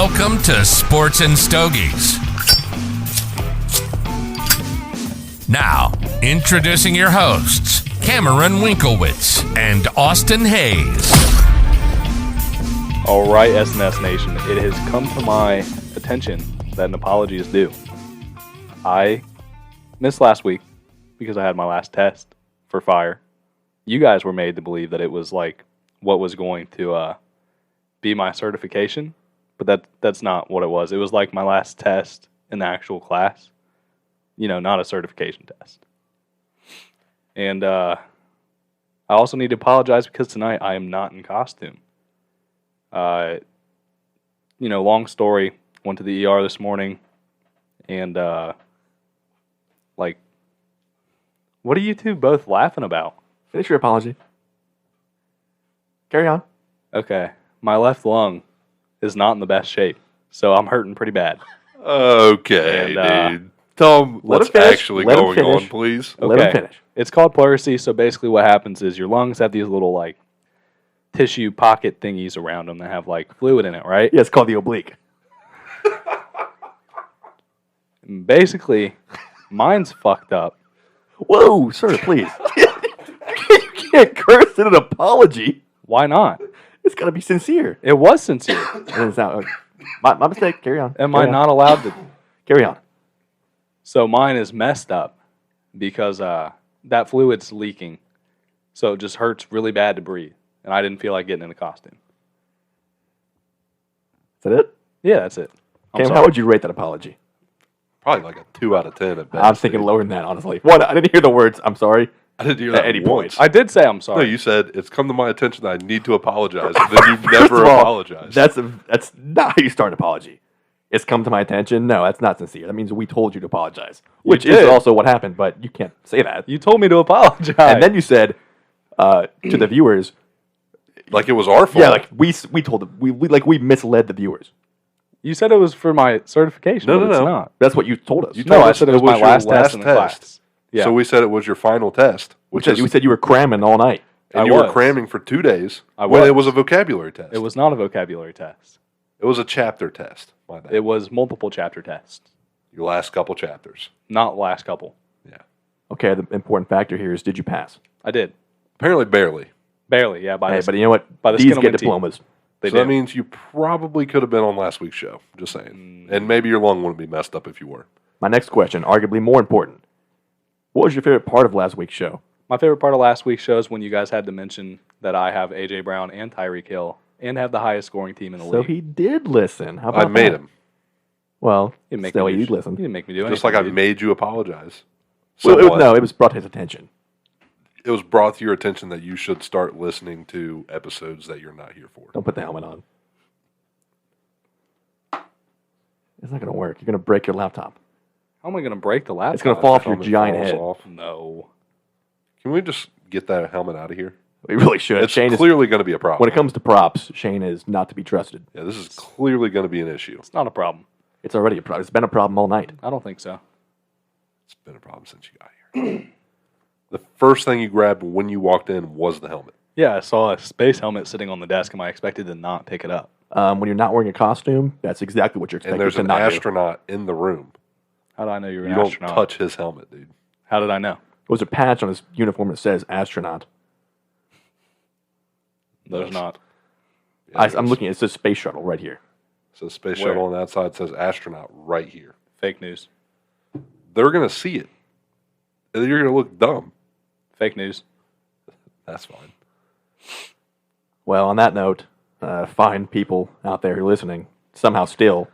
Welcome to Sports and Stogies. Now, introducing your hosts, Cameron Winkowitz and Austin Hayes. All right, SNS Nation, it has come to my attention that an apology is due. I missed last week because I had my last test for fire. You guys were made to believe that it was like what was going to be my certification, but that's not what it was. It was like my last test in the actual class, not a certification test. And I also need to apologize because tonight I am not in costume. Long story, went to the ER this morning, and what are you two both laughing about? Finish your apology. Carry on. Okay, my left lung is not in the best shape, so I'm hurting pretty bad. Okay, dude. Tell him what's actually going on, please. Okay. Let him finish. It's called pleurisy, so basically what happens is your lungs have these little, tissue pocket thingies around them that have, fluid in it, right? Yeah, it's called the oblique. And basically, mine's fucked up. Whoa, sir, please. You can't curse in an apology. Why not? It's got to be sincere. It was sincere. It's not, my mistake. Carry on. Am I not allowed to? Carry on. So mine is messed up because that fluid's leaking. So it just hurts really bad to breathe. And I didn't feel like getting in a costume. Is that it? Yeah, that's it. Cam, how would you rate that apology? Probably like a 2 out of 10 at best. I'm thinking lower than that, honestly. What? I didn't hear the words, I'm sorry. I didn't hear that at any once. point. I did say I'm sorry. No, you said, it's come to my attention that I need to apologize. And then you've never First of all, apologized. That's not how you start an apology. It's come to my attention. No, that's not sincere. That means we told you to apologize, which is also what happened, but you can't say that. You told me to apologize. And then you said to the viewers, like it was our fault. yeah, we told them, we misled the viewers. You said it was for my certification, but it's not. That's what you told us. I said it was my last test in the class. Yeah. So we said it was your final test. We said you were cramming all night. And you were cramming for 2 days. was. It was a vocabulary test. It was not a vocabulary test. It was a chapter test. My bad. It was multiple chapter tests. Your last couple chapters. Not last couple. Yeah. Okay, the important factor here is, did you pass? I did. Apparently barely. Barely, yeah. But you know what? By the These skin of get my teeth. diplomas. So that means you probably could have been on last week's show. Just saying. And maybe your lung wouldn't be messed up if you were. My next question, arguably more important. What was your favorite part of last week's show? My favorite part of last week's show is when you guys had to mention that I have A.J. Brown and Tyreek Hill and have the highest scoring team in the So league. he did listen. How about I made that? him. Well, You didn't make still, me he do did listen. You didn't make me do anything. Just like I dude. made you apologize. Well, Somewhat. it was brought to his attention. It was brought to your attention that you should start listening to episodes that you're not here for. Don't put the helmet on. It's not going to work. You're going to break your laptop. How am I going to break the laptop? It's going to fall off your Helmet giant falls head. off. No. Can we just get that helmet out of here? We really should. It's Shane clearly going to be a problem. when it comes to props, Shane is not to be trusted. Yeah, this is clearly going to be an issue. It's not a problem. It's already a problem. It's been a problem all night. I don't think so. It's been a problem since you got here. The first thing you grabbed when you walked in was the helmet. Yeah, I saw a space helmet sitting on the desk, and I expected to not pick it up. When you're not wearing a costume, that's exactly what you're expected And there's to an not do. astronaut in the room. How did I know you were You an don't astronaut? touch his helmet, dude. How did I know? There's a patch on his uniform that says astronaut. There's not. Yeah, I'm looking. It says space shuttle right here. So space Where? shuttle on that side says astronaut right here. Fake news. They're going to see it. And you're going to look dumb. Fake news. That's fine. Well, on that note, fine people out there who are listening, somehow still,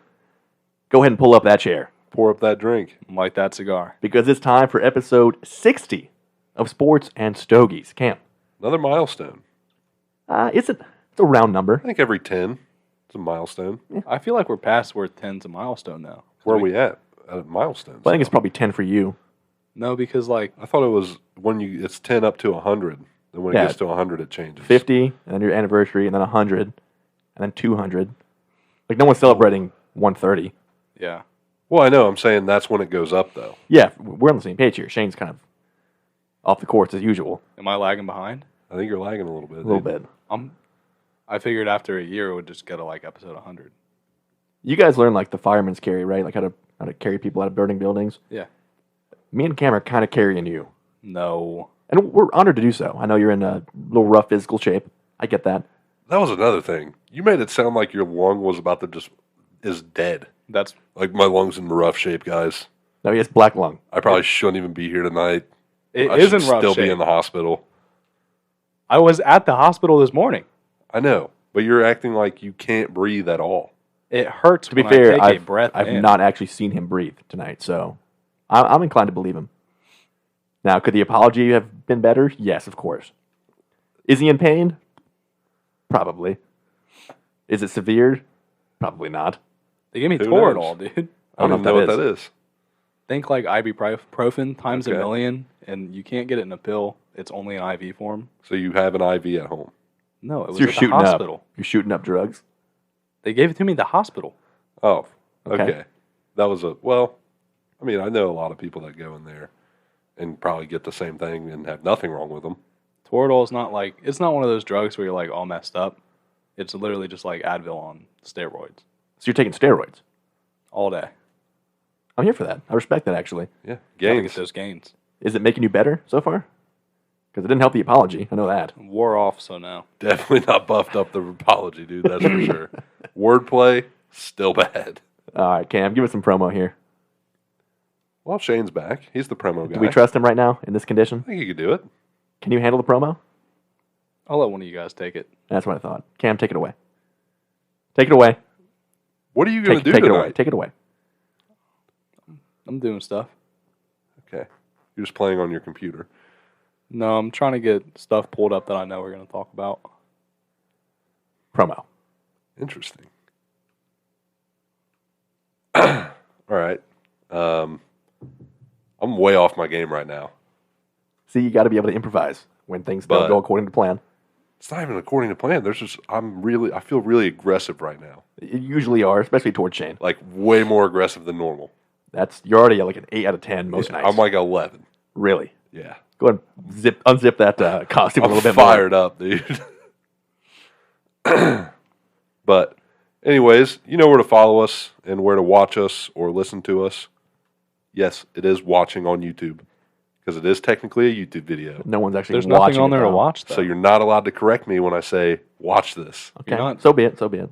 go ahead and pull up that chair Pour up that drink. Light that cigar. because it's time for episode 60 of Sports and Stogies. Camp. Another milestone. It's a round number. I think every 10 is a milestone. I feel like we're past where 10's a milestone now. Where are we at? At milestones. But I think it's probably 10 for you. No, because I thought it was it's 10 up to 100. Then when it Yeah. gets to 100, it changes. 50, and then your anniversary, and then 100, and then 200. Like, no one's celebrating 130. yeah. Well, I know. I'm saying that's when it goes up, though. Yeah, we're on the same page here. Shane's kind of off the course as usual. Am I lagging behind? I think you're lagging a little bit. A little bit. I figured after a year it would just go to episode 100. You guys learn like the fireman's carry, right? Like how to carry people out of burning buildings. Yeah. Me and Cam are kind of carrying you, No. and we're honored to do so. I know you're in a little rough physical shape. I get that. That was another thing. You made it sound like your lung was about to is dead. That's Like my lung's in rough shape, guys. No, he has black lung. I probably shouldn't even be here tonight. it I is should in rough still shape. be in the hospital. I was at the hospital this morning. I know, but you're acting like you can't breathe at all. It hurts To be when fair, I take a breath I've in. not actually seen him breathe tonight, so I'm inclined to believe him. Now, could the apology have been better? Yes, of course. Is he in pain? Probably. Is it severe? Probably not. They gave me Who Toradol, knows? dude. I don't even know what that is. Think like ibuprofen times a Okay. million, and you can't get it in a pill. It's only an IV form. So you have an IV at home. No, it was So you're at the shooting hospital. up. You're shooting up drugs. They gave it to me at the hospital. Oh, Okay. okay. That was I mean, I know a lot of people that go in there and probably get the same thing and have nothing wrong with them. Toradol is not like, it's not one of those drugs where you're like all messed up. It's literally just like Advil on steroids So you're taking steroids. all day. I'm here for that. I respect that, actually. Yeah. Gotta Gains. get those gains. Is it making you better so far? Because it didn't help the apology. I know that. Wore off, so now. Definitely not buffed up the apology, dude. That's for sure. Wordplay, still bad. All right, Cam, give us some promo here. Well, Shane's back. He's the promo guy. Do we trust him right now in this condition? I think he could do it. Can you handle the promo? I'll let one of you guys take it. That's what I thought. Cam, take it away. Take it away. What are you going to do take it tonight? away. Take it away. I'm doing stuff. Okay. You're just playing on your computer. No, I'm trying to get stuff pulled up that I know we're going to talk about. Promo. Interesting. All right. I'm way off my game right now. See, you got to be able to improvise when things don't But- go according to plan. It's not even according to plan. I feel really aggressive right now. You usually are, especially towards Shane. Like way more aggressive than normal. You're already at like an 8 out of 10 most Yeah, nights. I'm like 11. Really? Yeah. Go ahead and unzip that costume a I'm little bit fired up, dude. But anyways, you know where to follow us and where to watch us or listen to us. Yes, it is watching on YouTube because it is technically a YouTube video. more. No one's actually There's watching nothing on it, there to though. watch, though. So you're not allowed to correct me when I say watch this. Okay. You're not- So be it. So be it.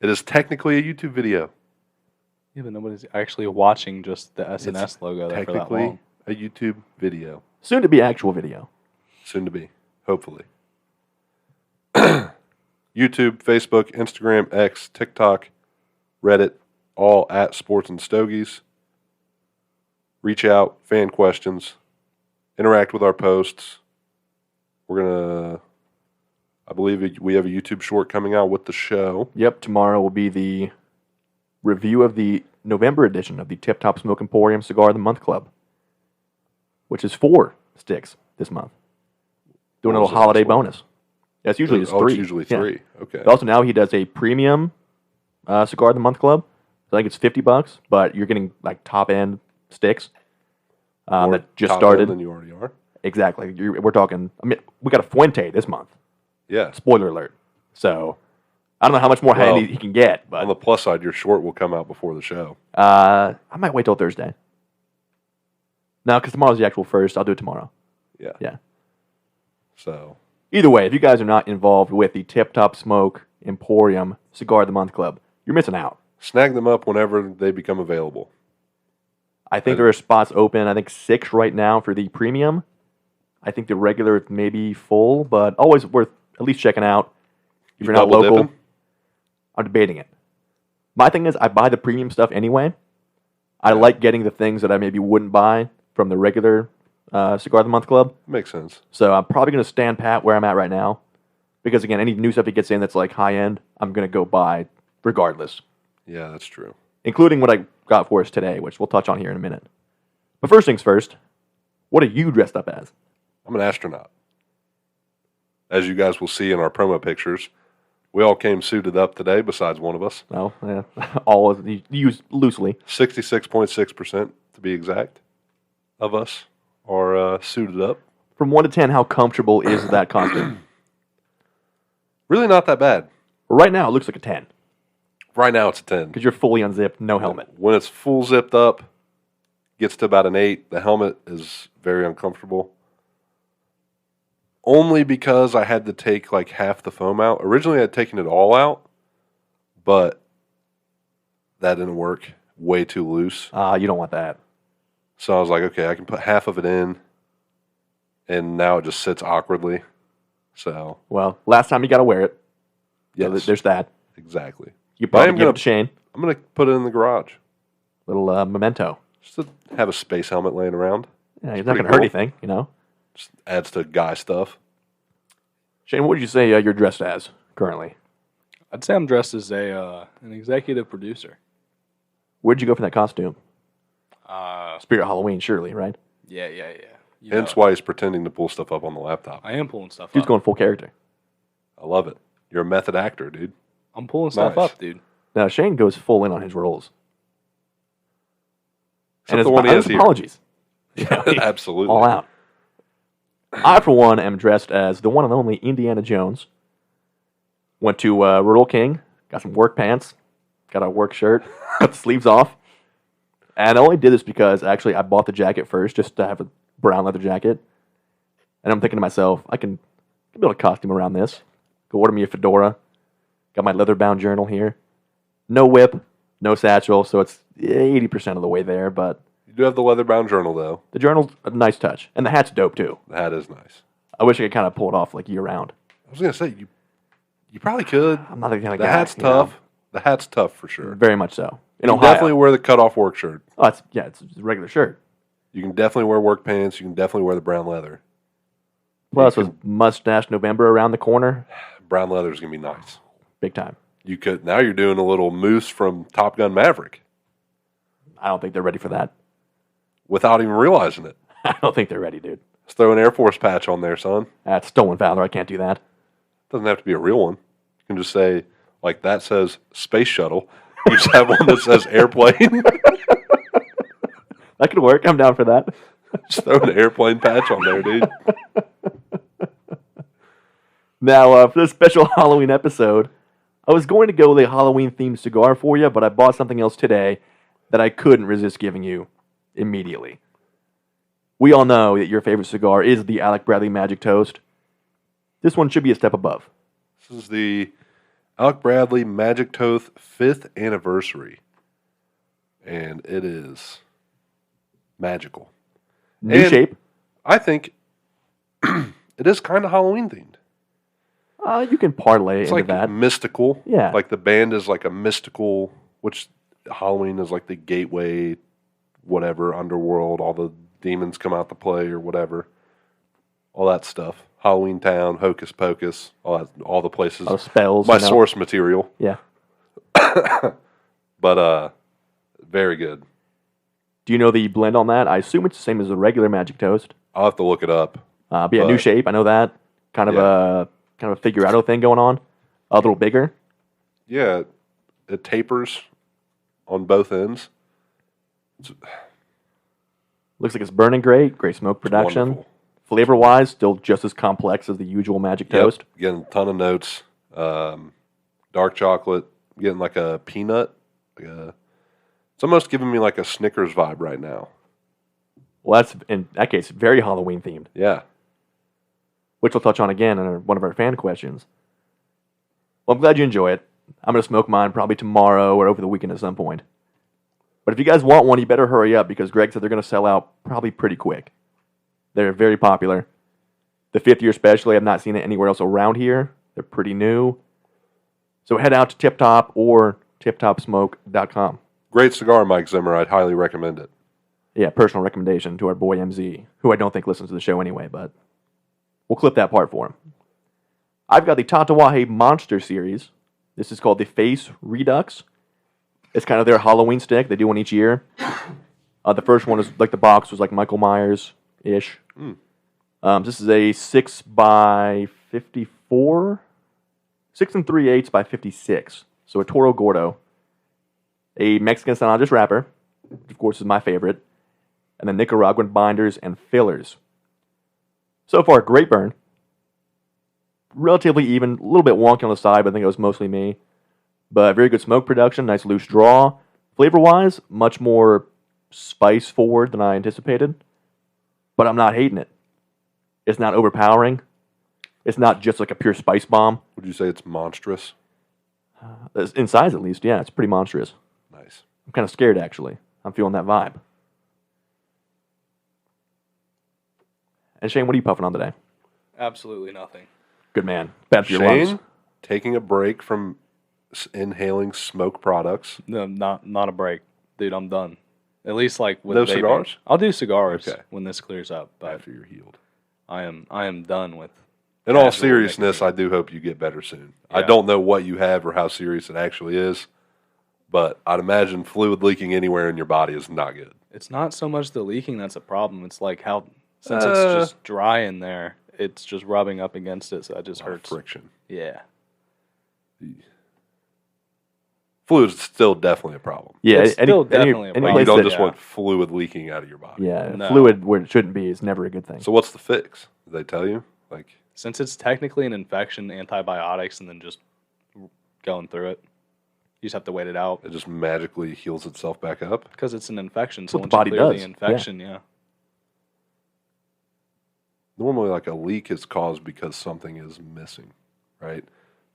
It is technically a YouTube video. Yeah, but nobody's actually watching just the SNS logo there for that Technically long. a YouTube video. Soon to be actual video. Soon to be, hopefully. YouTube, Facebook, Instagram, X, TikTok, Reddit, all at Sports and Stogies. Reach out, fan questions, interact with our posts. We're going to, I believe we have a YouTube short coming out with the show. Yep. Tomorrow will be the review of the November edition of the Tip Top Smoke Emporium Cigar of the Month Club, which is 4 sticks this month. Doing a What was little the holiday last one? bonus. That's usually just Oh, 3. it's usually Yeah. 3. Okay. Also, now he does a premium Cigar of the Month Club. So I think it's $50, but you're getting like top end sticks More that just top started. end than you already are. Exactly. We're talking. I mean, we got a Fuente this month. Yeah. Spoiler alert. So I don't know how much more Well, handy he can get, On the but plus side, your short will come out before the show. I might wait till Thursday. No, because tomorrow's the actual first. I'll do it tomorrow. Yeah. Yeah. So, Either way, if you guys are not involved with the Tip Top Smoke Emporium Cigar of the Month Club, you're missing out. snag them up whenever they become available. I think there are spots open. I think 6 right now for the premium. I think the regular may be full, but always worth at least checking out. If you're not double local, dipping? I'm debating it. My thing is, I buy the premium stuff anyway. I like getting the things that I maybe wouldn't buy from the regular Cigar of the Month Club. Makes sense. So I'm probably going to stand pat where I'm at right now. Because, again, any new stuff he gets in that's like high end, I'm going to go buy regardless. Yeah, that's true. Including what I got for us today, which we'll touch on here in a minute. But first things first, what are you dressed up as? I'm an astronaut. As you guys will see in our promo pictures, we all came suited up today, besides one of us. Oh, yeah. All of used loosely. 66.6% to be exact of us are suited up. From 1 to 10, how comfortable is that costume? Really not that bad. Right now, it looks like a 10. Right now it's a 10. Because you're fully unzipped, no helmet. When it's full zipped up, gets to about an 8. The helmet is very uncomfortable. Only because I had to take like half the foam out. Originally I had taken it all out, but that didn't work. Way too loose. You don't want that. So I was like, okay, I can put half of it in, and now it just sits awkwardly. So, Well, last time you got to wear it. yes, So there's that. exactly. You But I probably am give gonna- it to Shane. I'm going to put it in the garage Little memento. just to have a space helmet laying around. Yeah, he's not pretty going to hurt cool. anything, you know. Just adds to guy stuff. Shane, what would you say you're dressed as currently? I'd say I'm dressed as an executive producer. Where'd you go for that costume? Uh, Spirit Halloween, surely, right? yeah. You Hence know, why he's pretending to pull stuff up on the laptop. I am pulling stuff He's up. going full character. I love it. You're a method actor, dude. I'm pulling stuff Nice. up, dude. Now, Shane goes full in on his roles. Except his, the one he and has his here. apologies. You know, Absolutely. all out. I, for one, am dressed as the one and only Indiana Jones. Went to Rural King, got some work pants, got a work shirt, cut the sleeves off. And I only did this because, actually, I bought the jacket first just to have a brown leather jacket. And I'm thinking to myself, I can build a costume around this. Go order me a fedora. Got my leather-bound journal here. No whip, no satchel, so it's 80% of the way there, but You do have the leather-bound journal, though. the journal's a nice touch. And the hat's dope, too. The hat is nice. I wish I could kind of pull it off like year-round. I was going to say, you probably could. I'm not the kind of The guy. hat's you know. tough. The hat's tough for sure. Very much so. In You Ohio. definitely wear the cut-off work shirt. Oh, it's a regular shirt. You can definitely wear work pants. You can definitely wear the brown leather. Plus, with Mustache November around the corner, Brown leather is going to be nice. big time. You could now you're doing a little moose from Top Gun Maverick I don't think they're ready for that. without even realizing it. I don't think they're ready, dude. Let's throw an Air Force patch on there, son. That's stolen valor. I can't do that. Doesn't have to be a real one. You can just say, like, that says space shuttle. You just have one that says airplane. That could work. I'm down for that. Just throw an airplane patch on there, dude. Now, for this special Halloween episode, I was going to go with a Halloween-themed cigar for you, but I bought something else today that I couldn't resist giving you immediately. We all know that your favorite cigar is the Alec Bradley Magic Toast. This one should be a step above. This is the Alec Bradley Magic Toast 5th anniversary. And it is magical. New And shape. I think it is kind of Halloween themed. You can parlay It's into like that. mystical. Yeah. Like the band is like a mystical, which Halloween is like the gateway, whatever, underworld, all the demons come out to play or whatever. All that stuff. Halloween Town, Hocus Pocus, all the places. Oh, spells. My you know. source material. Yeah. But very good. Do you know the blend on that? I assume it's the same as the regular Magic Toast. I'll have to look it up. But yeah, new But- shape. I know that. Kind of a figurado thing going on. A little bigger. Yeah, it tapers on both ends. Looks like it's burning great. Great smoke production. Wonderful. Flavor wise, still just as complex as the usual Magic Yep, Toast. getting a ton of notes. Dark chocolate, getting like a peanut. It's almost giving me like a Snickers vibe right now. Well, that's in that case very Halloween themed, Yeah. which we'll touch on again in one of our fan questions. Well, I'm glad you enjoy it. I'm going to smoke mine probably tomorrow or over the weekend at some point. But if you guys want one, you better hurry up because Greg said they're going to sell out probably pretty quick. They're very popular. The 5th year especially, I've not seen it anywhere else around here. They're pretty new. So head out to Tip Top or tiptopsmoke.com. Great cigar, Mike Zimmer. I'd highly recommend it. Yeah, personal recommendation to our boy MZ, who I don't think listens to the show anyway, but we'll clip that part for him. I've got the Tatawahe Monster series. This is called the Face Redux. It's kind of their Halloween stick. They do one each year. The first one is like the box was like Michael Myers-ish. This is a 6 by 54, 6 3/8 by 56. So a Toro Gordo, a Mexican Sanandres wrapper, which of course is my favorite, and then Nicaraguan binders and fillers. So far, great burn. Relatively even, a little bit wonky on the side, but I think it was mostly me. But very good smoke production, nice loose draw. Flavor-wise, much more spice forward than I anticipated. But I'm not hating it. It's not overpowering. It's not just like a pure spice bomb. Would you say it's monstrous? In size, at least, yeah, it's pretty monstrous. Nice. I'm kind of scared, actually. I'm feeling that vibe. And Shane, what are you puffing on today? Absolutely nothing. Good man. Bad for your Shane, lungs. taking a break from inhaling smoke products. No, not a break, dude. I'm done. At least like with No vaping. cigars? I'll do cigars Okay. when this clears up, but After you're healed. I am done with. In all casual seriousness, nicotine. I do hope you get better soon. I Yeah. don't know what you have or how serious it actually is, but I'd imagine fluid leaking anywhere in your body is not good. It's not so much the leaking that's a problem. It's like how since it's just dry in there, it's just rubbing up against it, so that just A lot of hurts. friction. Yeah. Fluid's still definitely a problem. Yeah, It's still definitely a any problem. You place don't that, just want fluid leaking out of your body. yeah, No. fluid where it shouldn't be is never a good thing. So what's the fix? Did they tell you? Like, Since it's technically an infection, antibiotics, and then just going through it, you just have to wait it out it just magically heals itself back up? because it's an infection. So what once the body you clear does, the infection, yeah. Normally, like a leak is caused because something is missing, right?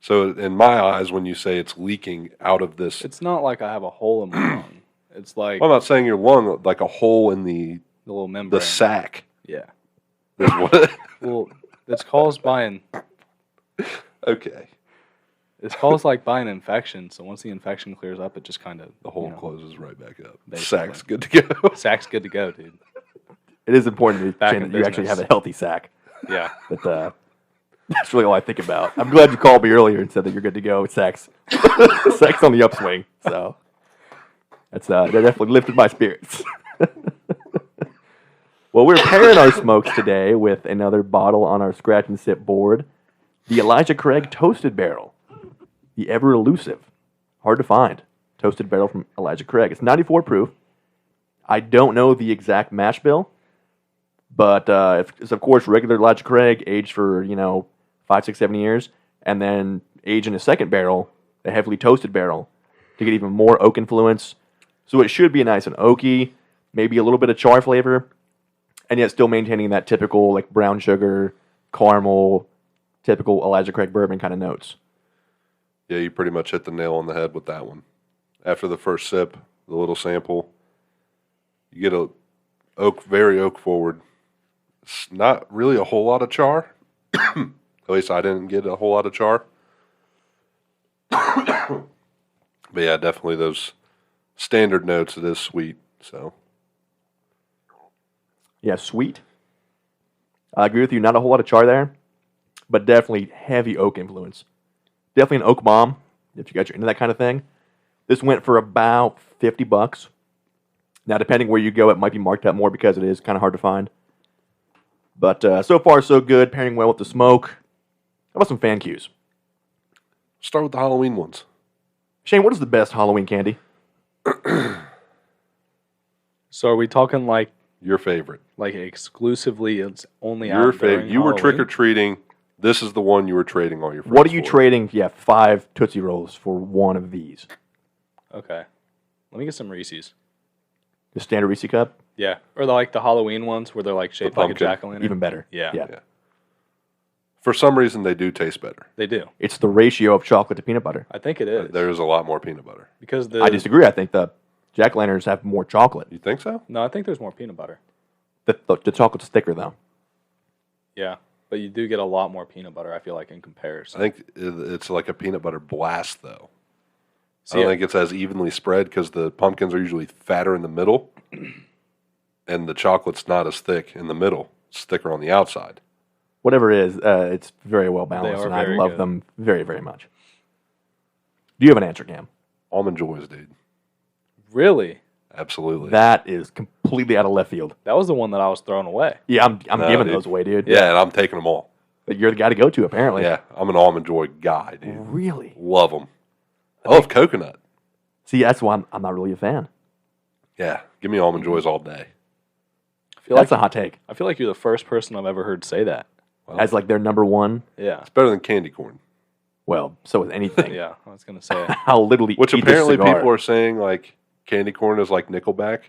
So in my eyes, when you say it's leaking out of this, It's not like I have a hole in my lung. It's like I'm not saying your lung, like a hole in the little membrane. the sac. Yeah. Is what? Well, it's caused by an Okay. it's caused like by an infection. So once the infection clears up, it just kind of The hole closes right back up. basically. Sac's good to go. Sack's good to go, dude. It is important Back Shane, in that you actually business. have a healthy sack. Yeah. But that's really all I think about. I'm glad you called me earlier and said that you're good to go. Sex, sex on the upswing. So that's that definitely lifted my spirits. Well, we're pairing our smokes today with another bottle on our scratch and sip board, the Elijah Craig Toasted Barrel, the ever elusive, hard to find toasted barrel from Elijah Craig. It's 94 proof. I don't know the exact mash bill. But it's, of course, regular Elijah Craig, aged for, 5, 6, 7 years, and then aged in a second barrel, a heavily toasted barrel, to get even more oak influence. So it should be nice and oaky, maybe a little bit of char flavor, and yet still maintaining that typical, like, brown sugar, caramel, typical Elijah Craig bourbon kind of notes. Yeah, you pretty much hit the nail on the head with that one. After the first sip, the little sample, you get a very oak forward. It's not really a whole lot of char. At least I didn't get a whole lot of char. But yeah, definitely those standard notes. It is sweet. So Yeah, sweet. I agree with you. Not a whole lot of char there, but definitely heavy oak influence. Definitely an oak bomb, if you guys are into that kind of thing. This went for about $50. Now, depending where you go, it might be marked up more because it is kind of hard to find. But so far, so good. Pairing well with the smoke. How about some fan cues? start with the Halloween ones. Shane, what is the best Halloween candy? So are we talking like Your favorite. exclusively? It's only Your out during favorite. You were Halloween? trick or treating. This is the one you were trading all your friends What are you for. trading? Yeah, 5 Tootsie Rolls for one of these. Okay, let me get some Reese's. The standard Reese cup, Yeah, or the Halloween ones where they're like shaped like a pumpkin. jack-o'-lantern. even better. Yeah. Yeah. For some reason, they do taste better. They do. It's the ratio of chocolate to peanut butter. I think it is There is a lot more peanut butter. because the I disagree. I think the jack-o'-lanterns have more chocolate. You think so? No, I think there's more peanut butter. The chocolate's thicker, though. Yeah, but you do get a lot more peanut butter. I feel like in comparison. I think it's like a peanut butter blast, though. See, I don't think it's as evenly spread because the pumpkins are usually fatter in the middle, and the chocolate's not as thick in the middle. It's thicker on the outside. Whatever it is, it's very well balanced, are and I very love good. them very, very much. Do you have an answer, Cam? Almond Joys, dude. really, Absolutely. That is completely out of left field. that was the one that I was throwing away. Yeah, I'm No, giving dude. those away, dude. Yeah, and I'm taking them all. But you're the guy to go to, apparently. Yeah, I'm an Almond Joy guy, dude. Really? Love them. I love coconut. See, that's why I'm not really a fan. Yeah, give me Almond Joys all day. I feel That's like a hot take. I feel like you're the first person I've ever heard say that. As like their number one. Yeah, It's better than candy corn. Well, so is anything. Yeah, I was gonna say. I'll literally Which eat apparently this cigar. people are saying like candy corn is like Nickelback,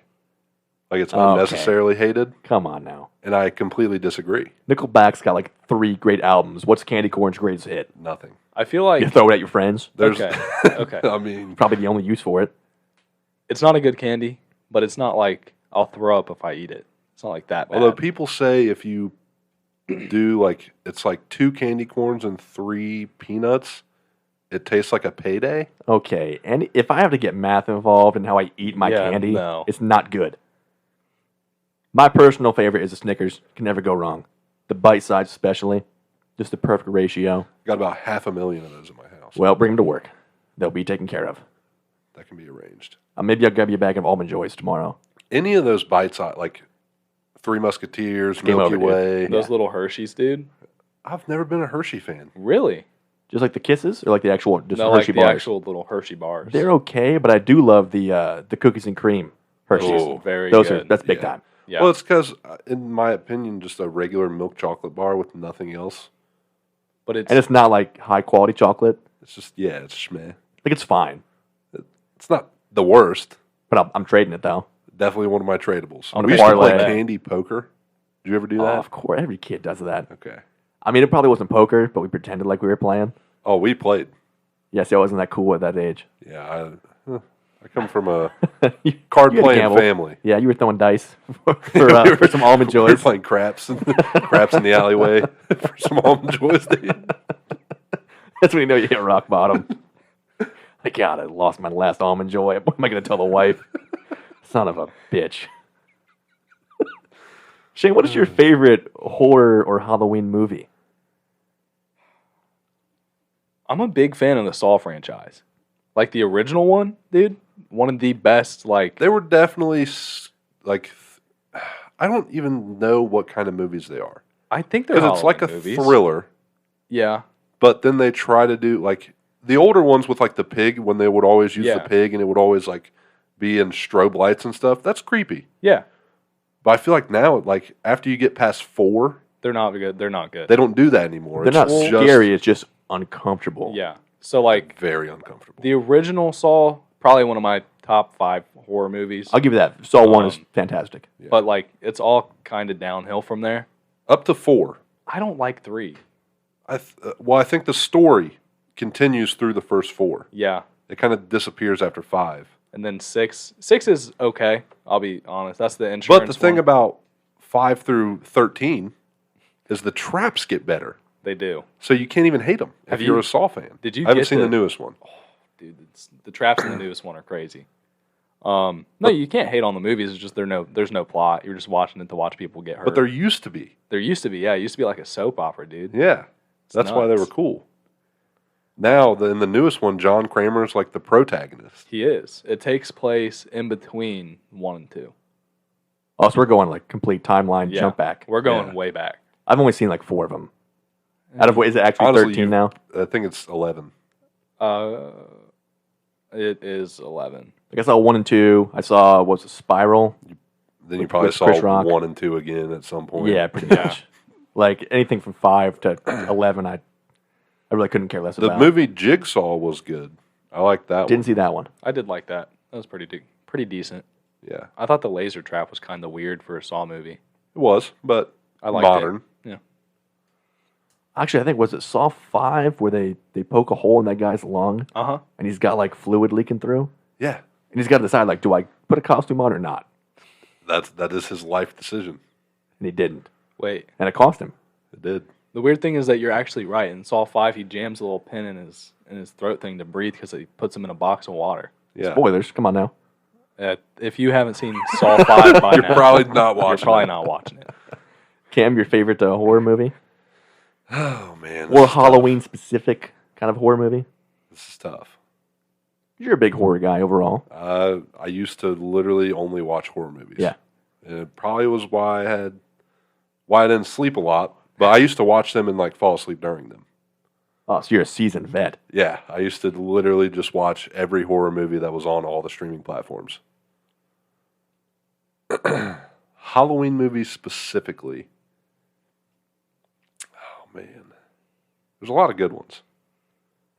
like it's Okay. unnecessarily hated, Come on now. and I completely disagree. Nickelback's got like 3 great albums. What's Candy Corn's greatest hit? Nothing. I feel like You throw it at your friends. There's, okay, okay. I mean, Probably the only use for it. It's not a good candy, but it's not like I'll throw up if I eat it. It's not like that bad. although people say if you do like it's like 2 candy corns and 3 peanuts, it tastes like a payday. Okay, and if I have to get math involved in how I eat my Yeah, candy, no. it's not good. My personal favorite is the Snickers. Can never go wrong. The bite size especially. Just the perfect ratio. Got about 500,000 of those in my house. Well, bring them to work. They'll be taken care of. That can be arranged. Maybe I'll grab you a bag of Almond Joys tomorrow. Any of those bites, like Three Musketeers, Game Milky over, dude. Way. Those little Hershey's, dude. I've never been a Hershey fan. Really? Just like the Kisses or like the actual just No, Hershey like the bars? actual little Hershey bars. They're okay, but I do love the cookies and cream Hershey's. Oh, very Those good. are that's big Yeah. time. Yeah. Well, it's because, in my opinion, just a regular milk chocolate bar with nothing else. but it's And it's not like high quality chocolate. It's just, yeah, it's schmeh. Like it's fine, It's not the worst. but I'm trading it though. Definitely one of my tradables. On a We used to play parlay. candy poker. Did you ever do Oh, that? of course, every kid does that. Okay. I mean, it probably wasn't poker, but we pretended like we were playing. Oh, we played. Yeah, see, I wasn't that cool at that age. Yeah, I come from a You- card you had to playing gamble. family. Yeah, you were throwing dice for some almond We were joys. playing craps in the alleyway for some almond joys. That's when you know you hit rock bottom. Like, God, I lost my last almond joy. What am I going to tell the wife? Son of a bitch. Shane, what is your favorite horror or Halloween movie? I'm a big fan of the Saw franchise. Like the original one, dude. One of the best, like They were definitely like, I don't even know what kind of movies they are. I think they're Because it's like a Halloween movies. thriller, Yeah. but then they try to do like the older ones with like the pig when they would always use Yeah. the pig and it would always like be in strobe lights and stuff. That's creepy. Yeah. But I feel like now, like after you get past 4, They're not good. They're not good. they don't do that anymore. They're not It's just scary, it's just uncomfortable. Yeah. So like very uncomfortable. the original Saw, probably one of my top 5 horror movies. I'll give you that. Saw 1 is fantastic. But like it's all kind of downhill from there. Up to 4. I don't like 3. I think the story continues through the first 4. Yeah. It kind of disappears after 5. And then 6. 6 is okay. I'll be honest. That's the insurance. But the thing one. about 5 through 13 is the traps get better. They do. So you can't even hate them if Have you're you- a Saw fan. did you I haven't get seen the- the newest one. Dude, the traps in the newest one are crazy. No, you can't hate on the movies. It's just there's no plot. You're just watching it to watch people get hurt. But there used to be. There used to be, yeah. It used to be like a soap opera, dude. Yeah. That's why they nuts. were cool. Now, in the newest one, John Kramer's like the protagonist. He is. It takes place in between 1 and 2. Oh, so we're going like complete timeline Yeah. jump back. We're going Yeah. way back. I've only seen like 4 of them. Out of what is it actually Honestly, 13 now? I think it's 11. It is 11. Like I saw 1 and 2. I saw what's a Spiral. Then you With- probably with saw Chris Rock. 1 and 2 again at some point. Yeah, pretty much. Like anything from 5 to 11, I really couldn't care less The about. movie Jigsaw was good. I like that Didn't one. see that one. I did like that. That was pretty decent. Yeah, I thought the laser trap was kind of weird for a Saw movie. it was, but I liked modern. it. Yeah. Actually, I think was it Saw 5 where they poke a hole in that guy's lung Uh-huh. and he's got like fluid leaking through, Yeah, and he's got to decide like, do I put a costume on or not? that is his life decision. And he didn't, Wait. and it cost him. It did. The weird thing is that you're actually right. In Saw 5, he jams a little pin in his throat thing to breathe because he puts him in a box of water. Yeah, Spoilers, come on now. If you haven't seen Saw 5 by you're now, probably not you're watching. probably it. not watching it. Cam, your favorite horror movie Oh man, or Halloween specific kind of horror movie? This is tough. You're a big horror guy overall. I used to literally only watch horror movies. Yeah. and it probably was why I didn't sleep a lot. But I used to watch them and like fall asleep during them. Oh, so you're a seasoned vet. Yeah, I used to literally just watch every horror movie that was on all the streaming platforms. Halloween movies specifically. Oh man, there's a lot of good ones.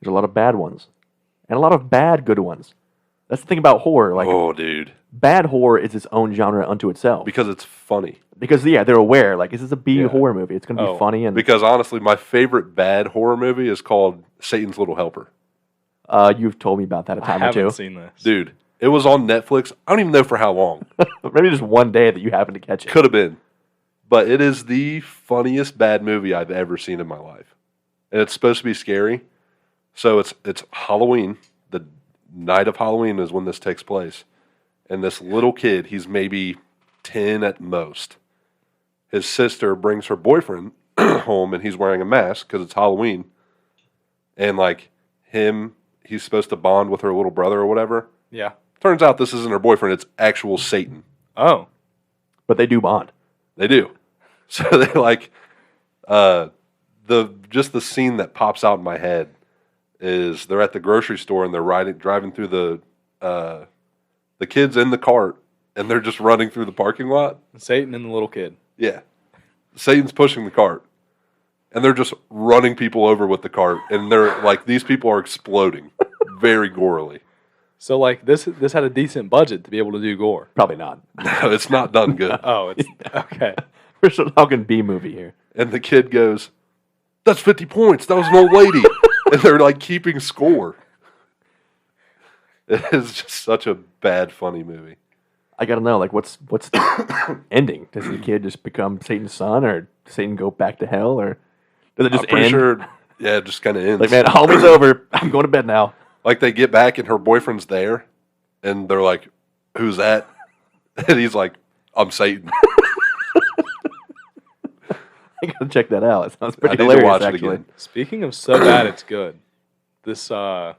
There's a lot of bad ones, and a lot of bad good ones. That's the thing about horror. Like, Oh, dude. bad horror is its own genre unto itself. Because it's funny. Because they're aware. Like, this is a B Yeah. horror movie. It's going to be funny. And Because honestly, my favorite bad horror movie is called Satan's Little Helper. you've told me about that a I time or haven't two. seen this. Dude, it was on Netflix. I don't even know for how long. Maybe just one day that you happen to catch it. Could have been. But it is the funniest bad movie I've ever seen in my life. And it's supposed to be scary. So it's Halloween. The night of Halloween is when this takes place. And this little kid, he's maybe 10 at most. His sister brings her boyfriend home and he's wearing a mask because it's Halloween. And like he's supposed to bond with her little brother or whatever. Yeah. Turns out this isn't her boyfriend, it's actual Satan. Oh. But they do bond. They do. So they like the scene that pops out in my head is they're at the grocery store and they're driving through the kids in the cart and they're just running through the parking lot. Satan and the little kid. Yeah. Satan's pushing the cart. And they're just running people over with the cart and they're like these people are exploding very gorily. So like this had a decent budget to be able to do gore. Probably not. No, it's not done good. Oh, it's okay. We're still talking B movie here. And the kid goes, "That's 50 points. That was an old lady." And they're like keeping score. It is just such a bad, funny movie. I gotta know, like, what's the ending? Does the kid just become Satan's son, or does Satan go back to hell, or does it just I'm pretty end? sure, yeah, it just kind of ends. Like, man, Halloween's over. I'm going to bed now. Like they get back and her boyfriend's there, and they're like, "Who's that?" And he's like, "I'm Satan." I gotta check that out. It sounds I pretty need to hilarious, watch it actually. again. Speaking of so bad it's good. This a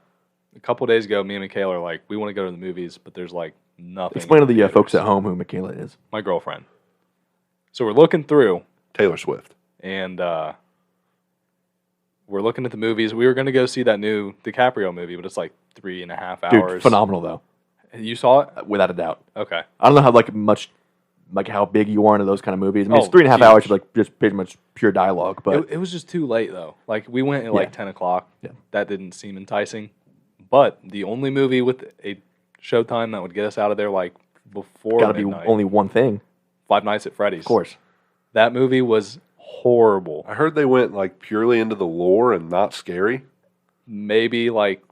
couple days ago, me and Michaela are like, we want to go to the movies, but there's like nothing. Explain to in the theaters. folks at home who Michaela is. My girlfriend. So we're looking through, Taylor Swift. and we're looking at the movies. We were going to go see that new DiCaprio movie, but it's like 3.5 hours. Dude, phenomenal, though. You saw it? Without a doubt. Okay. I don't know how, like how big you are into those kind of movies. I mean, it's Oh, 3.5 huge. hours of, like, just pretty much pure dialogue, but It was just too late, though. Like, we went at like Yeah. 10 o'clock. Yeah. That didn't seem enticing. But the only movie with a showtime that would get us out of there, like, before gotta be midnight, only one thing, Five Nights at Freddy's. of course. That movie was horrible. I heard they went like purely into the lore and not scary. Maybe like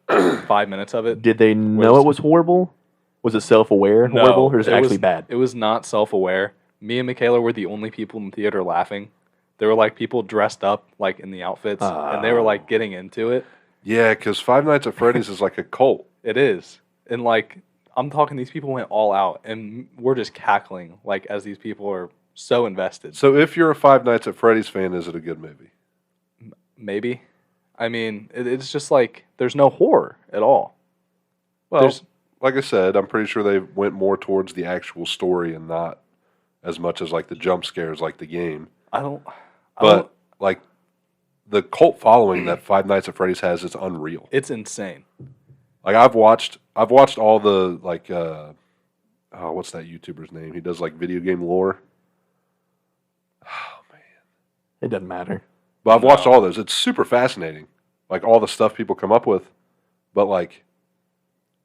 5 minutes of it. Did they know it was horrible? Was it self-aware and horrible, or is it actually bad? It was not self-aware. Me and Michaela were the only people in the theater laughing. There were like people dressed up like in the outfits, and they were like getting into it. Yeah, because Five Nights at Freddy's is like a cult. It is, and like I'm talking, these people went all out, and we're just cackling like as these people are so invested. So if you're a Five Nights at Freddy's fan, is it a good movie? Maybe, I mean, it's just like there's no horror at all. Well, There's- like I said, I'm pretty sure they went more towards the actual story and not as much as like the jump scares like the game. I don't. But like the cult following that Five Nights at Freddy's has is unreal. It's insane. Like I've watched all the like what's that YouTuber's name? He does like video game lore. It doesn't matter. But I've watched all those. It's super fascinating. Like all the stuff people come up with. But like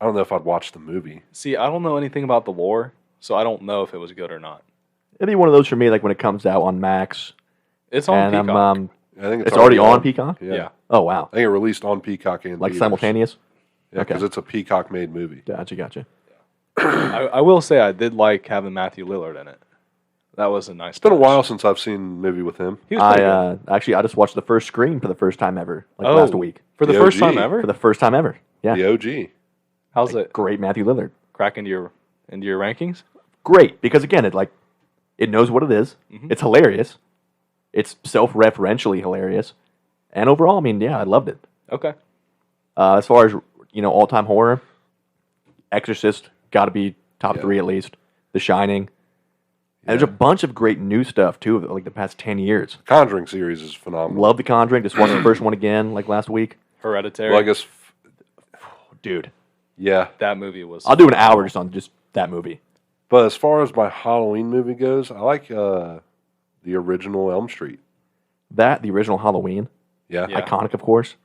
I don't know if I'd watch the movie. See, I don't know anything about the lore, so I don't know if it was good or not. It'd be one of those for me, like when it comes out on Max, It's on and Peacock. I think it's already on Peacock. Yeah. Oh wow, I think it released on Peacock and like theaters. simultaneous. Yeah, because it's a Peacock made movie. Gotcha. I will say I did like having Matthew Lillard in it. That was a nice. It's been a while since I've seen a movie with him. He was pretty good. I just watched the first Scream for the first time ever, like Oh, last week. for the The first OG. time ever. For the first time ever. Yeah, The OG. How's it great Matthew Lillard. crack into your rankings? Great because again, it knows what it is. Mm-hmm. It's hilarious. It's self-referentially hilarious, and overall, I mean, yeah, I loved it. Okay. As far as all-time horror, Exorcist got to be top 3 at least. The Shining. And there's a bunch of great new stuff too, like the past 10 years. Conjuring series is phenomenal. Love The Conjuring. Just watched the first one again, like last week. Hereditary. Well, I guess, Dude, yeah. that movie was. I'll do an hour just on just that movie. But as far as my Halloween movie goes, I like the original Elm Street. The original Halloween, Yeah. Yeah. iconic, of course.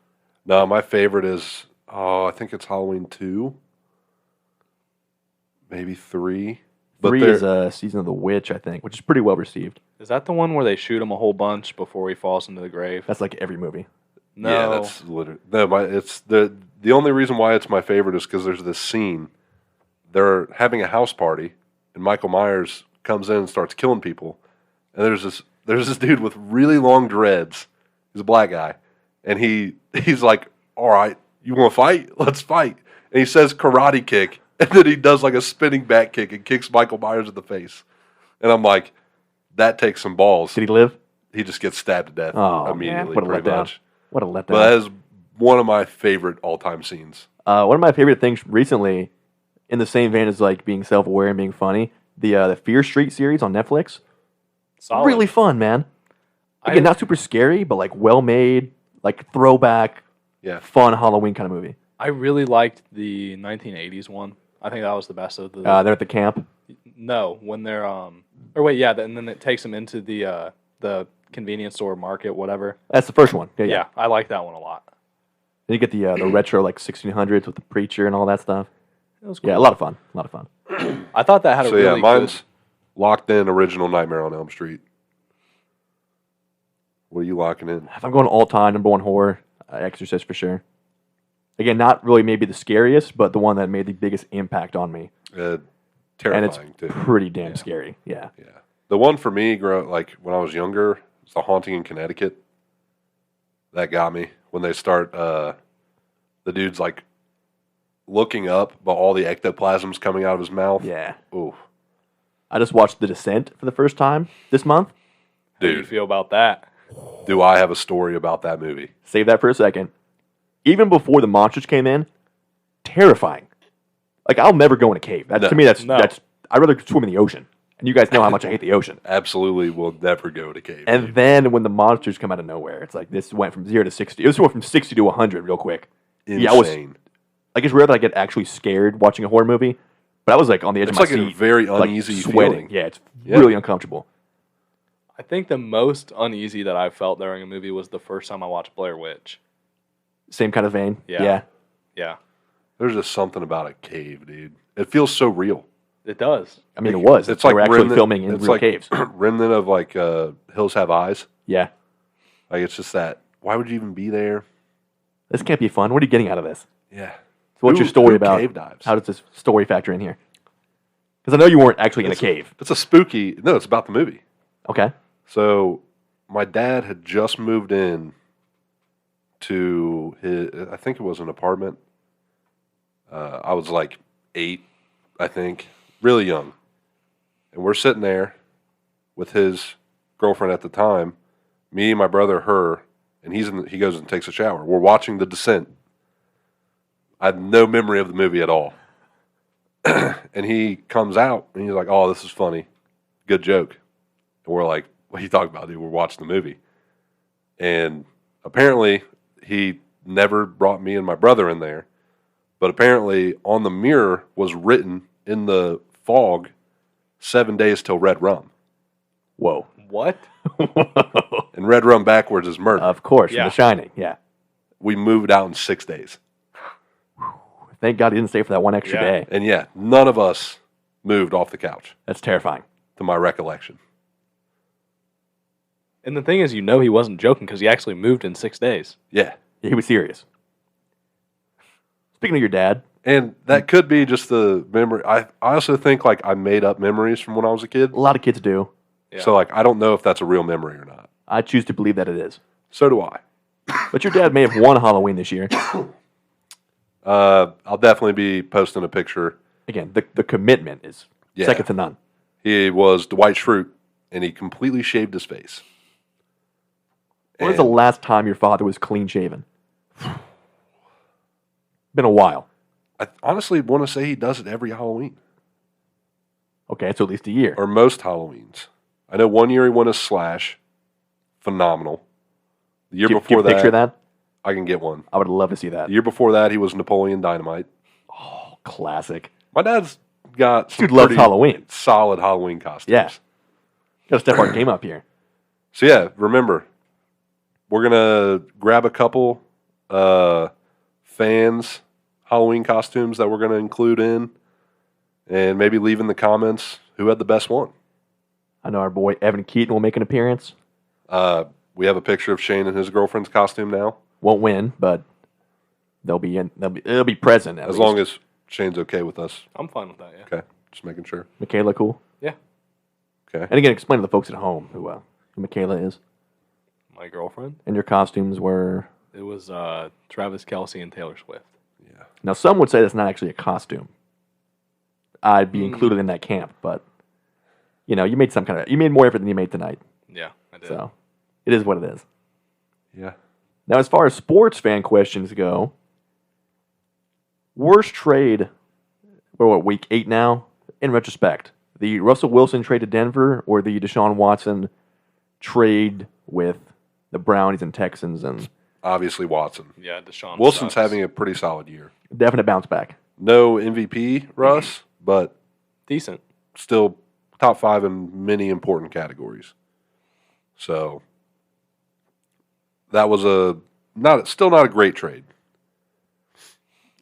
No, my favorite is, I think it's Halloween 2. Maybe 3. But 3 is Season of the Witch, I think, which is pretty well received. Is that the one where they shoot him a whole bunch before he falls into the grave? That's like every movie. No. Yeah, that's literally. No, it's the only reason why it's my favorite is because there's this scene. They're having a house party, and Michael Myers comes in and starts killing people. And there's this dude with really long dreads. He's a black guy, and he's like, "All right, you want to fight? Let's fight." And he says karate kick, and then he does like a spinning back kick and kicks Michael Myers in the face. And I'm like, that takes some balls. Did he live? He just gets stabbed to death immediately. What a pretty letdown. much. What a letdown. But that is one of my favorite all-time scenes. One of my favorite things recently, in the same vein as like being self-aware and being funny, the Fear Street series on Netflix. Solid. Really fun, man. Again, not super scary, but like well-made, like throwback, Yeah. fun Halloween kind of movie. I really liked the 1980s one. I think that was the best of the. They're at the camp. No, when they're or wait, yeah, and then it takes them into the convenience store, market, whatever. That's the first one. Yeah, I like that one a lot. Then you get the retro like 1600s with the preacher and all that stuff. It was cool. Yeah, a lot of fun. A lot of fun. I thought that had a So really mine's locked in original Nightmare on Elm Street. What are you locking in? If I'm going all time, number one horror, Exorcist for sure. Again, not really maybe the scariest, but the one that made the biggest impact on me. Terrifying, And it's too. pretty damn scary. Yeah. Yeah. The one for me, like when I was younger, was The Haunting in Connecticut. That got me. When they start, the dude's like looking up, but all the ectoplasm's coming out of his mouth. Yeah. Ooh. I just watched The Descent for the first time this month. How do you feel about that? Do I have a story about that movie? Save that for a second. Even before the monsters came in, terrifying. Like, I'll never go in a cave. To me, that's I'd rather swim in the ocean. And you guys know how much I hate the ocean. Absolutely will never go to cave. And then when the monsters come out of nowhere, it's like this went from 0 to 60. This went from 60 to 100 real quick. Insane. Yeah, like, it's rare that I get actually scared watching a horror movie, but I was like on the edge of my seat. It's like a very uneasy sweating. feeling. Yeah, it's really uncomfortable. I think the most uneasy that I felt during a movie was the first time I watched Blair Witch. Same kind of vein. Yeah. There's just something about a cave, dude. It feels so real. It does. I mean, it was. It's like we're actually filming in it's real like caves. remnant of like Hills Have Eyes. Yeah. Like it's just that. Why would you even be there? This can't be fun. What are you getting out of this? Yeah. So what's your story about? Cave dives? How does this story factor in here? Because I know you weren't actually in a cave. It's a spooky. No, it's about the movie. Okay. So my dad had just moved in to his. I think it was an apartment. I was like 8, I think, really young, and we're sitting there with his girlfriend at the time. Me, my brother, her, and he goes and takes a shower. We're watching The Descent. I had no memory of the movie at all. And he comes out and he's like, "Oh, this is funny. Good joke." And we're like, "What are you talking about, dude? We're watching the movie." And apparently he never brought me and my brother in there. But apparently on the mirror was written in the fog, 7 days till red rum. Whoa. What? And red rum backwards is murder. Of course, Yeah. from The Shining. Yeah. We moved out in 6 days. Thank God he didn't stay for that one extra Yeah. day. And yeah, none of us moved off the couch, That's terrifying. to my recollection. And the thing is, you know he wasn't joking because he actually moved in 6 days. Yeah. Yeah, he was serious. Speaking of your dad, And that could be just the memory. I also think like I made up memories from when I was a kid. a lot of kids do. Yeah. So like I don't know if that's a real memory or not. I choose to believe that it is. So do I. But your dad may have won Halloween this year. I'll definitely be posting a picture. Again, the commitment is Yeah. second to none. He was Dwight Schrute, and he completely shaved his face. When was the last time your father was clean shaven? Been a while. I honestly want to say he does it every Halloween, Okay, so at least a year. or most Halloweens. I know one year he went as Slash, phenomenal. The year Do you before that, picture that? I can get one. I would love to see that. The year before that, he was Napoleon Dynamite. Classic. My dad's got some Dude loves pretty Halloween. solid Halloween costumes. Yeah. Got to step our game up here. So yeah, remember, we're gonna grab a couple fans' Halloween costumes that we're going to include in, and maybe leave in the comments who had the best one. I know our boy Evan Keaton will make an appearance. We have a picture of Shane in his girlfriend's costume now. Won't win, but they'll be in. It'll be present as long as Shane's okay with us. I'm fine with that, yeah. Okay, just making sure. Michaela, cool. Yeah. Okay. And again, explain to the folks at home who Michaela is. My girlfriend? And your costumes were. It was Travis Kelce and Taylor Swift. Yeah. Now, some would say that's not actually a costume. I'd be included in that camp, but you made you made more effort than you made tonight. Yeah, I did. So it is what it is. Yeah. Now, as far as sports fan questions go, worst trade. We're week 8 now? In retrospect, the Russell Wilson trade to Denver or the Deshaun Watson trade with the Brownies and Texans, and Obviously Watson. Yeah, Deshaun Wilson's sucks. having a pretty solid year. definite bounce back. No MVP, Russ, but Decent. still top 5 in many important categories. So that was still not a great trade.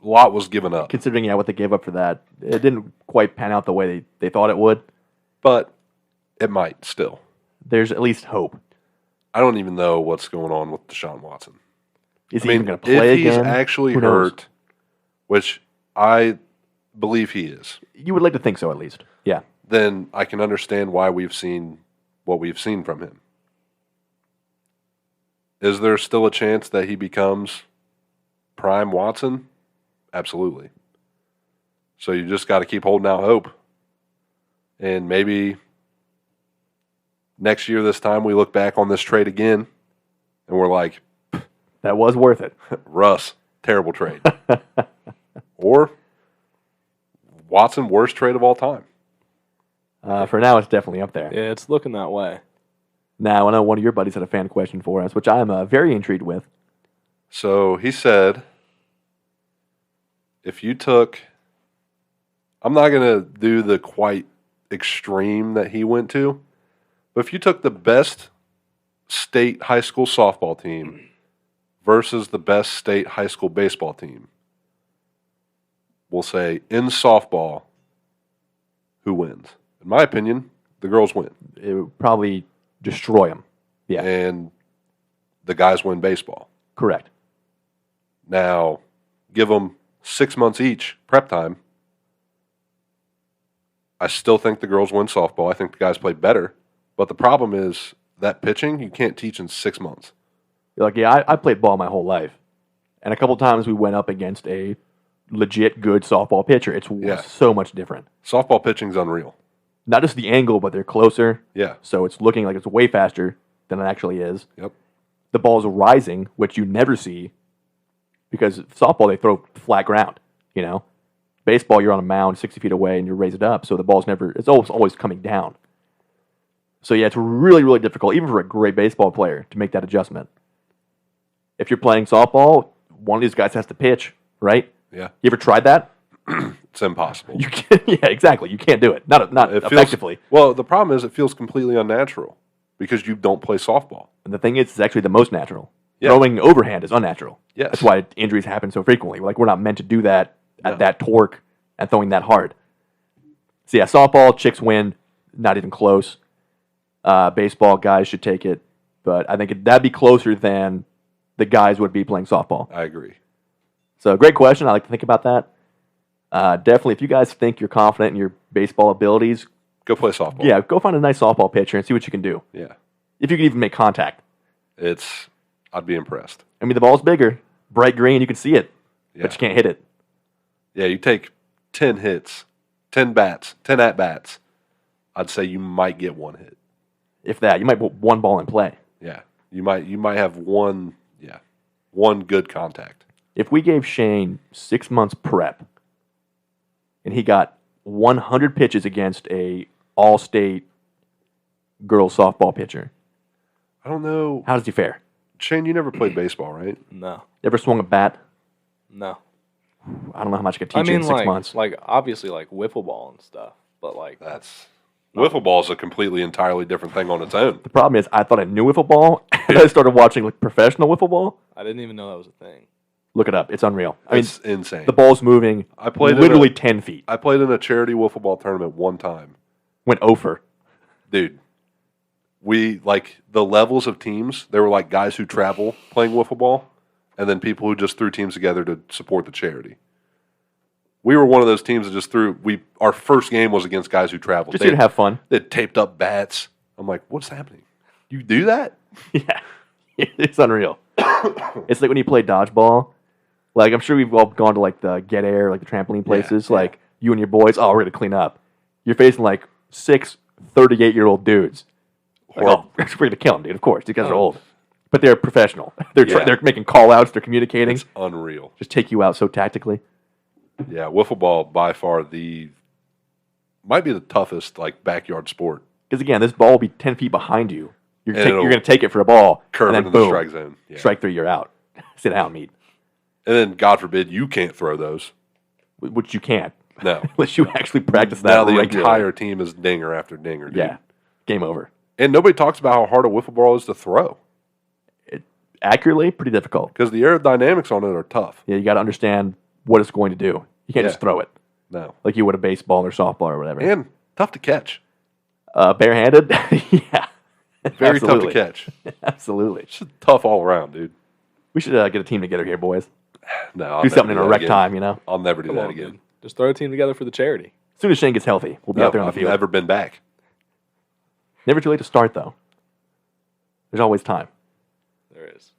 A lot was given up, Considering what they gave up for that, it didn't quite pan out the way they thought it would. but it might still. There's at least hope. I don't even know what's going on with Deshaun Watson. Is he even going to play if again? he's actually Who knows? hurt, which I believe he is, You would like to think so, at least. Yeah. then I can understand why we've seen what we've seen from him. Is there still a chance that he becomes prime Watson? Absolutely. So you just got to keep holding out hope. And maybe next year this time we look back on this trade again and we're like, That was worth it. Russ, terrible trade. Or Watson, worst trade of all time. For now, it's definitely up there. Yeah, it's looking that way. Now, I know one of your buddies had a fan question for us, which I'm very intrigued with. So he said, if you took, I'm not going to do the quite extreme that he went to, but if you took the best state high school softball team versus the best state high school baseball team, we'll say in softball, who wins? In my opinion, the girls win. It would probably destroy him. Yeah, And the guys win baseball. correct. Now, give them 6 months each, prep time. I still think the girls win softball. I think the guys play better. But the problem is that pitching, you can't teach in 6 months. You're like, yeah, I played ball my whole life. And a couple times we went up against a legit good softball pitcher. It's Yeah. so much different. Softball pitching's unreal. Not just the angle, but they're closer. Yeah. So it's looking like it's way faster than it actually is. Yep. The ball's rising, which you never see because softball, they throw flat ground, Baseball, you're on a mound 60 feet away and you raise it up. So the ball's it's always coming down. So yeah, it's really, really difficult, even for a great baseball player, to make that adjustment. If you're playing softball, one of these guys has to pitch, right? Yeah. You ever tried that? It's impossible. You can't, yeah, exactly. You can't do it. Not It feels- effectively. well, the problem is it feels completely unnatural because you don't play softball. And the thing is, it's actually the most natural. Yeah. Throwing overhand is unnatural. Yes. That's why injuries happen so frequently. We're not meant to do that at No. that torque and throwing that hard. So yeah, softball, chicks win. Not even close. Baseball, guys should take it. But I think that'd be closer than the guys would be playing softball. I agree. So great question. I like to think about that. Definitely, if you guys think you're confident in your baseball abilities, Go play softball. yeah, go find a nice softball pitcher and see what you can do. Yeah. If you can even make contact. I'd be impressed. I mean, the ball's bigger, bright green, you can see it, Yeah. but you can't hit it. Yeah, you take 10 hits, 10 bats, 10 at-bats. I'd say you might get one hit. If that, you might put one ball in play. Yeah. You might have one good contact. If we gave Shane 6 months prep and he got 100 pitches against a all-state girls softball pitcher, I don't know. how does he fare? Shane, you never played baseball, right? No. Ever swung a bat? No. I don't know how much I could I teach you mean, in 6 months. obviously, wiffle ball and stuff, but That's wiffle ball is a completely entirely different thing on its own. The problem is I thought I knew wiffle ball, and I started watching professional wiffle ball. I didn't even know that was a thing. Look it up. It's unreal. I mean, It's insane. the ball's moving I played literally 10 feet. I played in a charity wiffle ball tournament one time. Went over. Dude, we, like, the levels of teams, there were, like, guys who travel playing wiffle ball, and then people who just threw teams together to support the charity. We were one of those teams that just threw. Our first game was against guys who traveled. Just here to have fun. They taped up bats. I'm like, what's happening? You do that? Yeah. It's unreal. It's like when you play dodgeball. Like, I'm sure we've all gone to, like, the Get Air, like, the trampoline places. Yeah. Like, you and your boys, we're going to clean up. You're facing, like, 6 38-year-old dudes. Like, we're going to kill them, dude, of course. These guys are old. But they're professional. They're making call-outs. They're communicating. It's unreal. Just take you out so tactically. Yeah, wiffle ball, by far, might be the toughest, like, backyard sport. Because, again, this ball will be 10 feet behind you. You're And going to take it for a ball. Curve and then, into the boom, strike zone. Yeah. strike 3, you're out. Sit down, meat. And then, God forbid, you can't throw those. Which you can't. No. Unless you actually practice that Now the regularly. entire team is dinger after dinger, dude. Yeah. Game over. And nobody talks about how hard a wiffle ball is to throw. Accurately, pretty difficult. Because the aerodynamics on it are tough. Yeah, you got to understand what it's going to do. You can't just throw it No. like you would a baseball or softball or whatever. And tough to catch. Barehanded? Yeah. Very tough to Absolutely. catch. Absolutely. It's just tough all around, dude. We should get a team together here, boys. No, I'll Do never something in that a rec again. time, you know? I'll never do Come that on, again. dude. Just throw a team together for the charity. As soon as Shane gets healthy, we'll be No, out there on the I've field. never been back. Never too late to start, though. There's always time. There is.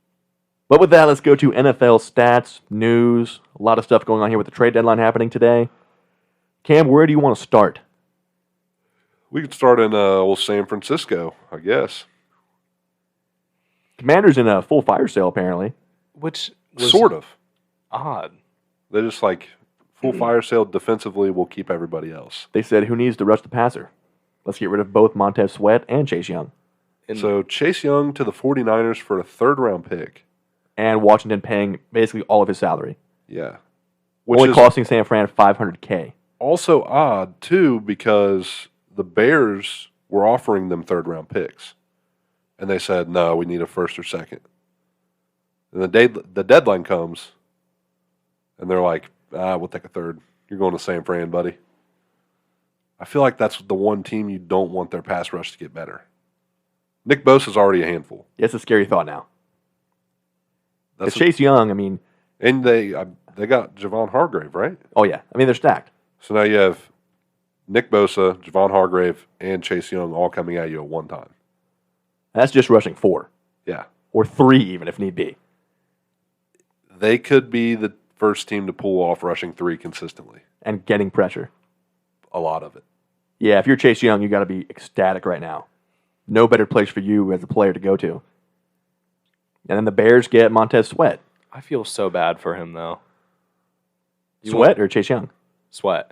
But with that, let's go to NFL stats, news, a lot of stuff going on here with the trade deadline happening today. Cam, where do you want to start? We could start in old San Francisco, I guess. Commanders in a full fire sale, apparently. Which was Sort of. odd. They're just like, full fire sale defensively, we'll keep everybody else. They said, who needs to rush the passer? Let's get rid of both Montez Sweat and Chase Young. And So Chase Young to the 49ers for a third-round pick. And Washington paying basically all of his salary. Yeah. Which Only is costing San Fran $500K. also odd, too, because the Bears were offering them third-round picks. And they said, no, we need a first or second. And the deadline comes, and they're like, we'll take a third. You're going to San Fran, buddy. I feel like that's the one team you don't want their pass rush to get better. Nick Bosa's already a handful. Yeah, it's a scary thought now. That's Because Chase Young, I mean, and they got Javon Hargrave, right? oh yeah. I mean, they're stacked. So now you have Nick Bosa, Javon Hargrave, and Chase Young all coming at you at one time. That's just rushing 4. Yeah. Or 3 even, if need be. They could be the first team to pull off rushing 3 consistently. And getting pressure. A lot of it. Yeah, if you're Chase Young, you got to be ecstatic right now. No better place for you as a player to go to. And then the Bears get Montez Sweat. I feel so bad for him, though. Sweat or Chase Young? Sweat.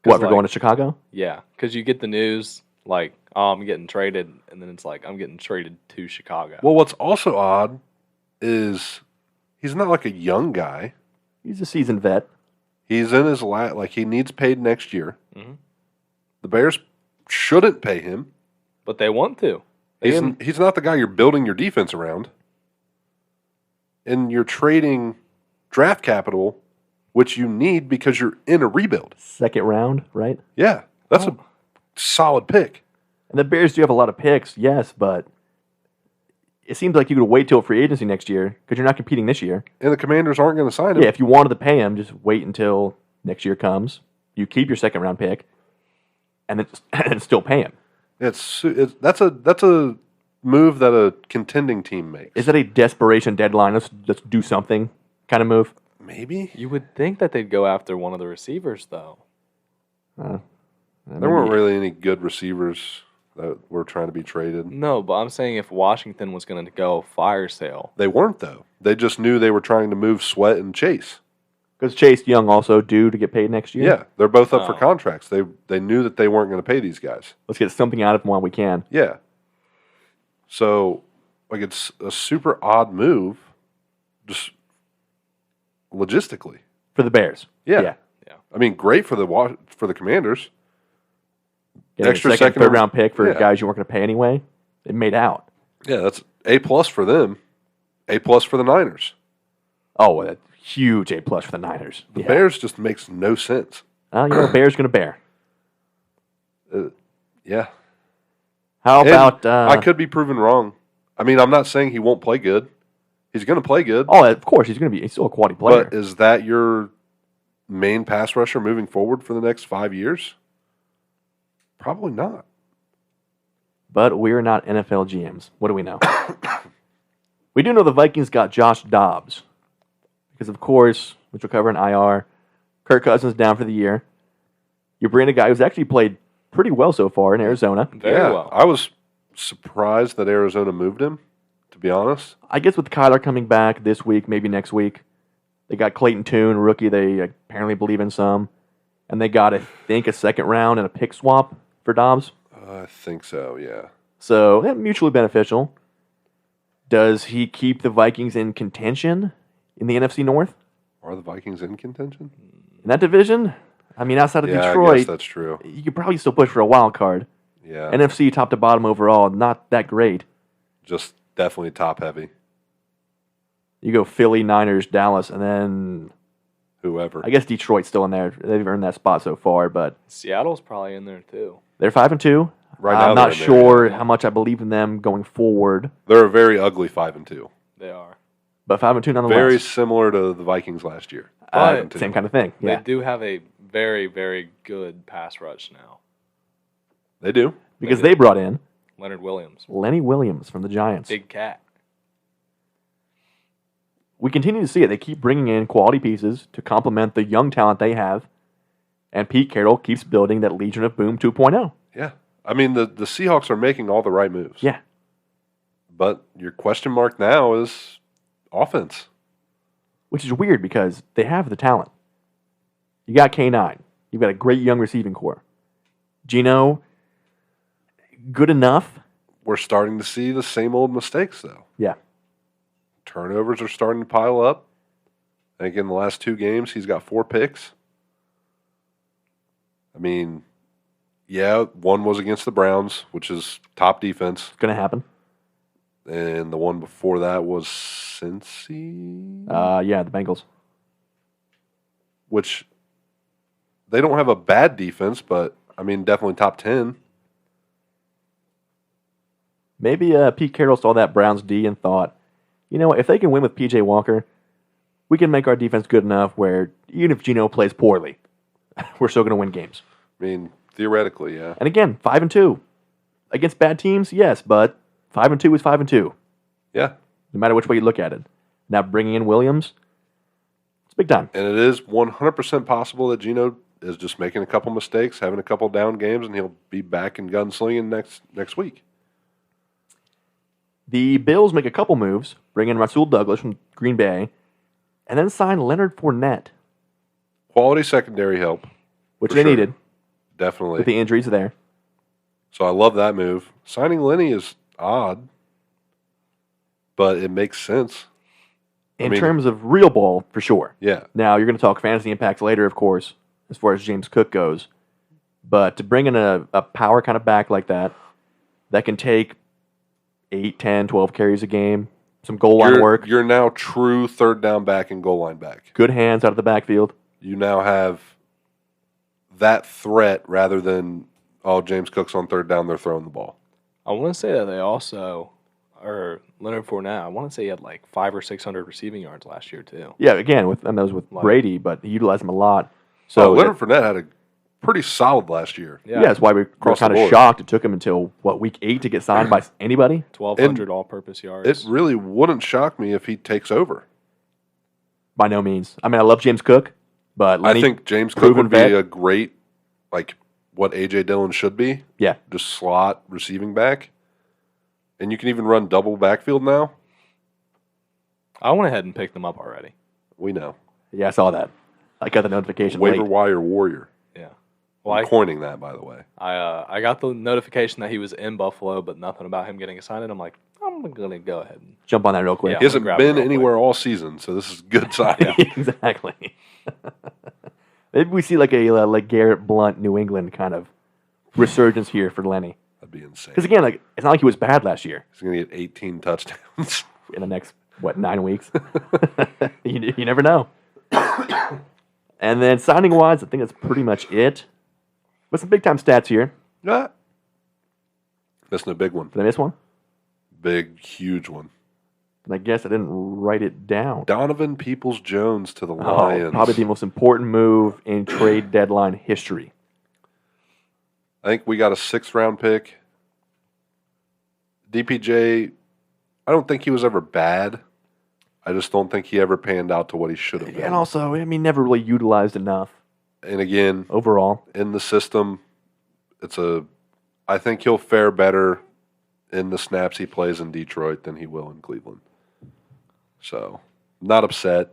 What, for like- going to Chicago? Yeah, because you get the news like, oh, I'm getting traded, and then it's like, I'm getting traded to Chicago. Well, what's also odd is he's not like a young guy. He's a seasoned vet. He's in his he needs paid next year. Mhm. The Bears shouldn't pay him. But they want to. He's not the guy you're building your defense around. And you're trading draft capital, which you need because you're in a rebuild. Second round, right? Yeah, that's a solid pick. And the Bears do have a lot of picks, yes, but it seems like you could wait till free agency next year because you're not competing this year. And the Commanders aren't going to sign him. Yeah, if you wanted to pay him, just wait until next year comes. You keep your second round pick, and then and still pay him. That's a move that a contending team makes. Is that a desperation deadline? Let's do something kind of move. Maybe You would think that they'd go after one of the receivers, though. there weren't really any good receivers that were trying to be traded. No, but I'm saying if Washington was going to go fire sale, They weren't though. They just knew they were trying to move Sweat and Chase. Because Chase Young also due to get paid next year. Yeah, they're both up for Oh. contracts. They knew that they weren't going to pay these guys. Let's get something out of him while we can. Yeah. So, it's a super odd move, just logistically. For the Bears. Yeah. I mean, great for the Commanders. Getting Extra a second, second third round pick for yeah. guys you weren't going to pay anyway. It made out. Yeah, that's A+ for them. A+ for the Niners. Oh, a huge A+ for the Niners. The Bears just makes no sense. Bears going to bear. Yeah. How about... I could be proven wrong. I mean, I'm not saying he won't play good. He's going to play good. Oh, of course, he's still a quality player. But is that your main pass rusher moving forward for the next 5 years? Probably not. But we're not NFL GMs. What do we know? We do know the Vikings got Josh Dobbs. Because, of course, which we'll cover in IR, Kirk Cousins down for the year. You bring a guy who's actually played pretty well so far in Arizona. Very well. I was surprised that Arizona moved him, to be honest. I guess with Kyler coming back this week, maybe next week, they got Clayton Tune, rookie they apparently believe in some. And they got, I think, a second round and a pick swap for Dobbs. I think so, yeah. So, mutually beneficial. Does he keep the Vikings in contention in the NFC North? Are the Vikings in contention? In that division? I mean, outside of Yeah, Detroit, I guess that's true. you could probably still push for a wild card. Yeah. NFC top to bottom overall, not that great. Just definitely top heavy. You go Philly, Niners, Dallas, and then Whoever. I guess Detroit's still in there. They've earned that spot so far, but Seattle's probably in there too. they're 5-2. Right now I'm not they're in there, sure yeah. how much I believe in them going forward, They're a very ugly 5-2. They are. but 5-2 nonetheless. Very similar to the Vikings last year. 5-2. Same kind of thing. They Yeah, do have a very, very good pass rush now. They do. because they brought in Leonard Williams, Lenny Williams from the Giants. big cat. We continue to see it. They keep bringing in quality pieces to complement the young talent they have, and Pete Carroll keeps building that Legion of Boom 2.0. Yeah. I mean, the Seahawks are making all the right moves. Yeah. But your question mark now is offense. Which is weird because they have the talent. You got K9. You've got a great young receiving core. Geno, good enough. We're starting to see the same old mistakes, though. Yeah. Turnovers are starting to pile up. I think in the last 2 games, he's got 4 picks. I mean, yeah, one was against the Browns, which is top defense. It's going to happen. And the one before that was Cincy, Yeah, the Bengals. which they don't have a bad defense, but, I mean, definitely top 10. Maybe Pete Carroll saw that Browns D and thought, you know what, if they can win with P.J. Walker, we can make our defense good enough where even if Geno plays poorly, we're still going to win games. I mean, theoretically, yeah. And again, 5-2. Against bad teams, yes, but 5-2 is 5-2. Yeah. No matter which way you look at it. Now bringing in Williams, it's big time. And it is 100% possible that Geno is just making a couple mistakes, having a couple down games, and he'll be back in gunslinging next week. The Bills make a couple moves, bring in Rasul Douglas from Green Bay, and then sign Leonard Fournette, Quality secondary help. which For they sure. needed Definitely. with the injuries there. So I love that move. Signing Lenny is odd, but it makes sense. In terms of real ball, for sure. Yeah. Now, you're going to talk fantasy impacts later, of course, as far as James Cook goes. But to bring in a power kind of back like that can take 8, 10, 12 carries a game, some goal line work, You're now true third down back and goal line back. good hands out of the backfield. You now have that threat rather than, James Cook's on third down, they're throwing the ball. I want to say that they also, or Leonard Fournette, I want to say he had like 500 or 600 receiving yards last year too. Yeah, again, that was with Brady, but he utilized him a lot. So So Leonard Fournette had a pretty solid last year. yeah, that's why we're Across the kind of board. shocked. It took him until, week 8 to get signed by anybody? 1,200 all-purpose yards. It really wouldn't shock me if he takes over. By no means. I mean, I love James Cook, but Lenny, I think James Cook proven would be vet. a great, what A.J. Dillon should be. yeah, Just slot receiving back. And you can even run double backfield now. I went ahead and picked them up already. We know. I saw that. I got the notification Waiver late. wire warrior. Yeah. Well, I'm coining that, by the way. I got the notification that he was in Buffalo, but nothing about him getting assigned. And I'm like, I'm gonna go ahead and Jump on that real quick. Yeah. He hasn't grab it been real anywhere all season, so this is a good sign. Exactly. Maybe we see like a Garrett Blunt New England kind of resurgence here for Lenny. That'd be insane. Because again, it's not like he was bad last year He's going to get 18 touchdowns. in the next what, 9 weeks? you never know. And then signing wise, I think that's pretty much it. But some big time stats here. Yeah. Missing a big one. Did I miss one? Big, huge one. And I guess I didn't write it down. Donovan Peoples-Jones to the Lions. Probably the most important move in trade deadline history. I think we got a 6th-round pick. DPJ, I don't think he was ever bad. I just don't think he ever panned out to what he should have been. And also, I mean, never really utilized enough. And again, overall, in the system, I think he'll fare better in the snaps he plays in Detroit than he will in Cleveland. So, not upset.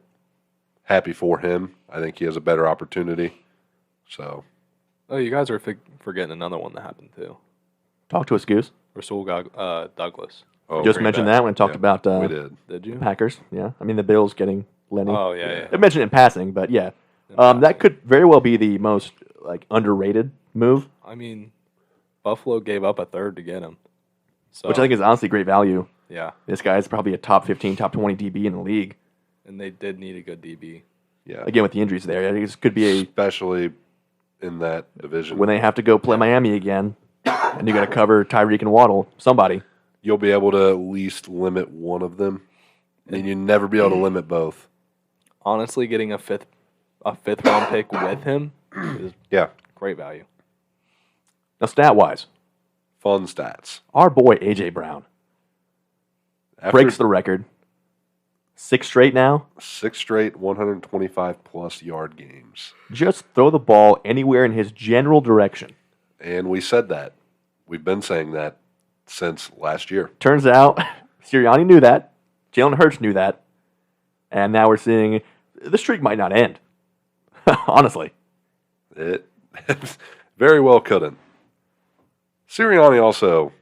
Happy for him. I think he has a better opportunity. So, Oh, you guys are forgetting another one that happened too. Talk to us, Goose. Rasul Douglas. Just mentioned that when we talked about we did. Did you? Packers. Yeah, I mean the Bills getting Lenny. Oh yeah. I mentioned it in passing, but yeah, that could very well be the most underrated move, I mean, Buffalo gave up a 3rd to get him. So, which I think is honestly great value. yeah, This guy is probably a top 15, top 20 DB in the league. and they did need a good DB. Yeah. Again, with the injuries there, I think this could be Especially in that division. when they have to go play Miami again, and you got to cover Tyreek and Waddle. Somebody. You'll be able to at least limit one of them. And you never be able to limit both. Honestly, getting a fifth round pick with him is great value. Now, stat wise, Fun stats. our boy AJ Brown breaks the record. 6 straight now. 6 straight 125-plus yard games. Just throw the ball anywhere in his general direction. And we said that. We've been saying that since last year. Turns out Sirianni knew that. Jalen Hurts knew that. And now we're seeing the streak might not end. Honestly. It very well couldn't. Sirianni also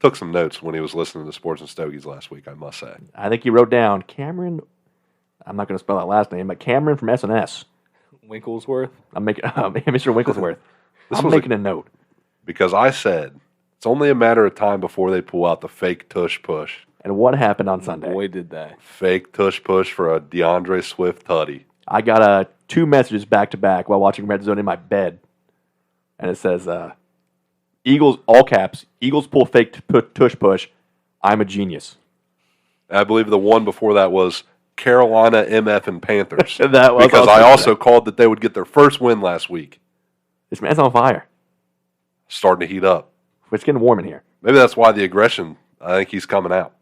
took some notes when he was listening to Sports and Stogies last week, I must say. I think he wrote down Cameron. I'm not going to spell that last name, but Cameron from SNS. Winklesworth. I'm making Mr. Winklesworth. This I'm was making a note. Because I said it's only a matter of time before they pull out the fake tush push. And what happened on Sunday? Boy, did they. Fake tush push for a DeAndre Swift tutty. I got 2 messages back to back while watching Red Zone in my bed. And it says, Eagles, all caps, Eagles pull fake tush push. I'm a genius. I believe the one before that was Carolina, MF, and Panthers. That was because I also called that they would get their first win last week. This man's on fire. Starting to heat up. It's getting warm in here. Maybe that's why the aggression, I think he's coming out.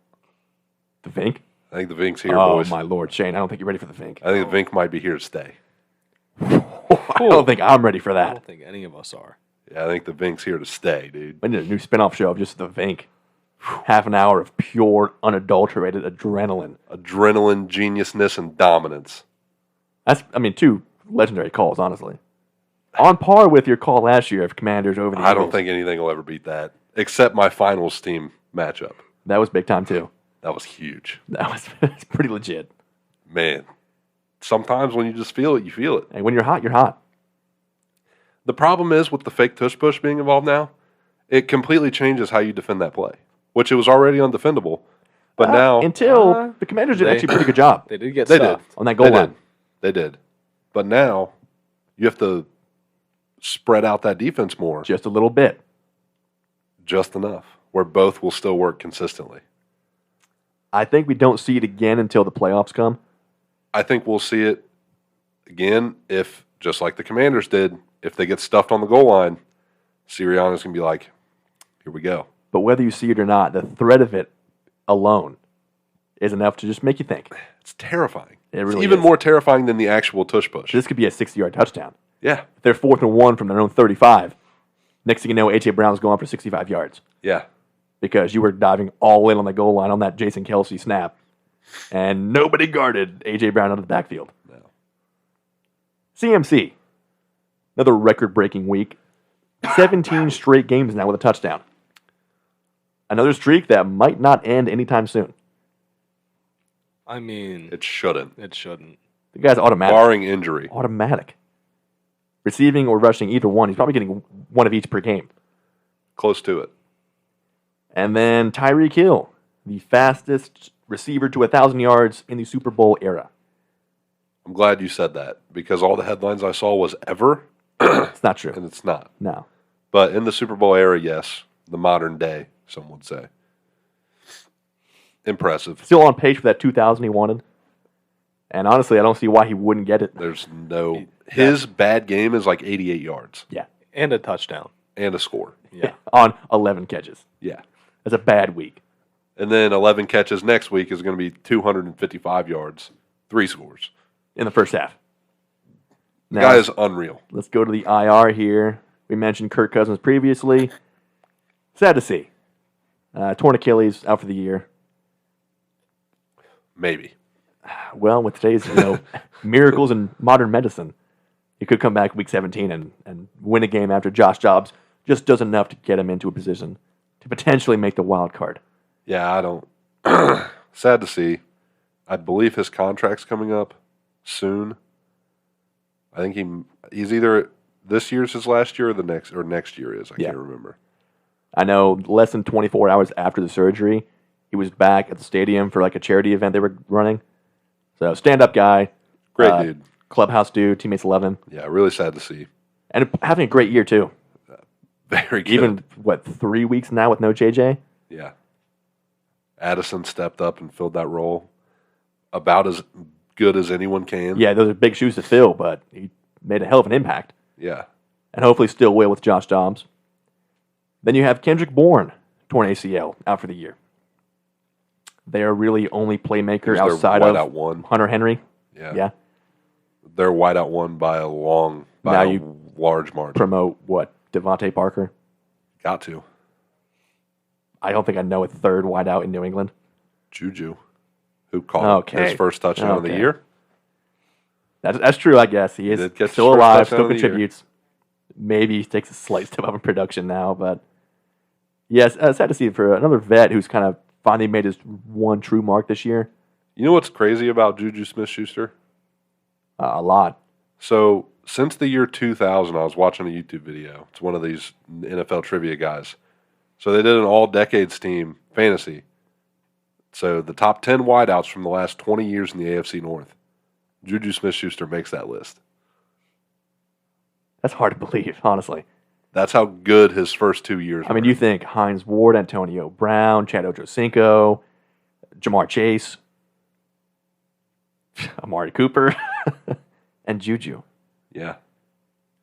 The Vink? I think the Vink's here, Oh, boys. my Lord. Shane, I don't think you're ready for the Vink. I think the Vink might be here to stay. I don't think I'm ready for I that. don't think any of us are. Yeah, I think the Vink's here to stay, dude. We need a new spin-off show of just the Vink. Half an hour of pure, unadulterated adrenaline. Adrenaline, geniusness, and dominance. That's, 2 legendary calls, honestly. On par with your call last year of Commanders over the Eagles. I don't think anything will ever beat that, except my finals team matchup. That was big time, too. That was huge. That's pretty legit. Man, sometimes when you just feel it, you feel it. And when you're hot, you're hot. The problem is with the fake tush push being involved now, it completely changes how you defend that play, which it was already undefendable. But now... Until the Commanders did actually a pretty good job They did get They stuffed. on that goal line. They did. But now you have to spread out that defense more. Just a little bit. Just enough, where both will still work consistently. I think we don't see it again until the playoffs come. I think we'll see it again if, just like the Commanders did, if they get stuffed on the goal line, Sirianni's going to be like, here we go. But whether you see it or not, the threat of it alone is enough to just make you think. It's terrifying. It really it's even is. more terrifying than the actual tush push. This could be a 60-yard touchdown. Yeah, If they're 4th and 1 from their own 35, next thing you know, A.J. Brown's going for 65 yards yeah. because you were diving all in on the goal line on that Jason Kelsey snap, and nobody guarded A.J. Brown out of the backfield. No. CMC, another record-breaking week. 17 straight games now with a touchdown. Another streak that might not end anytime soon. I mean, It shouldn't, it shouldn't. The guy's automatic. barring injury. Automatic. Receiving or rushing, either one. He's probably getting one of each per game. Close to it. And then Tyreek Hill, the fastest receiver to 1,000 yards in the Super Bowl era. I'm glad you said that because all the headlines I saw was ever, It's not true. and it's not. No. But in the Super Bowl era, yes, the modern day, some would say. Impressive. Still on pace for that 2,000 he wanted. And honestly, I don't see why he wouldn't get it. There's no his bad game is like 88 yards Yeah. And a touchdown. and a score. Yeah. On 11 catches. Yeah. That's a bad week. And then 11 catches next week is going to be 255 yards, 3 scores. In the first half. The Now, guy is unreal. let's go to the IR here. We mentioned Kirk Cousins previously. Sad to see. Torn Achilles, out for the year. Maybe. Well, with today's miracles in modern medicine, he could come back week 17 and win a game after Josh Jobs just does enough to get him into a position to potentially make the wild card. Yeah, I don't. Sad to see. I believe his contract's coming up soon. I think he's either this year's his last year or next year is. I can't remember. I know less than 24 hours after the surgery, he was back at the stadium for like a charity event they were running. So stand-up guy. Great dude. Clubhouse dude. Teammates love him. Yeah, really sad to see. And having a great year, too. Very good. Even, 3 weeks now with no JJ? Yeah. Addison stepped up and filled that role about as good as anyone can. Yeah, those are big shoes to fill, but he made a hell of an impact. Yeah. And hopefully still will with Josh Dobbs. Then you have Kendrick Bourne, torn ACL, out for the year. They are really only playmaker Who's their outside wideout of one? Hunter Henry. Yeah. Yeah. They're wideout one by a large margin. Promote what? Devontae Parker? Got to. I don't think I know a third wideout in New England. Juju, who caught Okay. his first touchdown of the Okay. year. That's true, I guess. He is did catch still his first alive, touchdown still of the year. contributes. Maybe he takes a slight step up in production now, but yes, sad to see for another vet who's kind of finally made his one true mark this year. You know what's crazy about Juju Smith-Schuster? A lot. So since the year 2000, I was watching a YouTube video. It's one of these NFL trivia guys. So they did an all-decades team, fantasy. So the top 10 wideouts from the last 20 years in the AFC North. Juju Smith-Schuster makes that list. That's hard to believe, honestly. That's how good his first 2 years I mean, were. you think Hines Ward, Antonio Brown, Chad Ochocinco, Jamar Chase, Amari Cooper, and Juju. Yeah.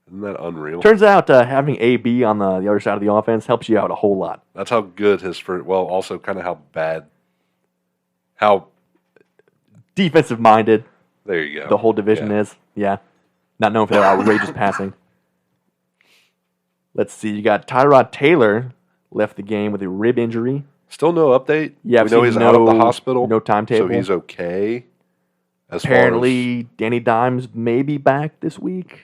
Isn't that unreal? Turns out having AB on the other side of the offense helps you out a whole lot. That's how good his first, well, also kind of how bad, how, Defensive-minded, there you go. the whole division is. Yeah. Not known for their outrageous passing. Let's see. You got Tyrod Taylor left the game with a rib injury. Still no update? Yeah, we know he's out of the hospital. No timetable. So he's okay. Apparently, Danny Dimes may be back this week.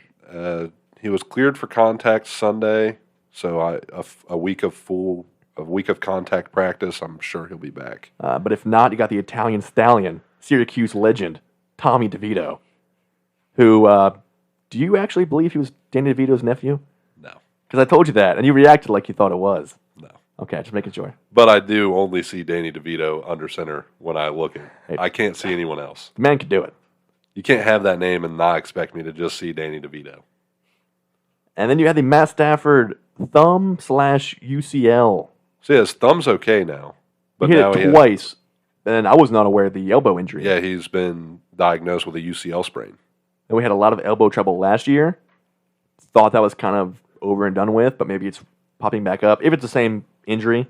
He was cleared for contact Sunday, so a week of contact practice. I'm sure he'll be back. But if not, you got the Italian stallion, Syracuse legend, Tommy DeVito, who, do you actually believe he was Danny DeVito's nephew? No, Because I told you that, and you reacted like you thought it was. no. Okay, just making sure. But I do only see Danny DeVito under center when I look at. Hey. I can't see anyone else. The man could do it. You can't have that name and not expect me to just see Danny DeVito. And then you had the Matt Stafford thumb/UCL. See, his thumb's okay now, but He now hit it twice, and I was not aware of the elbow injury. Yeah, he's been diagnosed with a UCL sprain. And we had a lot of elbow trouble last year. Thought that was kind of over and done with, but maybe it's popping back up. If it's the same injury,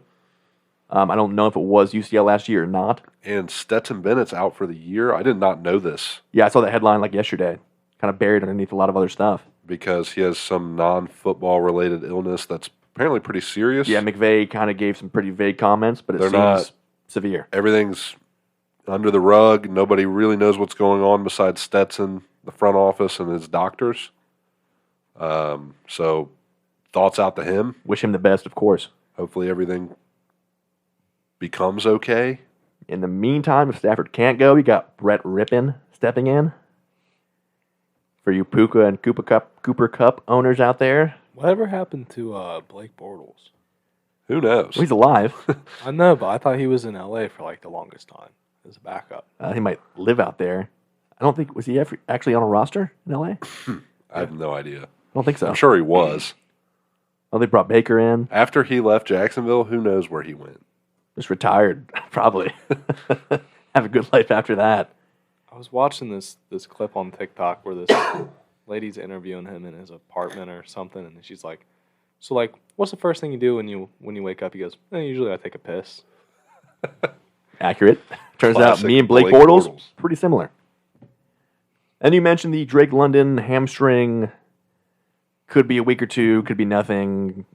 I don't know if it was UCL last year or not. And Stetson Bennett's out for the year. I did not know this Yeah, I saw that headline like yesterday, kind of buried underneath a lot of other stuff. because he has some non-football related illness that's apparently pretty serious. Yeah, McVay kind of gave some pretty vague comments, but it They're seems not- severe. Everything's under the rug. Nobody really knows what's going on besides Stetson, the front office, and his doctors. So thoughts out to him. Wish him the best, of course. Hopefully everything becomes okay. In the meantime, if Stafford can't go, you got Brett Rippon stepping in. For you Puka and Cooper Cup owners out there, Whatever happened to Blake Bortles? Who knows? well, he's alive. I know, but I thought he was in LA for like the longest time. as a backup. He might live out there. I don't think, was he actually on a roster in L.A.? I have no idea. I don't think so. I'm sure he was. Oh, they brought Baker in. After he left Jacksonville, who knows where he went? Just retired, probably. Have a good life after that. I was watching this clip on TikTok where this lady's interviewing him in his apartment or something, and she's like, "So, like, what's the first thing you do when you wake up?" He goes, "Usually I take a piss." Accurate. Turns Classic out me and Blake Blake Bortles, Bortles. pretty similar. And you mentioned the Drake London hamstring. Could be a week or two, could be nothing.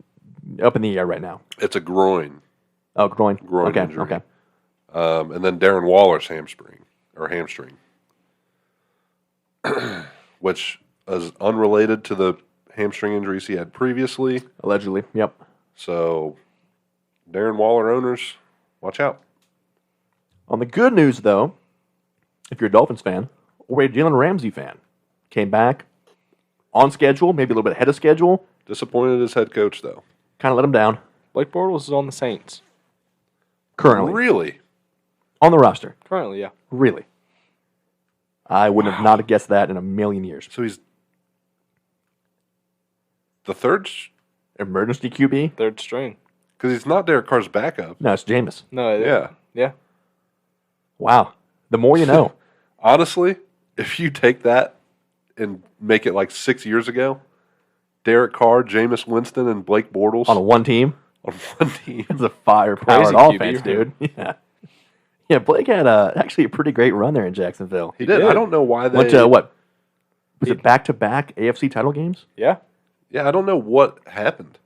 Up in the air right now. It's a groin Oh, groin. Okay, injury. okay. And then Darren Waller's hamstring, which is unrelated to the hamstring injuries he had previously. Allegedly, yep. So, Darren Waller owners, watch out. On the good news, though, if you're a Dolphins fan or a Jalen Ramsey fan, came back on schedule, maybe a little bit ahead of schedule. Disappointed as head coach, though. Kind of let him down. Blake Bortles is on the Saints. Currently. Really? On the roster. Currently, yeah. Really. I would have not have guessed that in a million years. So he's the third? Emergency QB? Third string. Because he's not Derek Carr's backup. No, it's Jameis. No, yeah. Wow. The more you know. Honestly, if you take that and make it like 6 years ago, Derek Carr, Jameis Winston, and Blake Bortles On one team. on one team. It's a firepowered Crazy QB, offense, right? dude. Yeah. Yeah, Blake had actually a pretty great run there in Jacksonville. He did. I don't know why they. Went to what? Was it back-to-back AFC title games? Yeah. Yeah, I don't know what happened.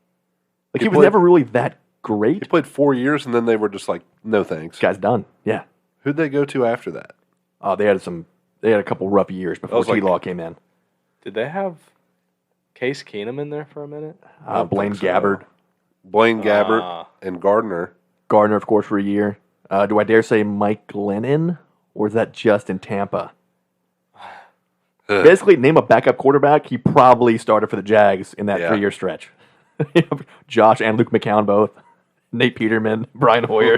Like, He he was played- never really that He great. played 4 years, and then they were just like, no thanks. This guy's done. Yeah. Who'd they go to after that? Oh, they had a couple rough years before was like- T-Law came in. Did they have Case Keenum in there for a minute? don't Blaine think so. Gabbard. Blaine Gabbert and Gardner. Gardner, of course, for a year. Do I dare say Mike Glennon? Or is that just in Tampa? Basically, name a backup quarterback. He probably started for the Jags in that Yeah. 3-year stretch. Josh and Luke McCown both. Nate Peterman, Brian Hoyer.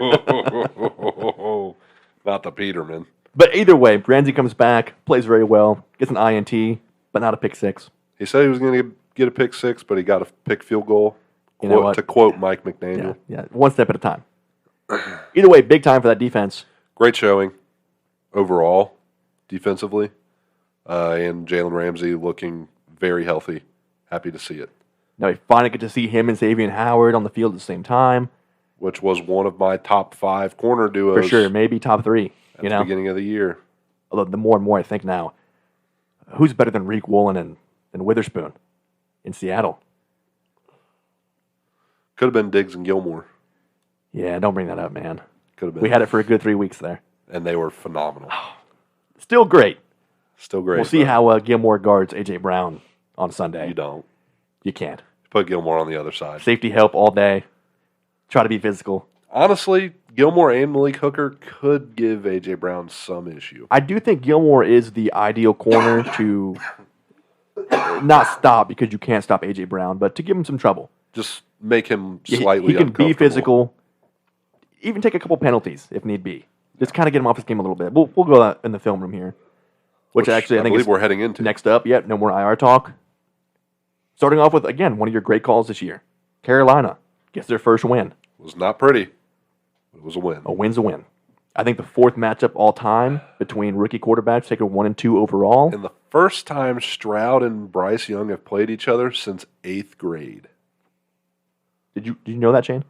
Not the Peterman. But either way, Ramsey comes back, plays very well, gets an INT, but not a pick six. He said he was going to get a pick six, but he got a pick field goal. You know what? To quote Mike McDaniel. Yeah, one step at a time. Either way, big time for that defense. Great showing overall, defensively. And Jalen Ramsey looking very healthy. Happy to see it. Now we finally get to see him and Xavier Howard on the field at the same time. Which was one of my top 5 corner duos. For sure, maybe top 3. At the beginning of the year. Although the more and more I think now, who's better than Reek Woolen and Witherspoon in Seattle? Could have been Diggs and Gilmore. Yeah, don't bring that up, man. Could have been. We had it for a good 3 weeks there. And they were phenomenal. Still great. Still great. We'll see how Gilmore guards A.J. Brown on Sunday. You don't. You can't. Put Gilmore on the other side. Safety help all day. Try to be physical. Honestly, Gilmore and Malik Hooker could give A.J. Brown some issue. I do think Gilmore is the ideal corner to not stop because you can't stop A.J. Brown, but to give him some trouble. Just make him He slightly can be uncomfortable. physical, even take a couple penalties if need be. Just kind of get him off his game a little bit. We'll go out in the film room here, which actually I think believe is we're heading into. next up. Yep, no more IR talk. Starting off with, again, one of your great calls this year. Carolina gets their first win. It was not pretty. It was a win. A win's a win. I think the 4th matchup all time between rookie quarterbacks taking 1 and 2 overall. And the first time Stroud and Bryce Young have played each other since 8th grade. Did you know that, Shane?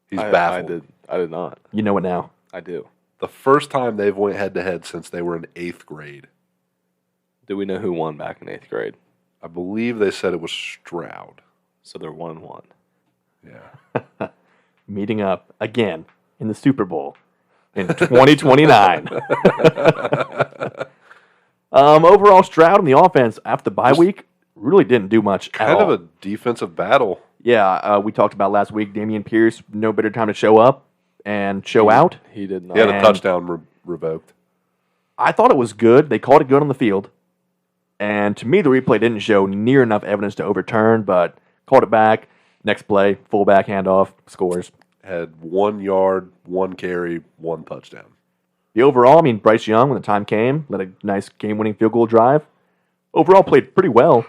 He's baffled. I did not. You know it now. I do. The first time they've went head to head since they were in 8th grade. Do we know who won back in 8th grade? I believe they said it was Stroud. So they're 1-1. Yeah. Meeting up again in the Super Bowl in 2029. Overall, Stroud in the offense after the bye week really didn't do much at Kind all. of a defensive battle. Yeah, we talked about last week. Damian Pierce, no better time to show up and show out. He did not. He had a And- touchdown revoked. I thought it was good. They called it good on the field. And to me, the replay didn't show near enough evidence to overturn, but called it back. Next play, fullback handoff, scores. Had 1 yard, 1 carry, 1 touchdown. The overall, I mean, Bryce Young, when the time came, led a nice game-winning field goal drive. Overall, played pretty well.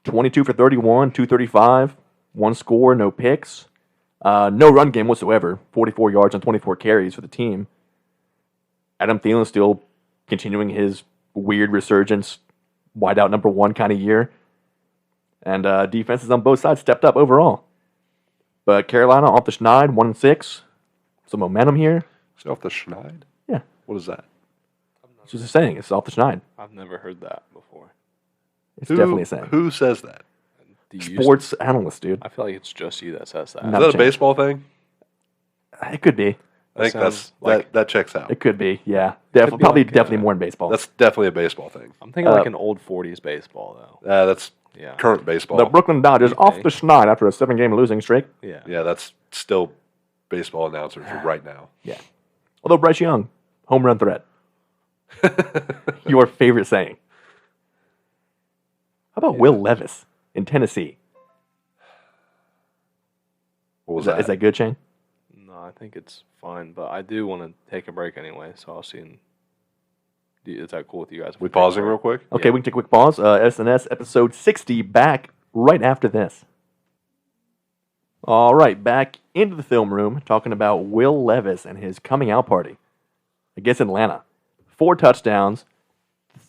22 for 31, 235, one score, no picks. No run game whatsoever. 44 yards on 24 carries for the team. Adam Thielen still continuing his weird resurgence, wideout number one kind of year. And defenses on both sides stepped up overall. But Carolina off the schneid, 1-6. Some momentum here. Is it off the schneid? Yeah. What is that? It's just a saying. It's off the schneid. I've never heard that before. It's definitely a saying. Who says that? Sports analyst, dude. I feel like it's just you that says that. No. Is that a baseball thing? It could be. I think that checks out. It could be. Yeah. Could be Probably like, definitely more in baseball. That's definitely a baseball thing. I'm thinking like an old 40s baseball, though. That's Yeah. current baseball. the Brooklyn Dodgers off the schneid after a 7-game losing streak. Yeah. Yeah, that's still baseball announcers right now. Yeah. Although Bryce Young, home run threat. Your favorite saying. How about Will Levis in Tennessee? What was Is that good, Shane? No, I think it's fine, but I do want to take a break anyway, so I'll see. Is that cool with you guys? We pausing real quick? Okay, we can take a quick pause. SNS episode 60 back right after this. All right, back into the film room talking about Will Levis and his coming out party against Atlanta. 4 touchdowns,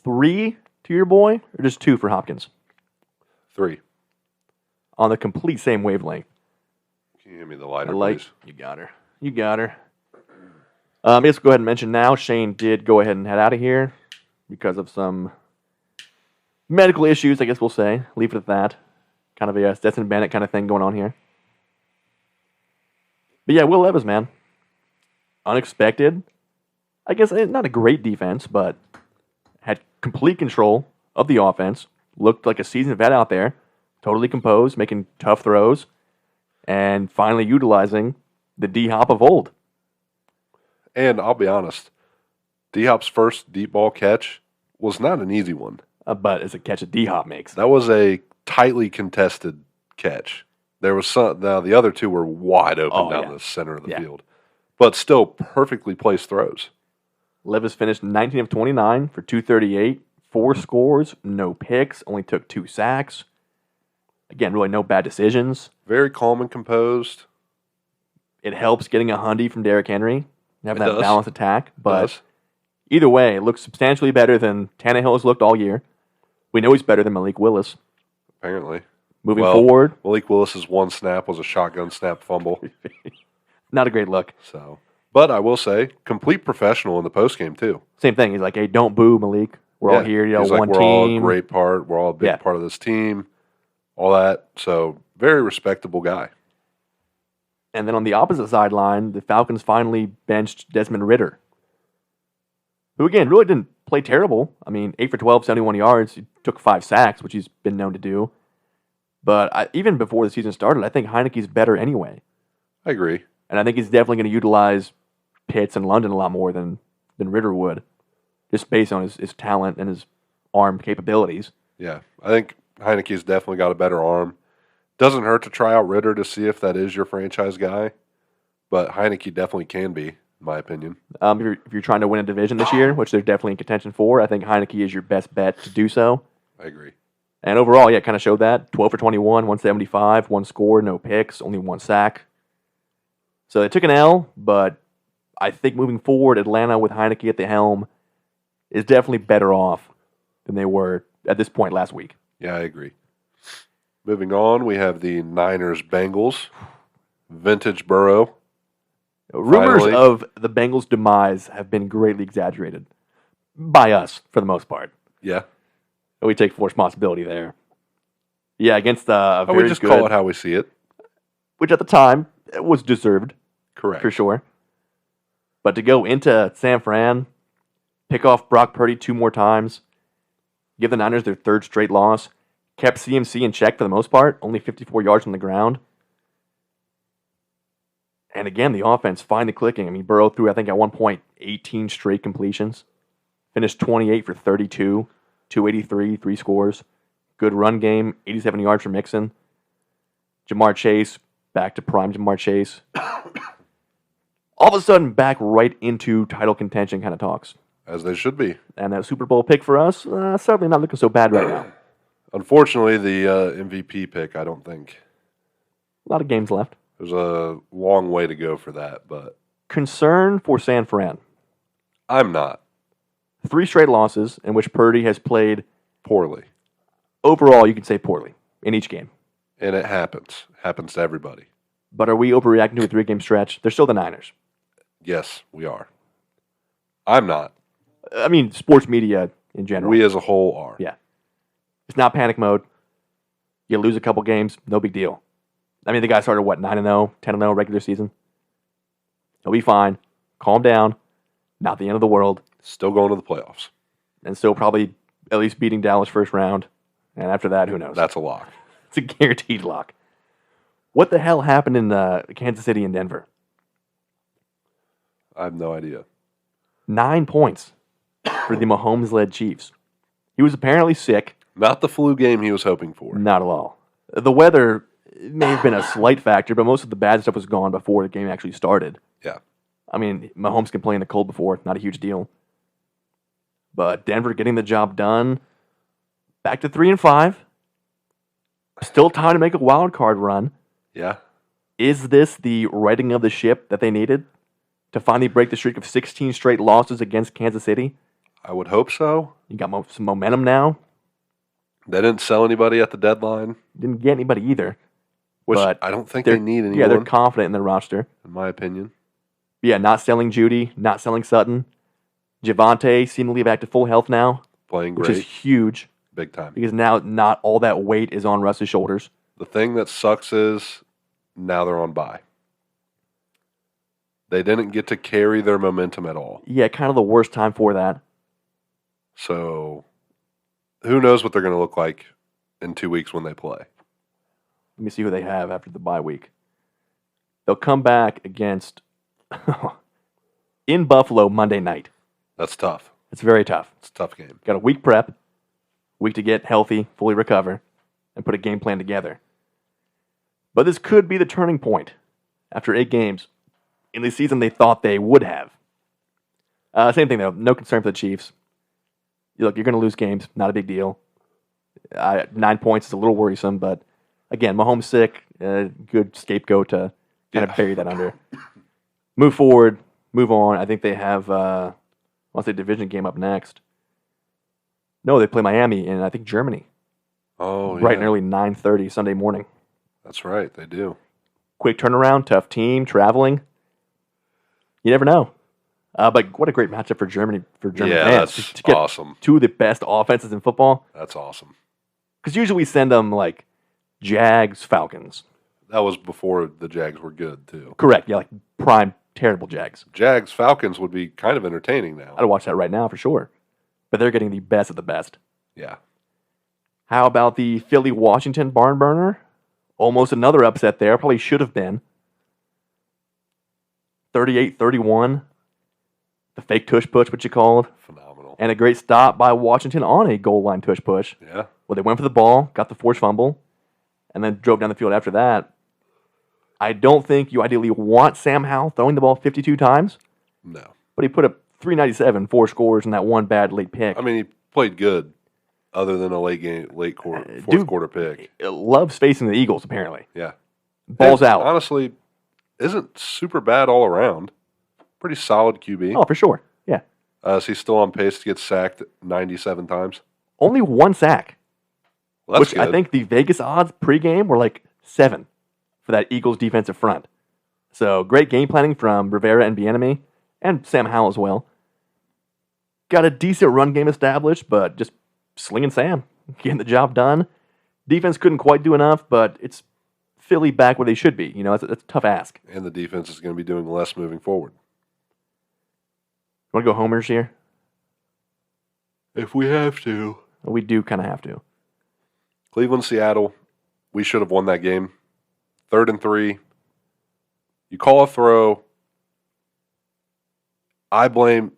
3 to your boy, or just 2 for Hopkins? 3. On the complete same wavelength. Can you give me the lighter, please? You got her. You got her. I guess we'll go ahead and mention now, Shane did go ahead and head out of here because of some medical issues, I guess we'll say. Leave it at that. Kind of a Stetson Bennett kind of thing going on here. But yeah, Will Levis, man. Unexpected. I guess not a great defense, but had complete control of the offense. Looked like a seasoned vet out there. Totally composed, making tough throws. And finally utilizing the D-Hop of old. And I'll be honest, D-Hop's first deep ball catch was not an easy one. But it's a catch that D-Hop makes. That was a tightly contested catch. There was some. Now the other 2 were wide open down the center of the field, but still perfectly placed throws. Levis finished 19 of 29 for 238, 4 scores, no picks, only took 2 sacks. Again, really no bad decisions. Very calm and composed. It helps getting a hundy from Derrick Henry, having that does. balanced attack. But either way, it looks substantially better than Tannehill has looked all year. We know he's better than Malik Willis. Apparently. Moving forward. Malik Willis's 1 snap was a shotgun snap fumble. Not a great look. So, but I will say, complete professional in the postgame too. Same thing. He's like, hey, don't boo, Malik. We're all here, He's one we're team. all a great part. We're all a big part of this team. All that. So, very respectable guy. And then on the opposite sideline, the Falcons finally benched Desmond Ridder, who, again, really didn't play terrible. I mean, 8 for 12, 71 yards. He took 5 sacks, which he's been known to do. But even before the season started, I think Heineke's better anyway. I agree. And I think he's definitely going to utilize Pitts and London a lot more than Ridder would, just based on his talent and his arm capabilities. Yeah, I think Heineke's definitely got a better arm. Doesn't hurt to try out Ridder to see if that is your franchise guy, but Heineke definitely can be, in my opinion. If you're trying to win a division this year, which they're definitely in contention for, I think Heineke is your best bet to do so. I agree. And overall, yeah, kind of showed that. 12 for 21, 175, 1 score, no picks, only 1 sack. So they took an L, but I think moving forward, Atlanta with Heineke at the helm is definitely better off than they were at this point last week. Yeah, I agree. Moving on, we have the Niners-Bengals. Vintage Burrow. Rumors Finally. of the Bengals' demise have been greatly exaggerated by us, for the most part. Yeah. We take full responsibility there. Yeah, against a very We just good, call it how we see it. which at the time it was deserved, Correct. for sure. But to go into San Fran, pick off Brock Purdy 2 more times, give the Niners their 3rd straight loss, kept CMC in check for the most part, only 54 yards on the ground. And again, the offense finally clicking. I mean, Burrow threw, I think, at one point, 18 straight completions. Finished 28 for 32, 283, 3 scores. Good run game, 87 yards for Mixon. Jamar Chase, back to prime Jamar Chase. all of a sudden back right into title contention kind of talks. As they should be. And that Super Bowl pick for us, certainly not looking so bad right now. Unfortunately, the MVP pick, I don't think. A lot of games left. There's a long way to go for that, but Concern for San Fran. I'm not. 3 straight losses in which Purdy has played Poorly. overall, you could say poorly in each game. And it happens. Happens to everybody. But are we overreacting to a 3-game stretch? They're still the Niners. Yes, we are. I'm not. I mean, sports media in general. We as a whole are. Yeah. It's not panic mode. You lose a couple games, no big deal. I mean, the guy started, 9-0, 10-0 regular season? He'll be fine. Calm down. Not the end of the world. Still going to the playoffs. And still probably at least beating Dallas first round. And after that, who knows? That's a lock. It's a guaranteed lock. What the hell happened in Kansas City and Denver? I have no idea. 9 points for the Mahomes-led Chiefs. He was apparently sick. Not the flu game he was hoping for. Not at all. The weather may have been a slight factor, but most of the bad stuff was gone before the game actually started. Yeah. I mean, Mahomes can play in the cold before. Not a huge deal. But Denver getting the job done. Back to 3-5. Still time to make a wild card run. Yeah. Is this the righting of the ship that they needed to finally break the streak of 16 straight losses against Kansas City? I would hope so. You got some momentum now. They didn't sell anybody at the deadline. Didn't get anybody either. Which But I don't think they need anyone. Yeah, they're confident in their roster. in my opinion. Yeah, not selling Judy, not selling Sutton. Javante seemingly back to full health now, Playing which great. is huge Big time. because now not all that weight is on Russ's shoulders. The thing that sucks is now they're on bye. They didn't get to carry their momentum at all. Yeah, kind of the worst time for that. So who knows what they're going to look like in 2 weeks when they play. Let me see who they have after the bye week. They'll come back against in Buffalo Monday night. That's tough. It's very tough. It's a tough game. Got a week prep, week to get healthy, fully recover, and put a game plan together. But this could be the turning point after 8 games in the season they thought they would have. Same thing, though. No concern for the Chiefs. Look, you're going to lose games. Not a big deal. 9 points is a little worrisome, but again, Mahomes sick. Good scapegoat to kind of bury that under. Move forward. Move on. I think they have, what's the division game up next? No, they play Miami in, I think, Germany. Oh, Bright yeah. and early, 9:30 Sunday morning. That's right. They do. Quick turnaround, tough team, traveling. You never know. But what a great matchup for Germany Yeah, fans. that's To get awesome. 2 of the best offenses in football. That's awesome. Because usually we send them like Jags, Falcons. That was before the Jags were good, too. Correct. Yeah, like prime, terrible Jags. Jags Falcons would be kind of entertaining now. I'd watch that right now for sure. But they're getting the best of the best. Yeah. How about the Philly-Washington barn burner? Almost another upset there. Probably should have been. 38-31. The fake tush push, what you called. Phenomenal. And a great stop by Washington on a goal line tush push. Yeah. Well, they went for the ball, got the forced fumble, and then drove down the field after that. I don't think you ideally want Sam Howell throwing the ball 52 times, No. but he put up 397, 4 scores, and that one bad late pick. I mean, he played good other than a fourth Dude, quarter pick. Loves facing the Eagles, apparently. Yeah. Balls And out. Honestly, isn't super bad all around. Pretty solid QB. Oh, for sure. Yeah. Is he still on pace to get sacked 97 times? Only 1 sack, Well, that's which I good. think the Vegas odds pregame were like 7 for that Eagles defensive front. So great game planning from Rivera and Bieniemy, and Sam Howell as well. Got a decent run game established, but just slinging Sam, getting the job done. Defense couldn't quite do enough, but it's Philly back where they should be. You know, it's a tough ask. And the defense is going to be doing less moving forward. Want to go homers here? If we have to. We do kind of have to. Cleveland, Seattle, we should have won that game. 3rd and 3. You call a throw. I don't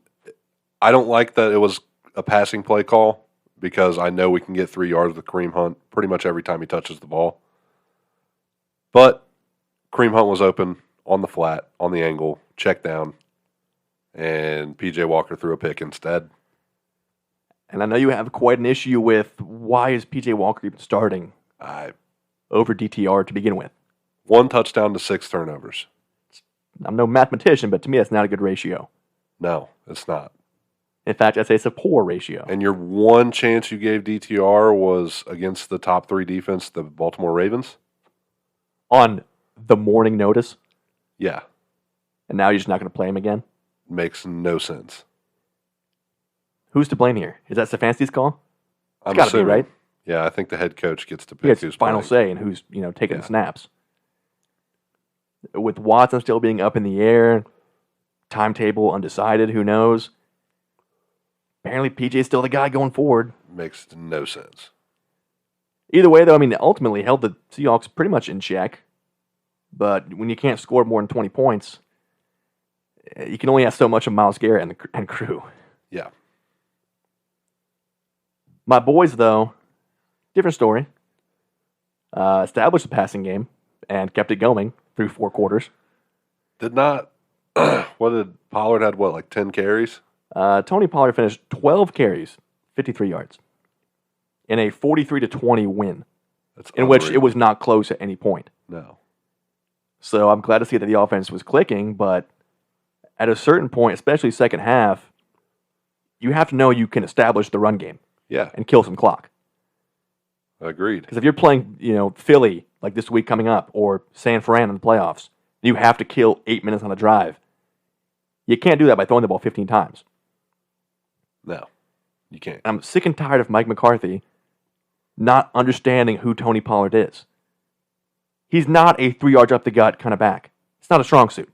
like that it was a passing play call because I know we can get 3 yards with Kareem Hunt pretty much every time he touches the ball. But Kareem Hunt was open on the flat, on the angle, check down, and P.J. Walker threw a pick instead. And I know you have quite an issue with why is P.J. Walker even starting over DTR to begin with. 1 touchdown to 6 turnovers. I'm no mathematician, but to me that's not a good ratio. No, it's not. In fact, I'd say it's a poor ratio. And your one chance you gave DTR was against the top 3 defense, the Baltimore Ravens? On the morning notice, Yeah. and now you're just not going to play him again? Makes no sense. Who's to blame here? Is that Stefanski's call? I'm It's got to be, assuming. right? Yeah, I think the head coach gets to He pick gets who's final playing. say in who's taking the snaps. With Watson still being up in the air, timetable undecided, who knows? Apparently PJ's still the guy going forward. Makes no sense. Either way, though, I mean, ultimately held the Seahawks pretty much in check. But when you can't score more than 20 points, you can only ask so much of Myles Garrett and crew. Yeah. My boys, though, different story. Established the passing game and kept it going through 4 quarters. Did not. What did Pollard had? What, like 10 carries? Tony Pollard finished 12 carries, 53 yards, in a 43-20 win, That's in which it unbelievable. was not close at any point. No. So I'm glad to see that the offense was clicking, but at a certain point, especially second half, you have to know you can establish the run game Yeah. and kill some clock. Agreed. Because if you're playing, Philly like this week coming up, or San Fran in the playoffs, you have to kill 8 minutes on a drive. You can't do that by throwing the ball 15 times. No. You can't. I'm sick and tired of Mike McCarthy not understanding who Tony Pollard is. He's not a 3 yards up the gut kind of back. It's not a strong suit.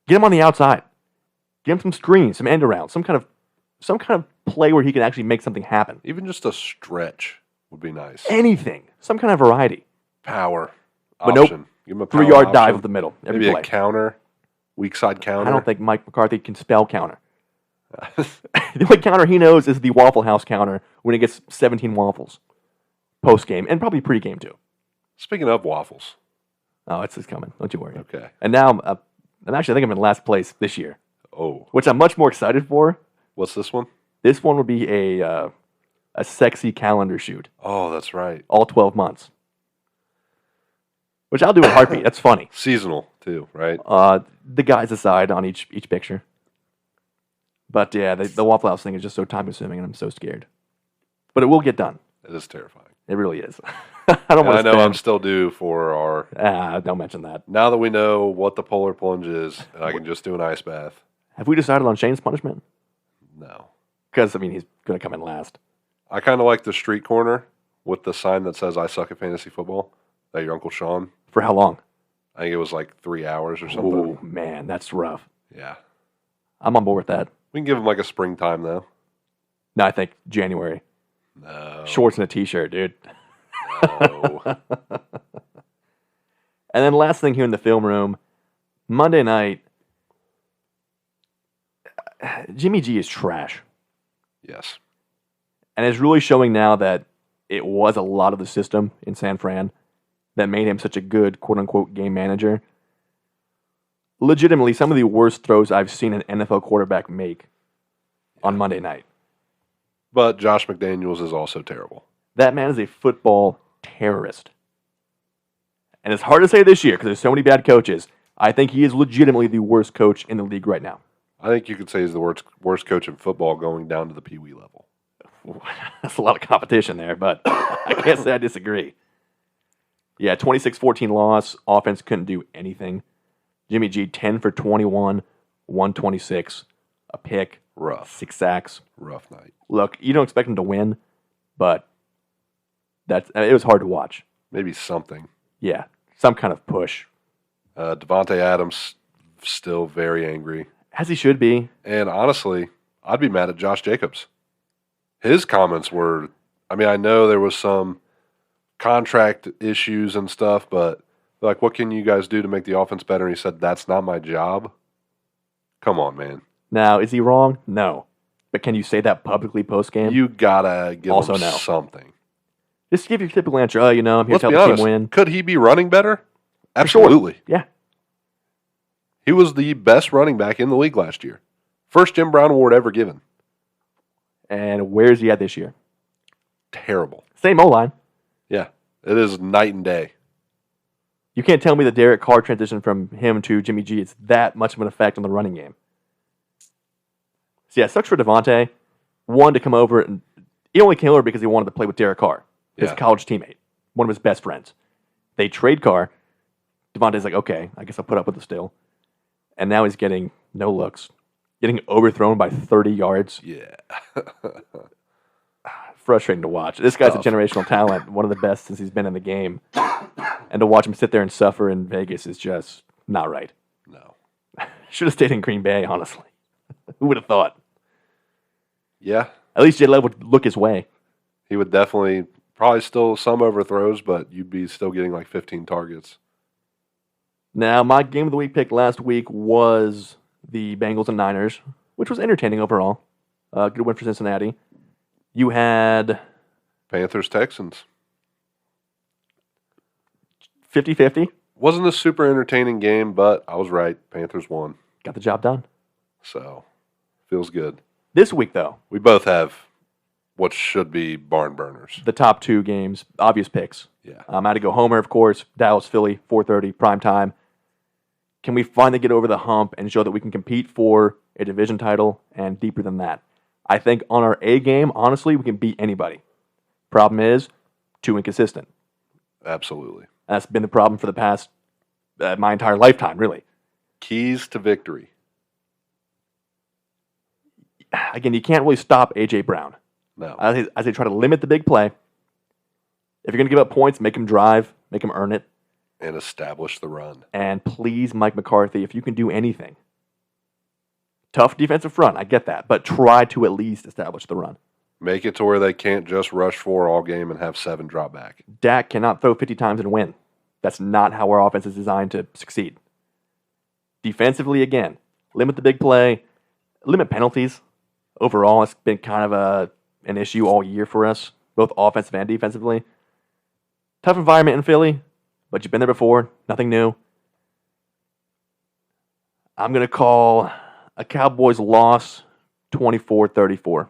Get him on the outside. Get him some screens, some end around, some kind of play where he can actually make something happen. Even just a stretch would be nice. Anything, some kind of variety. Power. But Option. nope. Give him a power 3 yard dive option. up the middle every Maybe play. a counter. Weak side counter. I don't think Mike McCarthy can spell counter. The only counter he knows is the Waffle House counter when he gets 17 waffles post game and probably pre game too. Speaking of waffles. Oh, it's coming. Don't you worry. Okay. And now I think I'm in last place this year, Oh. which I'm much more excited for. What's this one? This one would be a sexy calendar shoot, Oh, that's right. all 12 months, which I'll do in a heartbeat. That's funny. Seasonal, too, right? The guys aside on each picture. But yeah, the Waffle House thing is just so time consuming, and I'm so scared. But it will get done. It is terrifying. It really is. I don't And want I to know I'm still due for our... don't mention that. Now that we know what the polar plunge is, and I can just do an ice bath. Have we decided on Shane's punishment? No. Because, he's going to come in last. I kind of like the street corner with the sign that says, I suck at fantasy football. That your Uncle Sean. For how long? I think it was like 3 hours or something. Oh, man, that's rough. Yeah. I'm on board with that. We can give him like a springtime, though. No, I think January. No. Shorts and a t-shirt, dude. No. And then last thing here in the film room, Monday night, Jimmy G is trash. Yes. And it's really showing now that it was a lot of the system in San Fran that made him such a good, quote-unquote, game manager. Legitimately, some of the worst throws I've seen an NFL quarterback make on Monday night. But Josh McDaniels is also terrible. That man is a football terrorist. And it's hard to say this year because there's so many bad coaches. I think he is legitimately the worst coach in the league right now. I think you could say he's the worst coach in football going down to the Pee Wee level. That's a lot of competition there, but I can't say I disagree. Yeah, 26-14 loss. Offense couldn't do anything. Jimmy G, 10 for 21, 126, a pick, Rough. 6 sacks. Rough night. Look, you don't expect him to win, but it was hard to watch. Maybe something. Yeah, some kind of push. Devontae Adams still very angry. As he should be. And honestly, I'd be mad at Josh Jacobs. His comments were, I know there was some contract issues and stuff, but like, what can you guys do to make the offense better? And he said, that's not my job. Come on, man. Now, is he wrong? No. But can you say that publicly post-game? You gotta give Also him no. something. Just give your typical answer. I'm here Let's to be help the honest. team win. Could he be running better? For sure. Absolutely. Yeah. He was the best running back in the league last year. First Jim Brown award ever given. And where's he at this year? Terrible. Same O-line. Yeah, it is night and day. You can't tell me the Derek Carr transition from him to Jimmy G is that much of an effect on the running game. So yeah, it sucks for Devontae. One, to come over, and he only came over because he wanted to play with Derek Carr, his college teammate, one of his best friends. They trade Carr. Devontae's like, okay, I guess I'll put up with it still. And now he's getting no looks, getting overthrown by 30 yards. Yeah. Frustrating to watch. This guy's a generational talent, one of the best since he's been in the game. And to watch him sit there and suffer in Vegas is just not right. No. Should have stayed in Green Bay, honestly. Who would have thought? Yeah. At least J-Lev would look his way. He would definitely, probably still some overthrows, but you'd be still getting like 15 targets. Now, my game of the week pick last week was the Bengals and Niners, which was entertaining overall. Good win for Cincinnati. You had Panthers, Texans. 50-50. Wasn't a super entertaining game, but I was right. Panthers won. Got the job done. So, feels good. This week, though, We both have what should be barn burners. the top two games, obvious picks. Yeah. I had to go Homer, of course. Dallas, Philly, 4:30, prime time. Can we finally get over the hump and show that we can compete for a division title and deeper than that? I think on our A game, honestly, we can beat anybody. Problem is, too inconsistent. Absolutely. That's been the problem for the past, my entire lifetime, really. Keys to victory. Again, you can't really stop A.J. Brown. No. As they try to limit the big play, if you're going to give up points, make him drive, make him earn it. And establish the run. And please, Mike McCarthy, if you can do anything. Tough defensive front, I get that. But try to at least establish the run. Make it to where they can't just rush 4 all game and have 7 drop back. Dak cannot throw 50 times and win. That's not how our offense is designed to succeed. Defensively, again, limit the big play, limit penalties. Overall, it's been kind of an issue all year for us, both offensive and defensively. Tough environment in Philly, but you've been there before. Nothing new. I'm going to call a Cowboys loss 24-34.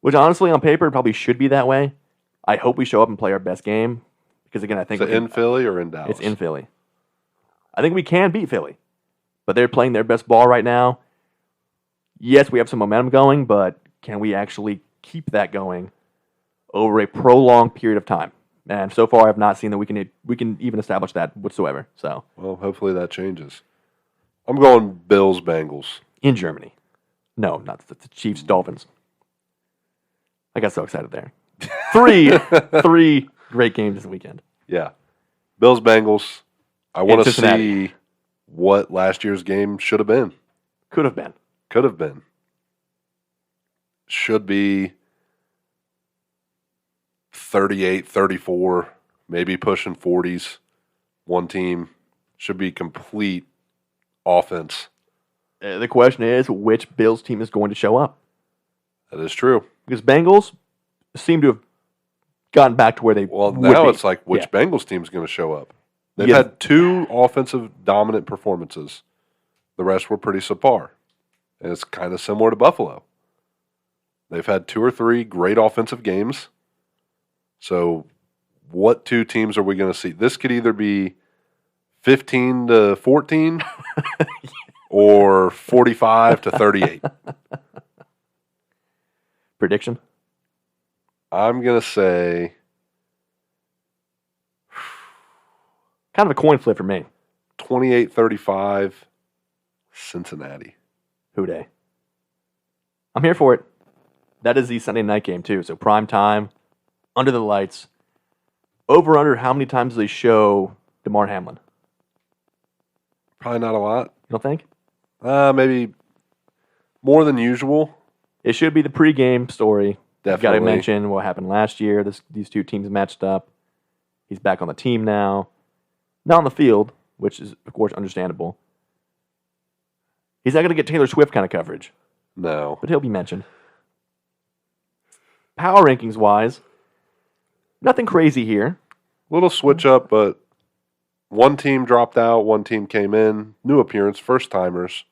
Which honestly, on paper, probably should be that way. I hope we show up and play our best game. Because again, I think Is it in Philly or in Dallas? It's in Philly. I think we can beat Philly. But they're playing their best ball right now. Yes, we have some momentum going, but can we actually keep that going over a prolonged period of time? And so far, I have not seen that we can even establish that whatsoever. So, Well, hopefully that changes. I'm going Bills, Bengals. in Germany. No, not the Chiefs, Dolphins. I got so excited there. Three great games this weekend. Yeah. Bills, Bengals. I want to Cincinnati. see what last year's game should have been. Could have been. Could have been. Should be 38, 34, maybe pushing 40s. One team should be complete offense. The question is, which Bills team is going to show up? That is true. Because Bengals seem to have gotten back to where they Well, would now be. it's like which Yeah. Bengals team is going to show up? They've Yeah. had 2 offensive dominant performances. The rest were pretty subpar. And it's kind of similar to Buffalo. They've had 2 or 3 great offensive games. So what 2 teams are we going to see? This could either be 15-14 or 45-38. Prediction? I'm going to say Kind of a coin flip for me. 28-35 Cincinnati. Who day? I'm here for it. That is the Sunday night game, too. So prime time, under the lights. Over under how many times do they show DeMar Hamlin? Probably not a lot. You don't think? Maybe more than usual. It should be the pregame story. Got to Definitely. mention what happened last year. These 2 teams matched up. He's back on the team now. Not on the field, which is, of course, understandable. He's not going to get Taylor Swift kind of coverage, No. but he'll be mentioned. Power rankings wise, nothing crazy here. Little switch up, but one team dropped out, one team came in, new appearance, first timers,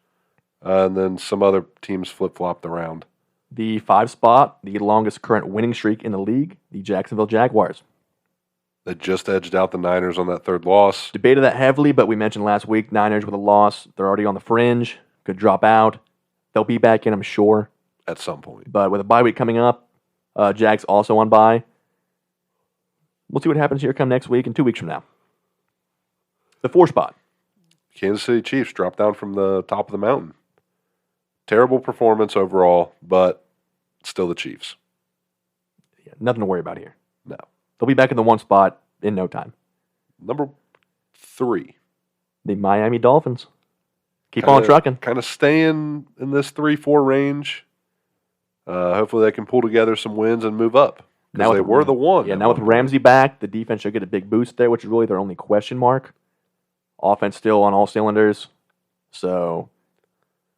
and then some other teams flip flopped around. The 5 spot, the longest current winning streak in the league, the Jacksonville Jaguars. They just edged out the Niners on that third loss. Debated that heavily, but we mentioned last week, Niners with a loss. They're already on the fringe. Could drop out. They'll be back in, I'm sure. At some point. But with a bye week coming up, Jags also on bye. We'll see what happens here come next week and 2 weeks from now. The 4 spot. Kansas City Chiefs dropped down from the top of the mountain. Terrible performance overall, but still the Chiefs. Yeah, nothing to worry about here. No. They'll be back in the 1 spot in no time. Number 3. The Miami Dolphins. Keep on trucking. Kind of staying in this 3-4 range. Hopefully they can pull together some wins and move up. Because they were the one. Yeah, now with Ramsey back, the defense should get a big boost there, which is really their only question mark. Offense still on all cylinders. So,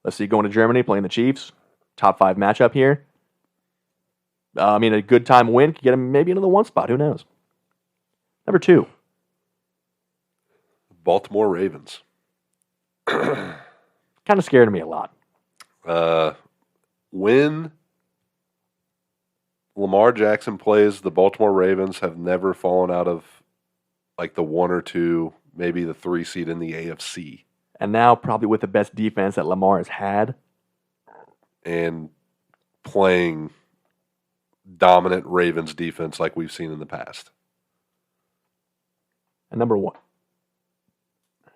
let's see, going to Germany, playing the Chiefs. Top 5 matchup here. A good time win could get them maybe into the 1 spot. Who knows? Number 2. Baltimore Ravens. Kind of scared me a lot. When Lamar Jackson plays, the Baltimore Ravens have never fallen out of like the 1 or 2, maybe the 3 seed in the AFC. And now probably with the best defense that Lamar has had. And playing dominant Ravens defense like we've seen in the past. And number 1.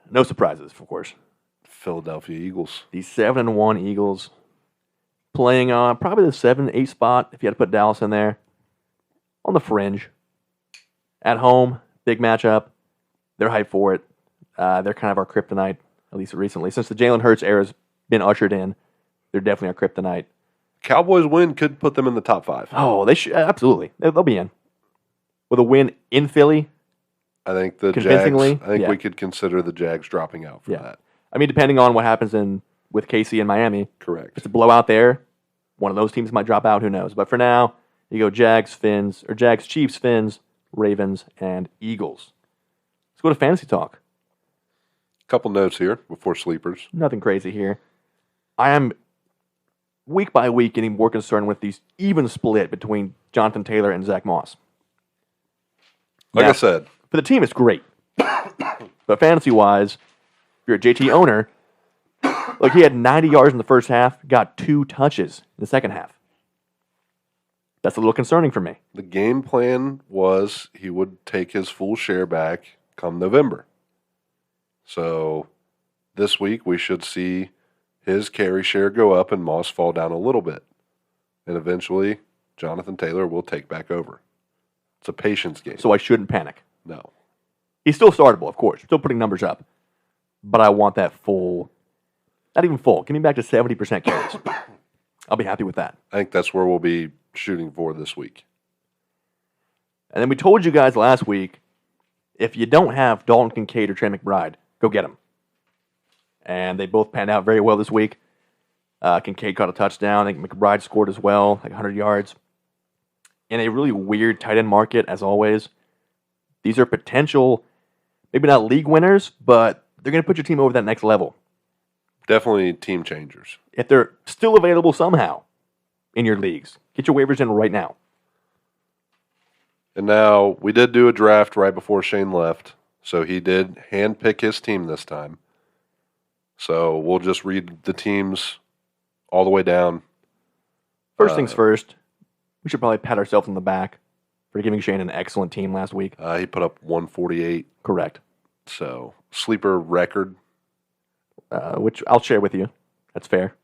No surprises, of course. Philadelphia Eagles. The 7-1 Eagles playing on probably the 7-8 spot if you had to put Dallas in there. On the fringe. At home, big matchup. They're hyped for it. They're kind of our kryptonite, at least recently. Since the Jalen Hurts era's been ushered in, they're definitely our kryptonite. Cowboys win could put them in the top 5. Oh, they should absolutely. They'll be in. With a win in Philly, I think the convincingly, Jags. I think we could consider the Jags dropping out for that. Depending on what happens with KC and Miami. Correct. If it's a blowout there, one of those teams might drop out. Who knows? But for now, you go Jags, Chiefs, Fins, Ravens, and Eagles. Let's go to fantasy talk. Couple notes here before sleepers. Nothing crazy here. I am week by week getting more concerned with these even split between Jonathan Taylor and Zach Moss. Like now, I said, for the team, it's great. But fantasy-wise, if you're a JT owner, look, he had 90 yards in the first half, got 2 touches in the second half. That's a little concerning for me. the game plan was he would take his full share back come November. So this week we should see his carry share go up and Moss fall down a little bit. And eventually Jonathan Taylor will take back over. It's a patience game. So I shouldn't panic. No. He's still startable, of course. Still putting numbers up. But I want that full, not even full. Give me back to 70% carries. I'll be happy with that. I think that's where we'll be shooting for this week. And then we told you guys last week, if you don't have Dalton Kincaid or Trey McBride, go get them. And they both panned out very well this week. Kincaid caught a touchdown. I think McBride scored as well, like 100 yards. In a really weird tight end market, as always. These are potential, maybe not league winners, but they're going to put your team over that next level. Definitely team changers. If they're still available somehow in your leagues, get your waivers in right now. And now, we did do a draft right before Shane left, so he did handpick his team this time. So we'll just read the teams all the way down. First things first, we should probably pat ourselves on the back for giving Shane an excellent team last week. He put up 148. Correct. So, sleeper record. Which I'll share with you. That's fair.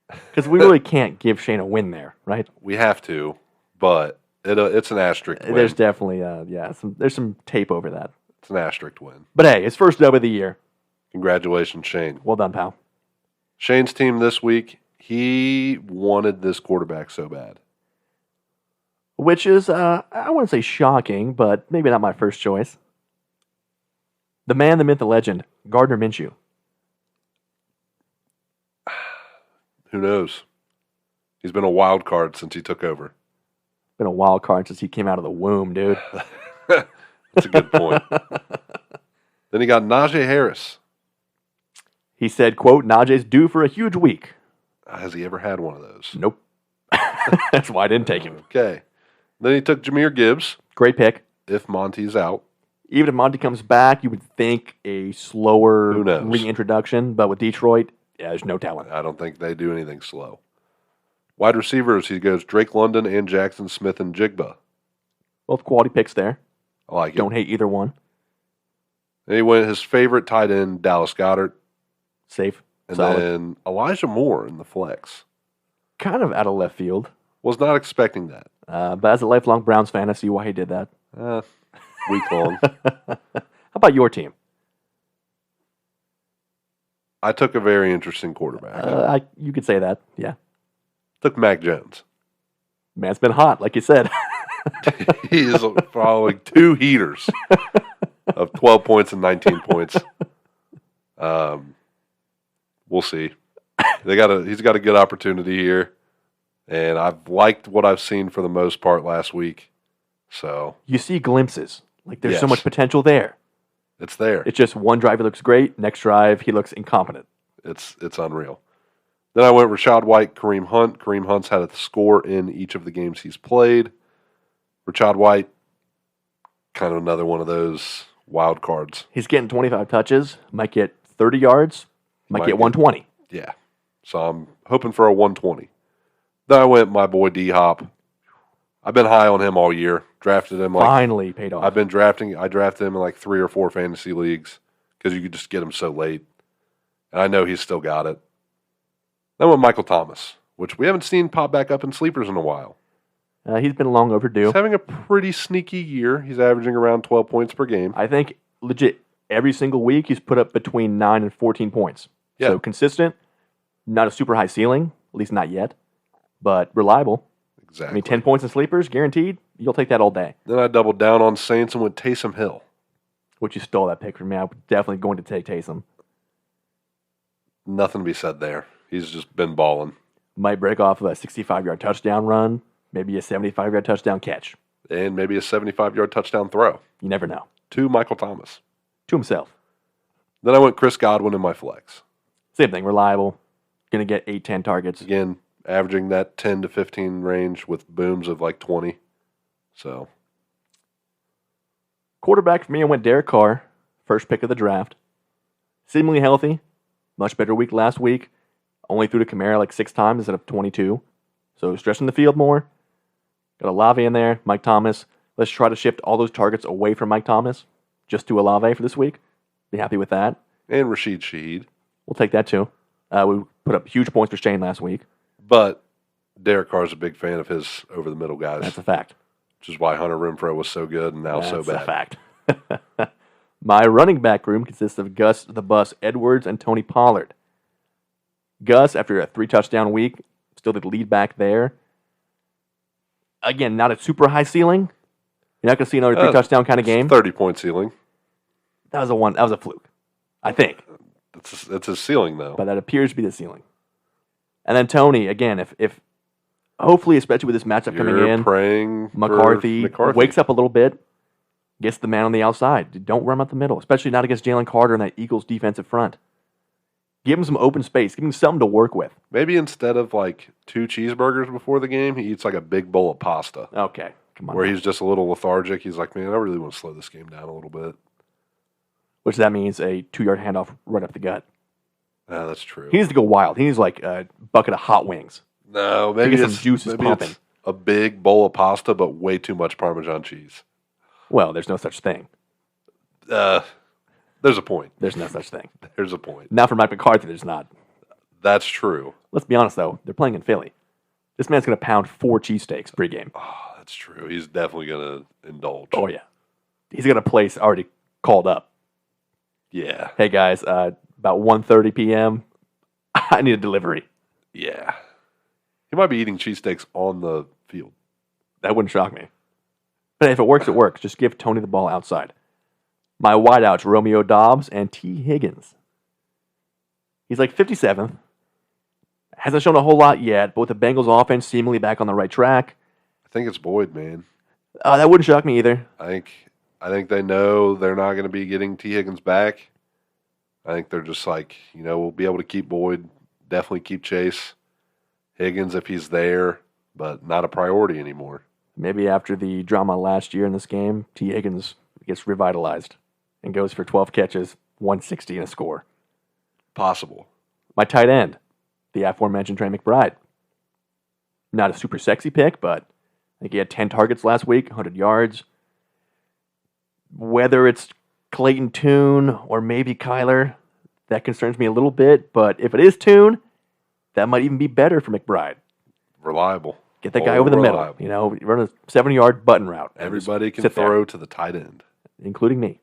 Because we really can't give Shane a win there, right? We have to, but it's an asterisk win. There's definitely, there's some tape over that. It's an asterisk win. But hey, his first dub of the year. Congratulations, Shane. Well done, pal. Shane's team this week, he wanted this quarterback so bad. Which is, I wouldn't say shocking, but maybe not my first choice. The man, the myth, the legend, Gardner Minshew. Who knows? He's been a wild card since he took over. Been a wild card since he came out of the womb, dude. That's a good point. Then you got Najee Harris. He said, quote, Najee's due for a huge week. Has he ever had one of those? Nope. That's why I didn't take him. Okay. Then he took Jahmyr Gibbs, Great pick. if Monty's out. Even if Monty comes back, you would think a slower Who knows? reintroduction. But with Detroit, yeah, there's no talent. I don't think they do anything slow. Wide receivers, he goes Drake London and Jackson Smith and Jigba. Both quality picks there. I like it. Don't hate either one. Then he went his favorite tight end, Dallas Goedert. Safe. And Solid. then Elijah Moore in the flex. Kind of out of left field. Was not expecting that. But as a lifelong Browns fan, I see why he did that. Week long. How about your team? I took a very interesting quarterback. You could say that. Yeah. Took Mac Jones. Man's been hot, like you said. He is following 2 heaters of 12 points and 19 points. We'll see. He's got a good opportunity here, and I've liked what I've seen for the most part last week. So You see glimpses. Like there's so Yes. much potential there. it's there. It's just one drive he looks great. Next drive he looks incompetent. It's unreal. Then I went Rashad White, Kareem Hunt. Kareem Hunt's had a score in each of the games he's played. Rashad White, kind of another one of those wild cards. He's getting 25 touches. Might get 30 yards. Might get 120. Yeah. So I'm hoping for a 120. Then I went my boy D-Hop. I've been high on him all year. Drafted him Finally paid off. I drafted him in like 3 or 4 fantasy leagues because you could just get him so late. And I know he's still got it. Then went Michael Thomas, which we haven't seen pop back up in sleepers in a while. He's been long overdue. He's having a pretty sneaky year. He's averaging around 12 points per game. I think legit every single week he's put up between 9 and 14 points. Yeah. So consistent, not a super high ceiling, at least not yet, but reliable. Exactly. I mean, 10 points in sleepers, guaranteed. You'll take that all day. Then I doubled down on Saints and went Taysom Hill. Which you stole that pick from me. I'm definitely going to take Taysom. Nothing to be said there. He's just been balling. Might break off a 65-yard touchdown run, maybe a 75-yard touchdown catch. And maybe a 75-yard touchdown throw You never know. to Michael Thomas. To himself. Then I went Chris Godwin in my flex. Same thing, reliable. Going to get 8, 10 targets. Again, averaging that 10 to 15 range with booms of like 20. So, Quarterback for me, I went Derek Carr, first pick of the draft. Seemingly healthy. Much better week last week. Only threw to Kamara like 6 times instead of 22. So stretching the field more. Got Olave in there, Mike Thomas. Let's try to shift all those targets away from Mike Thomas just to Olave for this week. Be happy with that. and Rashid Shaheed. We'll take that too. We put up huge points for Shane last week. But Derek Carr's a big fan of his over the middle guys, That's a fact. which is why Hunter Renfrow was so good and now so That's bad. a fact. My running back room consists of Gus the Bus Edwards and Tony Pollard. Gus, after a 3-touchdown week, still the lead back there. Again, not a super high ceiling. You're not going to see another 3-touchdown kind of game. 30-point ceiling. That was a fluke, I think. It's a ceiling, though. But that appears to be the ceiling. And then Tony, again, if hopefully, especially with this matchup coming You're in, praying McCarthy for wakes up a little bit, gets the man on the outside. Don't run up the middle, especially not against Jalen Carter and that Eagles defensive front. Give him some open space. Give him something to work with. Maybe instead of like 2 cheeseburgers before the game, he eats like a big bowl of pasta. Okay, come on. Where he's just a little lethargic. He's like, man, I really want to slow this game down a little bit. Which that means a 2-yard handoff right up the gut. That's true. He needs to go wild. He needs like a bucket of hot wings. No, maybe get some it's, juices maybe pumping. it's a big bowl of pasta, but way too much Parmesan cheese. Well, there's no such thing. There's a point. There's no such thing. There's a point. Not for Mike McCarthy, there's not. That's true. Let's be honest, though. They're playing in Philly. This man's going to pound 4 cheesesteaks pregame. Oh, that's true. He's definitely going to indulge. Oh, yeah. He's got a place already called up. Yeah. Hey, guys, about 1:30 p.m., I need a delivery. Yeah. He might be eating cheesesteaks on the field. That wouldn't shock me. But if it works, it works. Just give Tony the ball outside. My wideouts, Romeo Dobbs and T. Higgins. He's like 57th. Hasn't shown a whole lot yet, but with the Bengals offense seemingly back on the right track, I think it's Boyd, man. that wouldn't shock me either. I think I think they know they're not going to be getting T. Higgins back. I think they're just like, we'll be able to keep Boyd, definitely keep Chase. Higgins, if he's there, but not a priority anymore. Maybe after the drama last year in this game, T. Higgins gets revitalized and goes for 12 catches, 160 and a score. Possible. My tight end, the aforementioned Trey McBride. Not a super sexy pick, but I think he had 10 targets last week, 100 yards. Whether it's Clayton Tune or maybe Kyler, that concerns me a little bit. But if it is Tune, that might even be better for McBride. Reliable. Get that guy over the middle. Run a 70-yard button route. Everybody can throw to the tight end. Including me.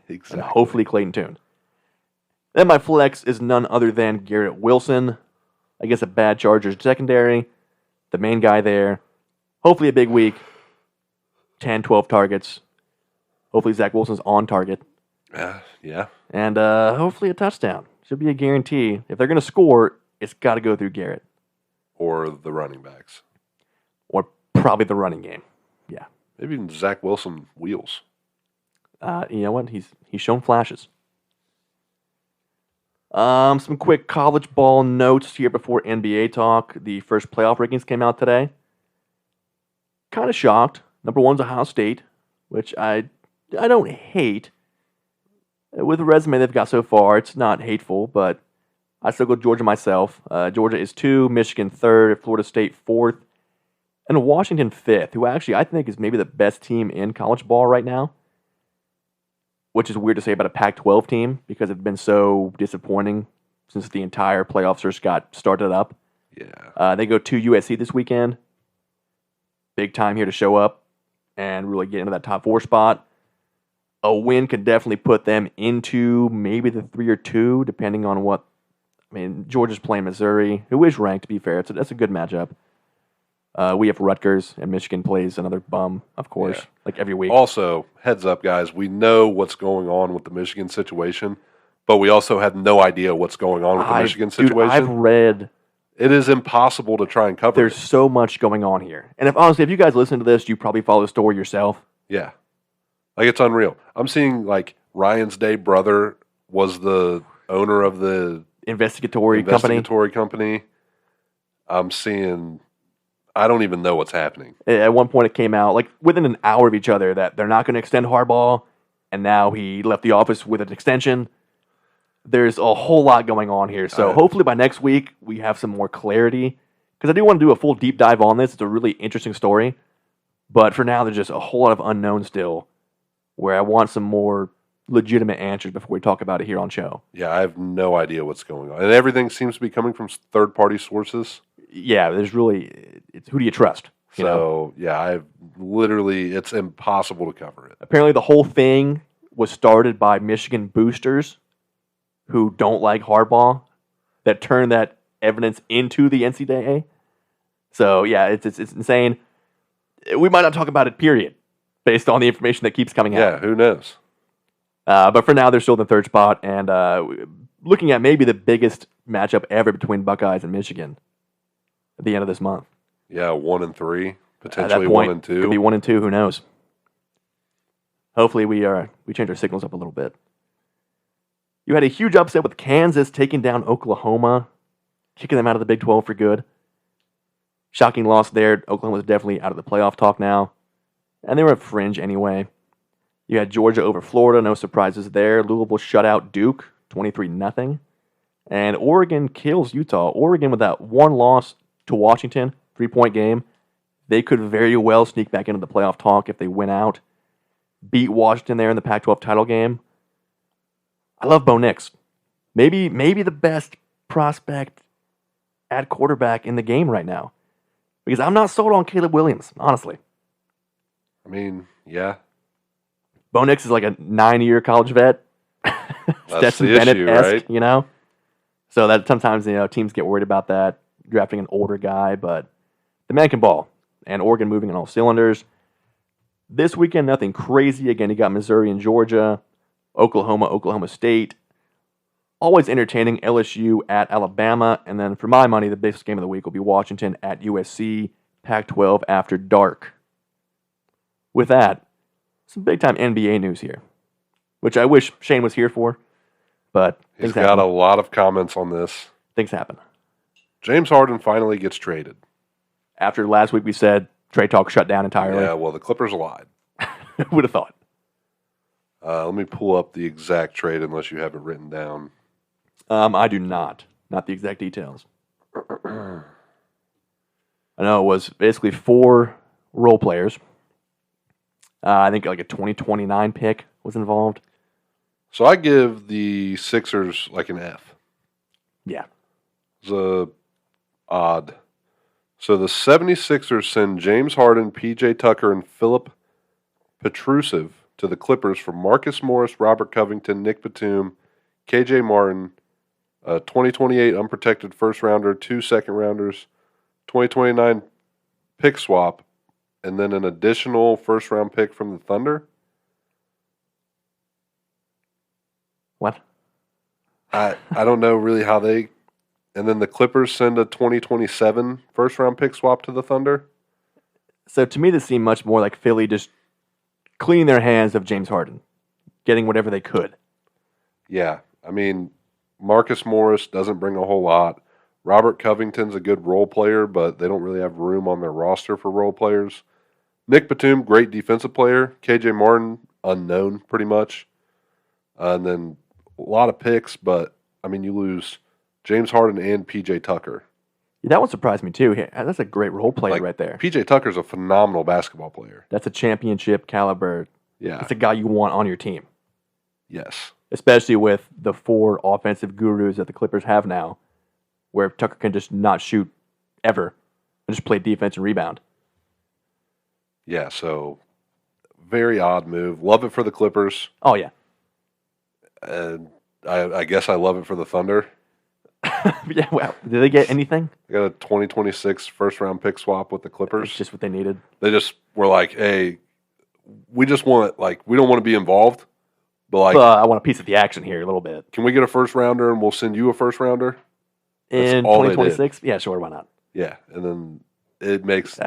Exactly. And hopefully Clayton Tune. Then my flex is none other than Garrett Wilson. I guess a bad Chargers secondary. The main guy there. Hopefully a big week. 10, 12 targets. Hopefully Zach Wilson's on target. Yeah. And hopefully a touchdown. Should be a guarantee. If they're going to score, it's got to go through Garrett. Or the running backs. Or probably the running game. Yeah. Maybe even Zach Wilson wheels. You know what? He's shown flashes. Some quick college ball notes here before NBA talk. The first playoff rankings came out today. Kind of shocked. Number one's Ohio State, which I don't hate. With the resume they've got so far, it's not hateful, but I still go Georgia myself. Georgia is 2, Michigan 3rd, Florida State 4th, and Washington 5th, who actually I think is maybe the best team in college ball right now. Which is weird to say about a Pac-12 team because it's been so disappointing since the entire playoff search got started up. Yeah. They go to USC this weekend. Big time here to show up and really get into that top 4 spot. A win could definitely put them into maybe the 3 or 2, depending on what. I mean, Georgia's playing Missouri, who is ranked, to be fair. So that's a good matchup. We have Rutgers, and Michigan plays another bum, of course, like every week. Also, heads up, guys, we know what's going on with the Michigan situation, but we also had no idea what's going on with the Michigan situation. Dude, I've read. It is impossible to try and cover. There's so much going on here. And honestly, if you guys listen to this, you probably follow the story yourself. Yeah. Like, it's unreal. I'm seeing, like, Ryan's Day brother was the owner of the investigatory company. I'm seeing... I don't even know what's happening. At one point, it came out, like, within an hour of each other, that they're not going to extend Harbaugh, and now he left the office with an extension. There's a whole lot going on here. So hopefully by next week, we have some more clarity. Because I do want to do a full deep dive on this. It's a really interesting story. But for now, there's just a whole lot of unknown still, where I want some more legitimate answers before we talk about it here on show. Yeah, I have no idea what's going on. And everything seems to be coming from third-party sources. Yeah, there's really, it's who do you trust? Yeah, I've literally, it's impossible to cover it. Apparently the whole thing was started by Michigan boosters who don't like Harbaugh that turned that evidence into the NCAA. So, yeah, it's insane. We might not talk about it, period, based on the information that keeps coming out. Yeah, who knows? But for now, they're still in the 3rd spot, and looking at maybe the biggest matchup ever between Buckeyes and Michigan at the end of this month. Yeah, 1 and 3, potentially 1 and 2. Could be 1 and 2. Who knows? Hopefully, we change our signals up a little bit. You had a huge upset with Kansas taking down Oklahoma, kicking them out of the Big 12 for good. Shocking loss there. Oklahoma's definitely out of the playoff talk now, and they were a fringe anyway. You had Georgia over Florida, no surprises there. Louisville shut out Duke, 23-0. And Oregon kills Utah. Oregon with that one loss to Washington, 3-point game. They could very well sneak back into the playoff talk if they win out. Beat Washington there in the Pac-12 title game. I love Bo Nix. Maybe the best prospect at quarterback in the game right now. Because I'm not sold on Caleb Williams, honestly. I mean, yeah. Bo Nix is like a 9-year college vet. Stetson Bennett-esque, right? So that sometimes, teams get worried about that, drafting an older guy, but the man can ball. And Oregon moving on all cylinders. This weekend, nothing crazy. Again, you got Missouri and Georgia, Oklahoma State. Always entertaining. LSU at Alabama. And then for my money, the biggest game of the week will be Washington at USC, Pac-12 after dark. With that, some big-time NBA news here, which I wish Shane was here for, but He's things got happen. a lot of comments on this. Things happen. James Harden finally gets traded. After last week we said trade talk shut down entirely. Yeah, well, the Clippers lied. Who would have thought? Let me pull up the exact trade unless you have it written down. I do not. Not the exact details. I know it was basically 4 role players. I think like a 2029 pick was involved. So I give the Sixers like an F. Yeah. It's odd. So the 76ers send James Harden, P.J. Tucker, and Philip Petrusev to the Clippers for Marcus Morris, Robert Covington, Nick Batum, K.J. Martin, a 2028 unprotected first rounder, 2 second rounders, 2029 pick swap, and then an additional first round pick from the Thunder. What? I don't know really how they. And then the Clippers send a 2027 first round pick swap to the Thunder. So to me, this seemed much more like Philly just cleaning their hands of James Harden, getting whatever they could. Yeah, I mean, Marcus Morris doesn't bring a whole lot. Robert Covington's a good role player, but they don't really have room on their roster for role players. Nick Batum, great defensive player. KJ Martin, unknown pretty much. And then a lot of picks, but, I mean, you lose James Harden and P.J. Tucker. Yeah, that one surprised me too. That's a great role player Like, right there. P.J. Tucker's a phenomenal basketball player. That's a championship caliber. Yeah. It's a guy you want on your team, Yes. especially with the 4 offensive gurus that the Clippers have now, where Tucker can just not shoot ever and just play defense and rebound. Yeah, so very odd move. Love it for the Clippers. Oh, yeah. And I guess I love it for the Thunder. Yeah, well, did they get anything? They got a 2026 first round pick swap with the Clippers. It's just what they needed. They just were like, hey, we just want, like, we don't want to be involved, but, like, I want a piece of the action here a little bit. can we get a first rounder and we'll send you a first rounder? That's In all they did. 2026? Yeah, sure, why not? Yeah, and then it makes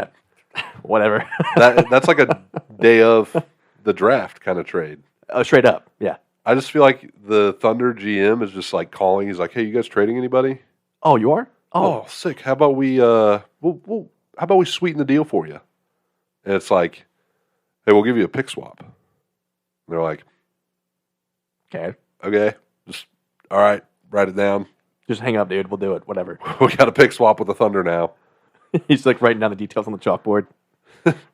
Whatever. that's like a day of the draft kind of trade. Oh, straight up, yeah. I just feel like the Thunder GM is just like calling. He's like, "Hey, you guys trading anybody?" Oh, you are? Oh, sick. How about we how about we sweeten the deal for you? And it's like, "Hey, we'll give you a pick swap." And they're like, Okay. "Okay, just all right, write it down. Just hang up, dude. We'll do it. Whatever. We got a pick swap with the Thunder now." He's like writing down the details on the chalkboard.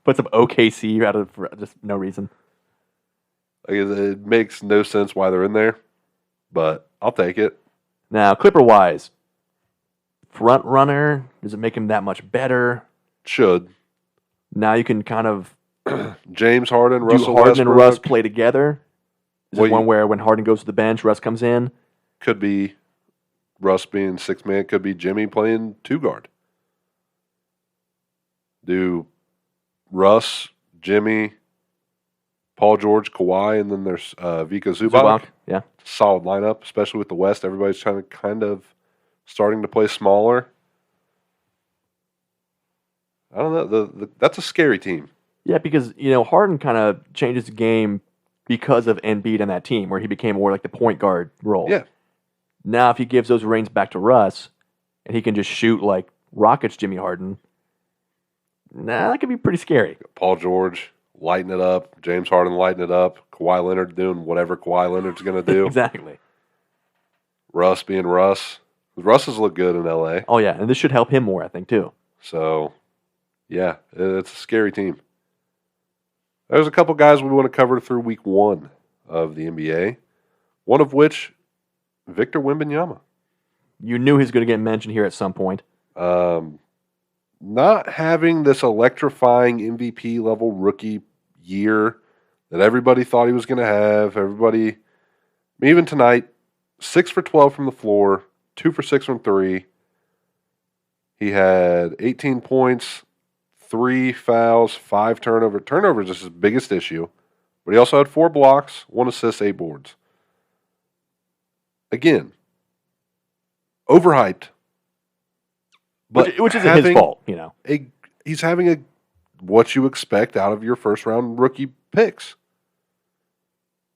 Put some OKC out of for just no reason. Like, it makes no sense why they're in there, but I'll take it. Now, Clipper-wise, front runner, does it make him that much better? Should Now you can kind of James Harden, do Russell Harden Westbrook and Russ play together? Is Well, it one where when Harden goes to the bench, Russ comes in? could be Russ being 6-man, could be Jimmy playing 2-guard. Do Russ, Jimmy, Paul George, Kawhi, and then there's Vika Zubac. Yeah. Solid lineup, especially with the West. Everybody's trying to kind of starting to play smaller. I don't know. That's a scary team. Yeah, because, Harden kind of changed his game because of Embiid and that team, where he became more like the point guard role. Yeah. Now, if he gives those reins back to Russ, and he can just shoot like Rockets Jimmy Harden, that could be pretty scary. Paul George lighting it up. James Harden lighting it up. Kawhi Leonard doing whatever Kawhi Leonard's going to do. Exactly. Russ being Russ. Russ has looked good in LA. Oh, yeah, and this should help him more, I think, too. So, yeah, it's a scary team. There's a couple guys we want to cover through week 1 of the NBA, one of which, Victor Wembanyama. You knew he was going to get mentioned here at some point. Not having this electrifying MVP level rookie year that everybody thought he was going to have. Even tonight, 6 for 12 from the floor, 2 for 6 from 3. He had 18 points, 3 fouls, 5 turnovers. Turnovers is his biggest issue. But he also had 4 blocks, 1 assist, 8 boards. Again, overhyped. But which isn't his fault, He's having what you expect out of your first round rookie picks.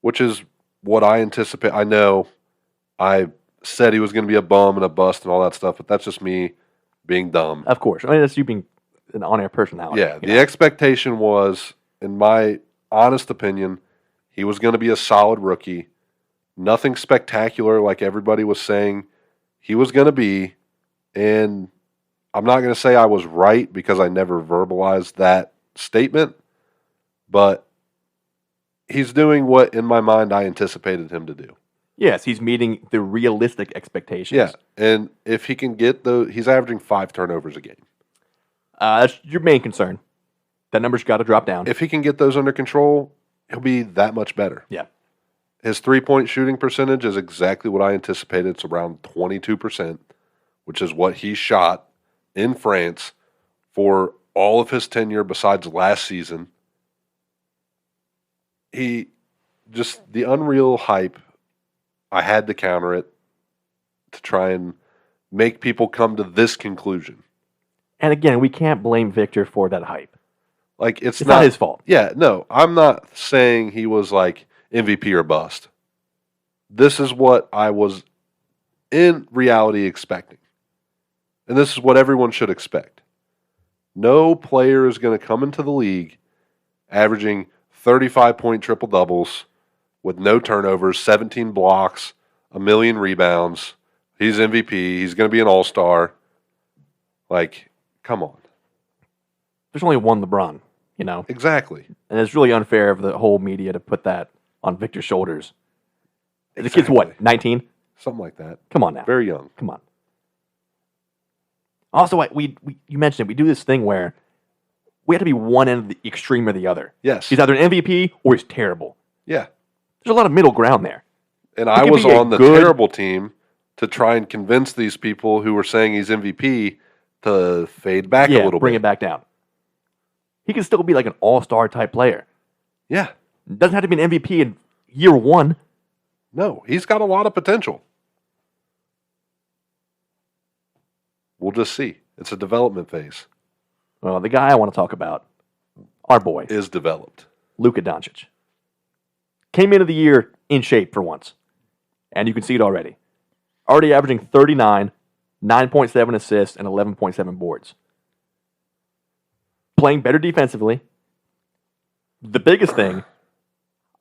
which is what I anticipate. I know I said he was going to be a bum and a bust and all that stuff, but that's just me being dumb. Of course. I mean, that's you being an on-air personality. Yeah, the expectation was, in my honest opinion, he was going to be a solid rookie. Nothing spectacular like everybody was saying he was going to be. And I'm not going to say I was right because I never verbalized that statement, but he's doing what, in my mind, I anticipated him to do. Yes, he's meeting the realistic expectations. Yeah, and if he can get those, he's averaging 5 turnovers a game. That's your main concern. That number's got to drop down. If he can get those under control, he'll be that much better. Yeah. His 3-point shooting percentage is exactly what I anticipated. It's around 22%, which is what he shot in France for all of his tenure besides last season. The unreal hype, I had to counter it to try and make people come to this conclusion. And again, we can't blame Victor for that hype. Like it's not his fault. Yeah, no, I'm not saying he was like MVP or bust. This is what I was in reality expecting. And this is what everyone should expect. No player is going to come into the league averaging 35-point triple-doubles with no turnovers, 17 blocks, 1 million rebounds. He's MVP. He's going to be an all-star. Like, come on. There's only one LeBron, you know? Exactly. And it's really unfair of the whole media to put that on Victor's shoulders. The kid's what, 19? Something like that. Come on now. Very young. Come on. Also, you mentioned it. We do this thing where we have to be one end of the extreme or the other. Yes. He's either an MVP or he's terrible. Yeah. There's a lot of middle ground there. And I was on the terrible team to try and convince these people who were saying he's MVP to fade back a little bit. Bring it back down. He can still be like an all-star type player. Yeah. Doesn't have to be an MVP in year one. No, he's got a lot of potential. We'll just see. It's a development phase. Well, the guy I want to talk about, our boy, Is developed. Luka Doncic. Came into the year in shape for once. And you can see it already. Already averaging 39, 9.7 assists, and 11.7 boards. Playing better defensively. The biggest thing,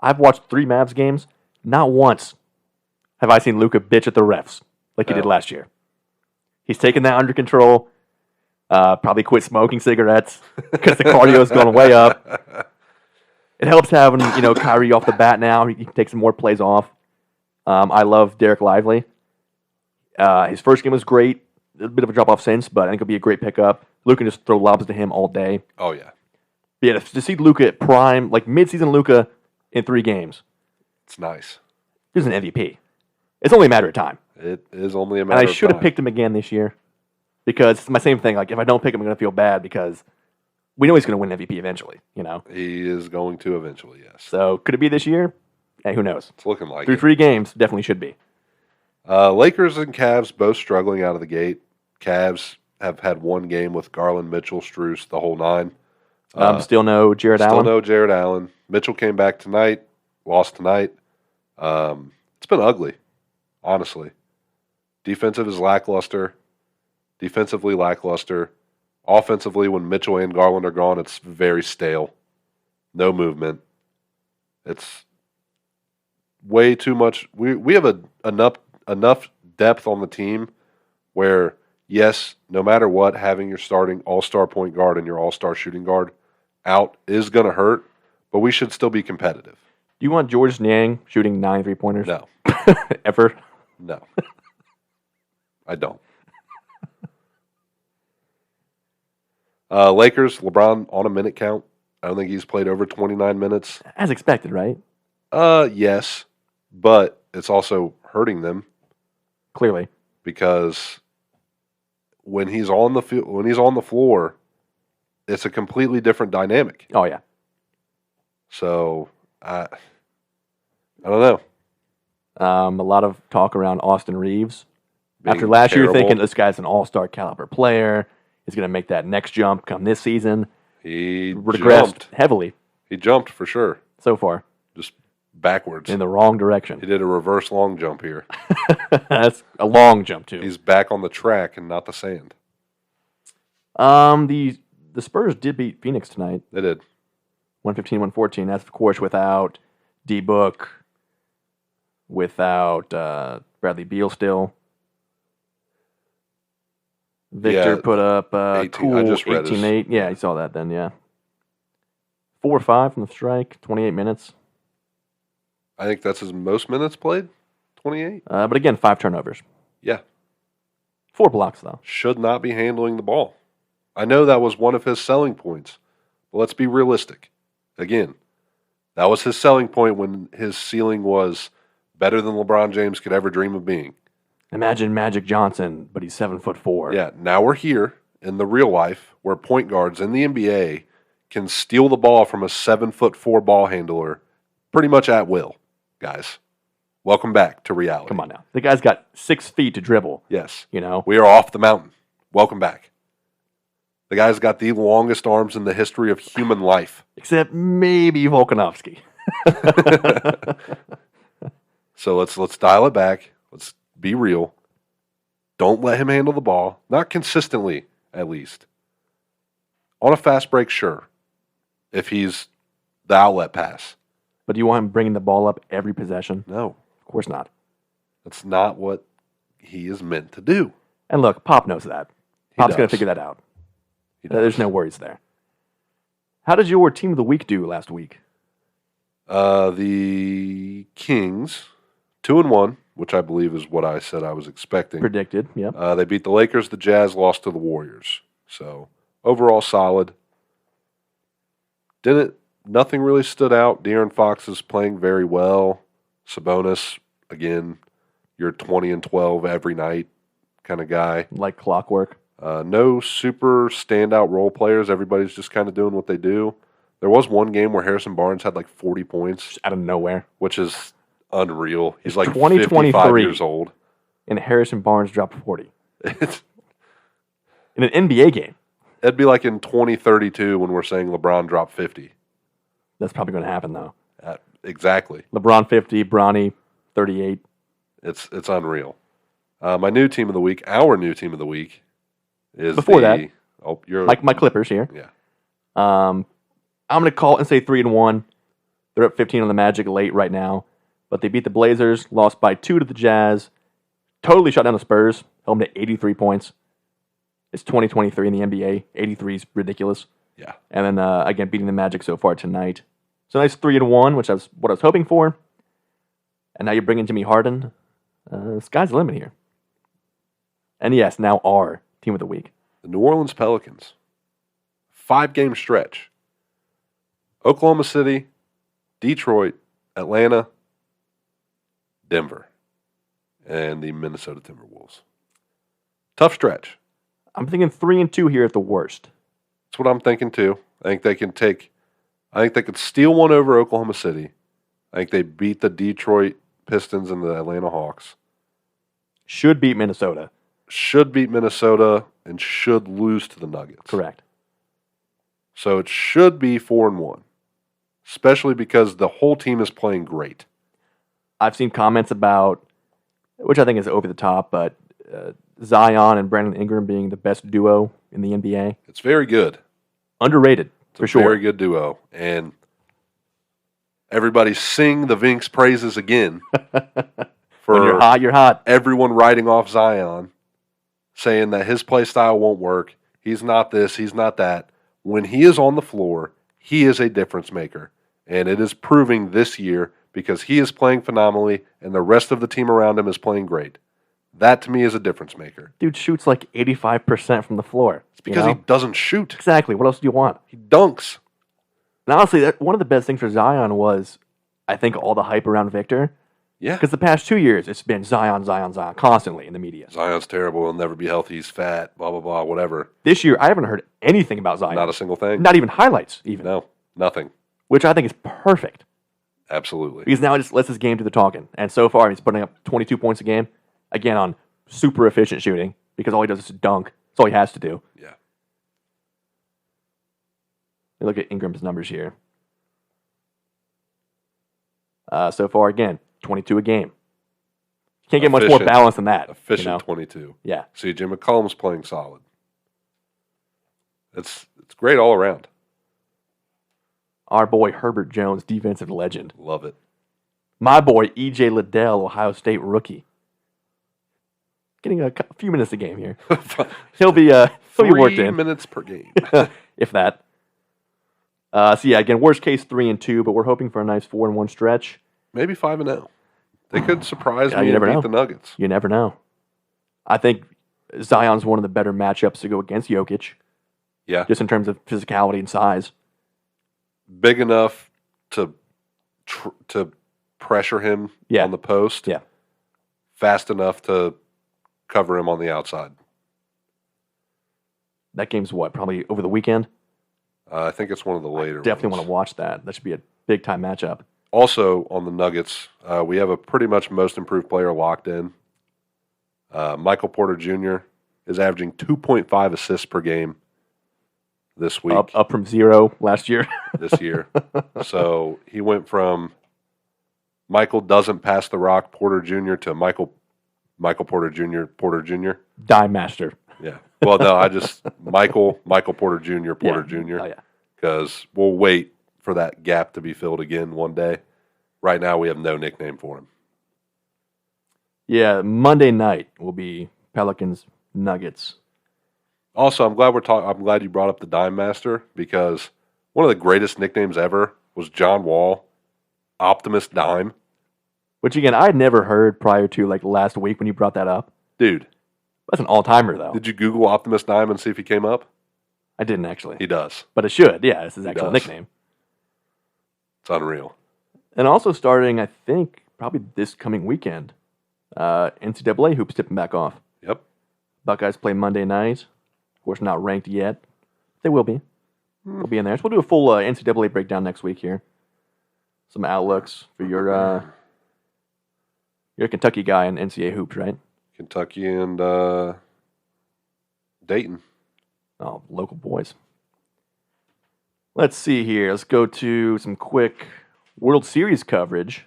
I've watched 3 Mavs games. Not once have I seen Luka bitch at the refs like he did last year. He's taken that under control. Probably quit smoking cigarettes because the cardio's gone way up. It helps having, Kyrie off the bat now. He can take some more plays off. I love Derek Lively. His first game was great. A bit of a drop-off since, but I think it'll be a great pickup. Luka can just throw lobs to him all day. Oh, yeah. But yeah, to see Luka at prime, like mid-season Luka in 3 games. It's nice. He's an MVP. It's only a matter of time. It is only a matter of time. And I should have picked him again this year because it's my same thing. Like, if I don't pick him, I'm going to feel bad because we know he's going to win MVP eventually, He is going to eventually, yes. So, could it be this year? Hey, who knows? It's looking like Through it. 3 games, definitely should be. Lakers and Cavs both struggling out of the gate. Cavs have had 1 game with Garland, Mitchell, Strus, the whole 9. Still no Jared Allen? Still no Jared Allen. Mitchell came back tonight, lost tonight. It's been ugly, honestly. Defensive is lackluster. Defensively lackluster. Offensively, when Mitchell and Garland are gone, it's very stale. No movement. It's way too much. We have enough depth on the team where, yes, no matter what, having your starting all-star point guard and your all-star shooting guard out is going to hurt, but we should still be competitive. Do you want George Niang shooting 9 3-pointers? No. Ever? No. I don't. Lakers, LeBron on a minute count. I don't think he's played over 29 minutes. As expected, right? Yes, but it's also hurting them Clearly. because when he's on the floor, it's a completely different dynamic. Oh, yeah. So I don't know. A lot of talk around Austin Reeves. Being After last year, terrible. thinking this guy's an all-star caliber player. He's going to make that next jump come this season. He Regressed jumped. heavily He jumped for sure. so far. Just backwards. in the wrong direction. He did a reverse long jump here. That's a long jump too. He's back on the track and not the sand. The Spurs did beat Phoenix tonight, They did. 115-114. That's of course without D-Book, without Bradley Beal still. Victor Yeah, put up 18. cool I just read his- 18-8. Yeah, you saw that then, yeah. 4-5 from the strike, 28 minutes. I think that's his most minutes played, 28. But again, 5 turnovers. Yeah, 4 blocks, though. should not be handling the ball. I know that was one of his selling points, but let's be realistic. Again, that was his selling point when his ceiling was better than LeBron James could ever dream of being. Imagine Magic Johnson, but he's 7'4". Yeah, now we're here in the real life where point guards in the NBA can steal the ball from a 7'4" ball handler pretty much at will, guys. Welcome back to reality. Come on now. The guy's got 6 feet to dribble, Yes. you know? We are off the mountain. Welcome back. The guy's got the longest arms in the history of human life. Except maybe Volkanovski. So let's dial it back. Let's be real. Don't let him handle the ball. Not consistently, at least. On a fast break, sure. If he's the outlet pass. But do you want him bringing the ball up every possession? No. Of course not. That's not what he is meant to do. And look, Pop knows that. Pop's going does. to figure that out. He There's does. no worries there. How did your team of the week do last week? The Kings, 2-1, which I believe is what I said I was expecting. Predicted, yep. They beat the Lakers, the Jazz, lost to the Warriors. So overall solid. Nothing really stood out. De'Aaron Fox is playing very well. Sabonis, again, you're 20-12 every night kind of guy. Like clockwork. No super standout role players. Everybody's just kind of doing what they do. There was one game where Harrison Barnes had like 40 points, Just out of nowhere. which is unreal. He's It's like 2023. 55 years old. And Harrison Barnes dropped 40. It's, In an NBA game. it'd be like in 2032 when we're saying LeBron dropped 50. That's probably going to happen, though. Exactly. LeBron 50, Bronny 38. It's unreal. My new team of the week, our new team of the week, is Before that, you're My Clippers here. yeah. I'm going to call it and say 3-1. They're up 15 on the Magic late right now. But they beat the Blazers, lost by 2 to the Jazz, totally shut down the Spurs, held them to 83 points. It's 2023 in the NBA. 83 is ridiculous. Yeah. And then, again, beating the Magic so far tonight. So nice 3-1, which is what I was hoping for. And now you're bringing Jimmy Harden. Sky's the limit here. And yes, now our team of the week. The New Orleans Pelicans. 5-game stretch. Oklahoma City, Detroit, Atlanta, Denver, and the Minnesota Timberwolves. Tough stretch. I'm thinking 3-2 here at the worst. That's what I'm thinking too. I think they could steal one over Oklahoma City. I think they beat the Detroit Pistons and the Atlanta Hawks. Should beat Minnesota. Should beat Minnesota and should lose to the Nuggets. Correct. So it should be 4-1, especially because the whole team is playing great. I've seen comments about, which I think is over the top, but Zion and Brandon Ingram being the best duo in the NBA. It's very good. Underrated, It's for a sure. very good duo. And everybody sing the Vinks praises again for When you're hot, you're hot. everyone writing off Zion, saying that his play style won't work. He's not this, he's not that. When he is on the floor, he is a difference maker. And it is proving this year because he is playing phenomenally and the rest of the team around him is playing great. That to me is a difference maker. Dude shoots like 85% from the floor. It's because he doesn't shoot. Exactly. What else do you want? He dunks. And honestly, one of the best things for Zion was, I think, all the hype around Victor. Yeah. Because the past 2 years, it's been Zion, Zion, Zion, constantly in the media. Zion's terrible. He'll never be healthy. He's fat. Blah, blah, blah, whatever. This year, I haven't heard anything about Zion. Not a single thing. Not even highlights, even. No, nothing. Which I think is perfect. Absolutely. Because now it just lets his game do the talking. And so far, he's putting up 22 points a game. Again, on super efficient shooting. Because all he does is dunk. That's all he has to do. Yeah. Look at Ingram's numbers here. So far, again, 22 a game. Can't get much more Efficient. balance than that. Efficient 22. Yeah. CJ McCollum's playing solid. It's great all around. Our boy Herbert Jones, defensive legend. Love it. My boy E.J. Liddell, Ohio State rookie. Getting a few minutes a game here. He'll be worked 3 in. minutes per game. If that. So yeah, again, worst case 3-2, but we're hoping for a nice 4-1 stretch. Maybe 5-0. They could surprise me you never and beat know. the Nuggets. You never know. I think Zion's one of the better matchups to go against Jokic, Yeah. just in terms of physicality and size. Big enough to pressure him Yeah. on the post. Yeah. Fast enough to cover him on the outside. That game's what, probably over the weekend? I think it's one of the later Definitely ones. want to watch that. That should be a big-time matchup. Also, on the Nuggets, we have a pretty much most improved player locked in. Michael Porter Jr. is averaging 2.5 assists per game this week, Up from 0 last year. this year. So he went from Michael doesn't pass the rock Porter Jr. to Michael Porter Jr. Porter Jr. Dime master. Yeah. Well, no, I just Michael Porter Jr. Porter Yeah. Jr. Oh, yeah. Because we'll wait for that gap to be filled again one day. Right now, we have no nickname for him. Yeah, Monday night will be Pelicans Nuggets. Also, I'm glad you brought up the Dime Master because one of the greatest nicknames ever was John Wall, Optimus Dime. Which again, I had never heard prior to like last week when you brought that up. Dude, That's an all-timer though. did you Google Optimus Dime and see if he came up? I didn't actually, He does. but it should. Yeah, it's his actual does. nickname. It's unreal. And also starting, I think, probably this coming weekend, NCAA hoops tipping back off. Yep. Buckeyes play Monday night. Of course, not ranked yet. They will be. They'll be in there. So we'll do a full NCAA breakdown next week here. Some outlooks for your Kentucky guy in NCAA hoops, right? Kentucky and Dayton. Oh, local boys. Let's see here. Let's go to some quick World Series coverage.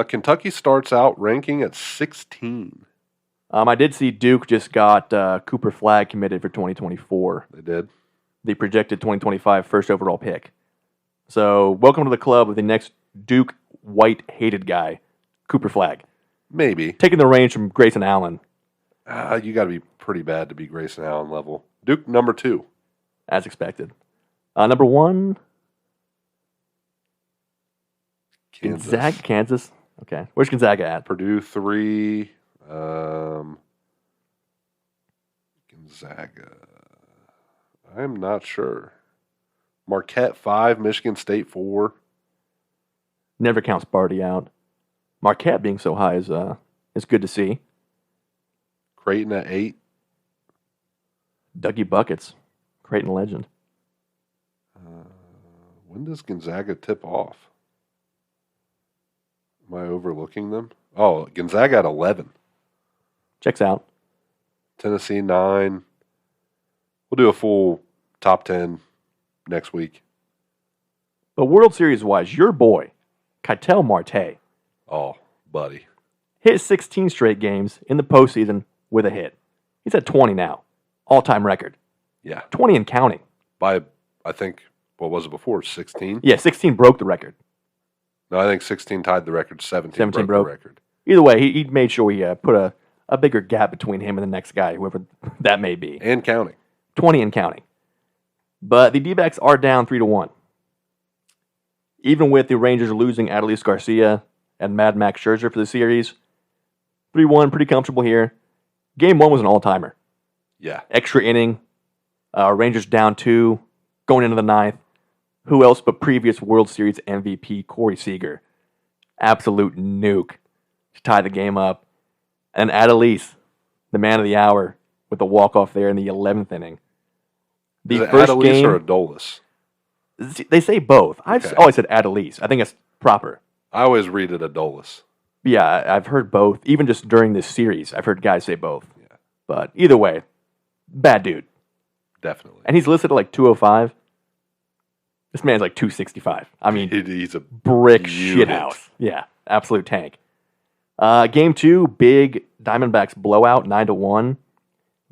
Kentucky starts out ranking at 16. I did see Duke just got Cooper Flagg committed for 2024. They did. The projected 2025 first overall pick. So, welcome to the club of the next Duke white-hated guy, Cooper Flagg. Maybe. Taking the reins from Grayson Allen, You got to be pretty bad to be Grayson Allen level. Duke number 2. as expected. Number 1, Kansas. Kansas. Okay. Where's Gonzaga at? Purdue 3. Gonzaga. I'm not sure. Marquette 5. Michigan State 4. Never count Sparty out. Marquette being so high is good to see. Creighton at 8. Dougie Buckets, Creighton legend. When does Gonzaga tip off? Am I overlooking them? Oh, Gonzaga at 11. Checks out. Tennessee 9. We'll do a full top 10 next week. But World Series wise, your boy, Keitel Marte, Oh, buddy. hit 16 straight games in the postseason with a hit. He's at 20 now. All-time record. Yeah. 20 and counting. By, I think, what was it before? 16? Yeah, 16 broke the record. No, I think 16 tied the record. 17 17 broke broke. the record. Either way, he made sure he put a bigger gap between him and the next guy, whoever that may be. And counting. 20 and counting. But the D-backs are down 3-1. Even with the Rangers losing Adolis Garcia and Mad Max Scherzer for the series, 3-1, pretty comfortable here. Game 1 was an all-timer. Yeah. Extra inning. Rangers down 2, going into the 9th. Who else but previous World Series MVP Corey Seager? Absolute nuke to tie the game up. And Adolis, the man of the hour, with the walk-off there in the 11th inning. The Is it first Adolis game, or Adolis? they say both. I've Okay. always said Adolis. I think that's proper. I always read it Adolis. Yeah, I've heard both. Even just during this series, I've heard guys say both. Yeah. But either way, bad dude. Definitely. And he's listed at like 205. This man's like 265. I mean, He's a brick unit. shithouse. Yeah, absolute tank. Game 2, big Diamondbacks blowout, 9-1.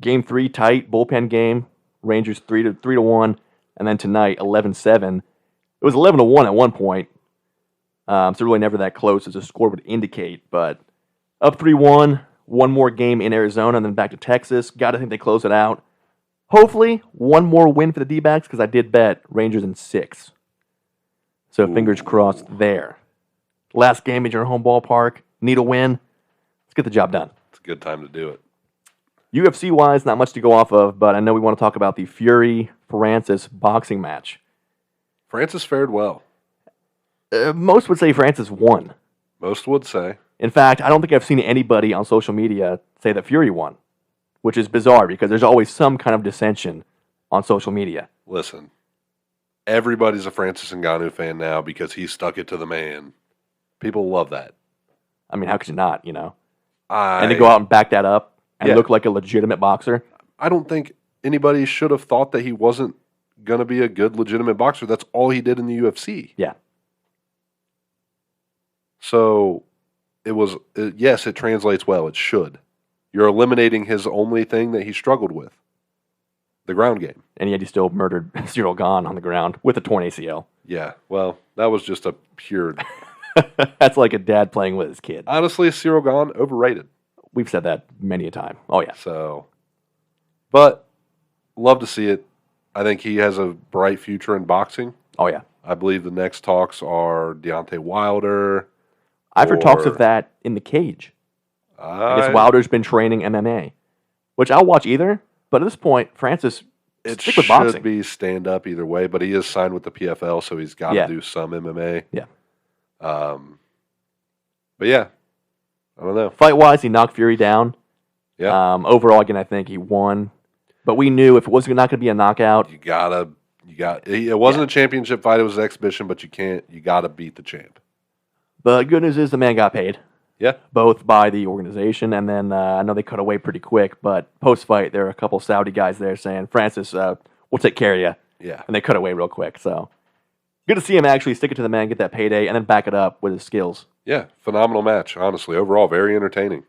Game 3, tight bullpen game. Rangers 3-1, and then tonight 11-7. It was 11-1 at one point, so really never that close as the score would indicate. But up 3-1, one more game in Arizona, and then back to Texas. Got to think they close it out. Hopefully, one more win for the D-backs because I did bet Rangers in 6. So fingers crossed there. Last game at your home ballpark. Need a win. Let's get the job done. It's a good time to do it. UFC-wise, not much to go off of, but I know we want to talk about the Fury-Francis boxing match. Francis fared well. Most would say Francis won. Most would say. In fact, I don't think I've seen anybody on social media say that Fury won, which is bizarre because there's always some kind of dissension on social media. Listen, everybody's a Francis Ngannou fan now because he stuck it to the man. People love that. I mean, how could you not, And to go out and back that up and look like a legitimate boxer. I don't think anybody should have thought that he wasn't going to be a good, legitimate boxer. That's all he did in the UFC. Yeah. So yes, it translates well. It should. You're eliminating his only thing that he struggled with, the ground game. And yet he still murdered Cyril Gahn on the ground with a torn ACL. Yeah, well, that was just a pure... That's like a dad playing with his kid. Honestly, Cyril Gahn, overrated. We've said that many a time. Oh, yeah. So, but love to see it. I think he has a bright future in boxing. Oh, yeah. I believe the next talks are Deontay Wilder. I've heard talks of that in the cage. I guess Wilder's been training MMA, which I'll watch either. But at this point, Francis, stick with boxing. It should be stand-up either way, but he is signed with the PFL, so he's got to do some MMA. Yeah. But yeah, I don't know. Fight-wise, he knocked Fury down. Yeah. Overall, again, I think he won. But we knew if it was not going to be a knockout. It wasn't a championship fight, it was an exhibition, but you got to beat the champ. The good news is the man got paid. Yeah. Both by the organization, and then I know they cut away pretty quick, but post-fight, there were a couple Saudi guys there saying, Francis, we'll take care of you. Yeah. And they cut away real quick, so good to see him actually stick it to the man, get that payday, and then back it up with his skills. Yeah, phenomenal match, honestly. Overall, very entertaining.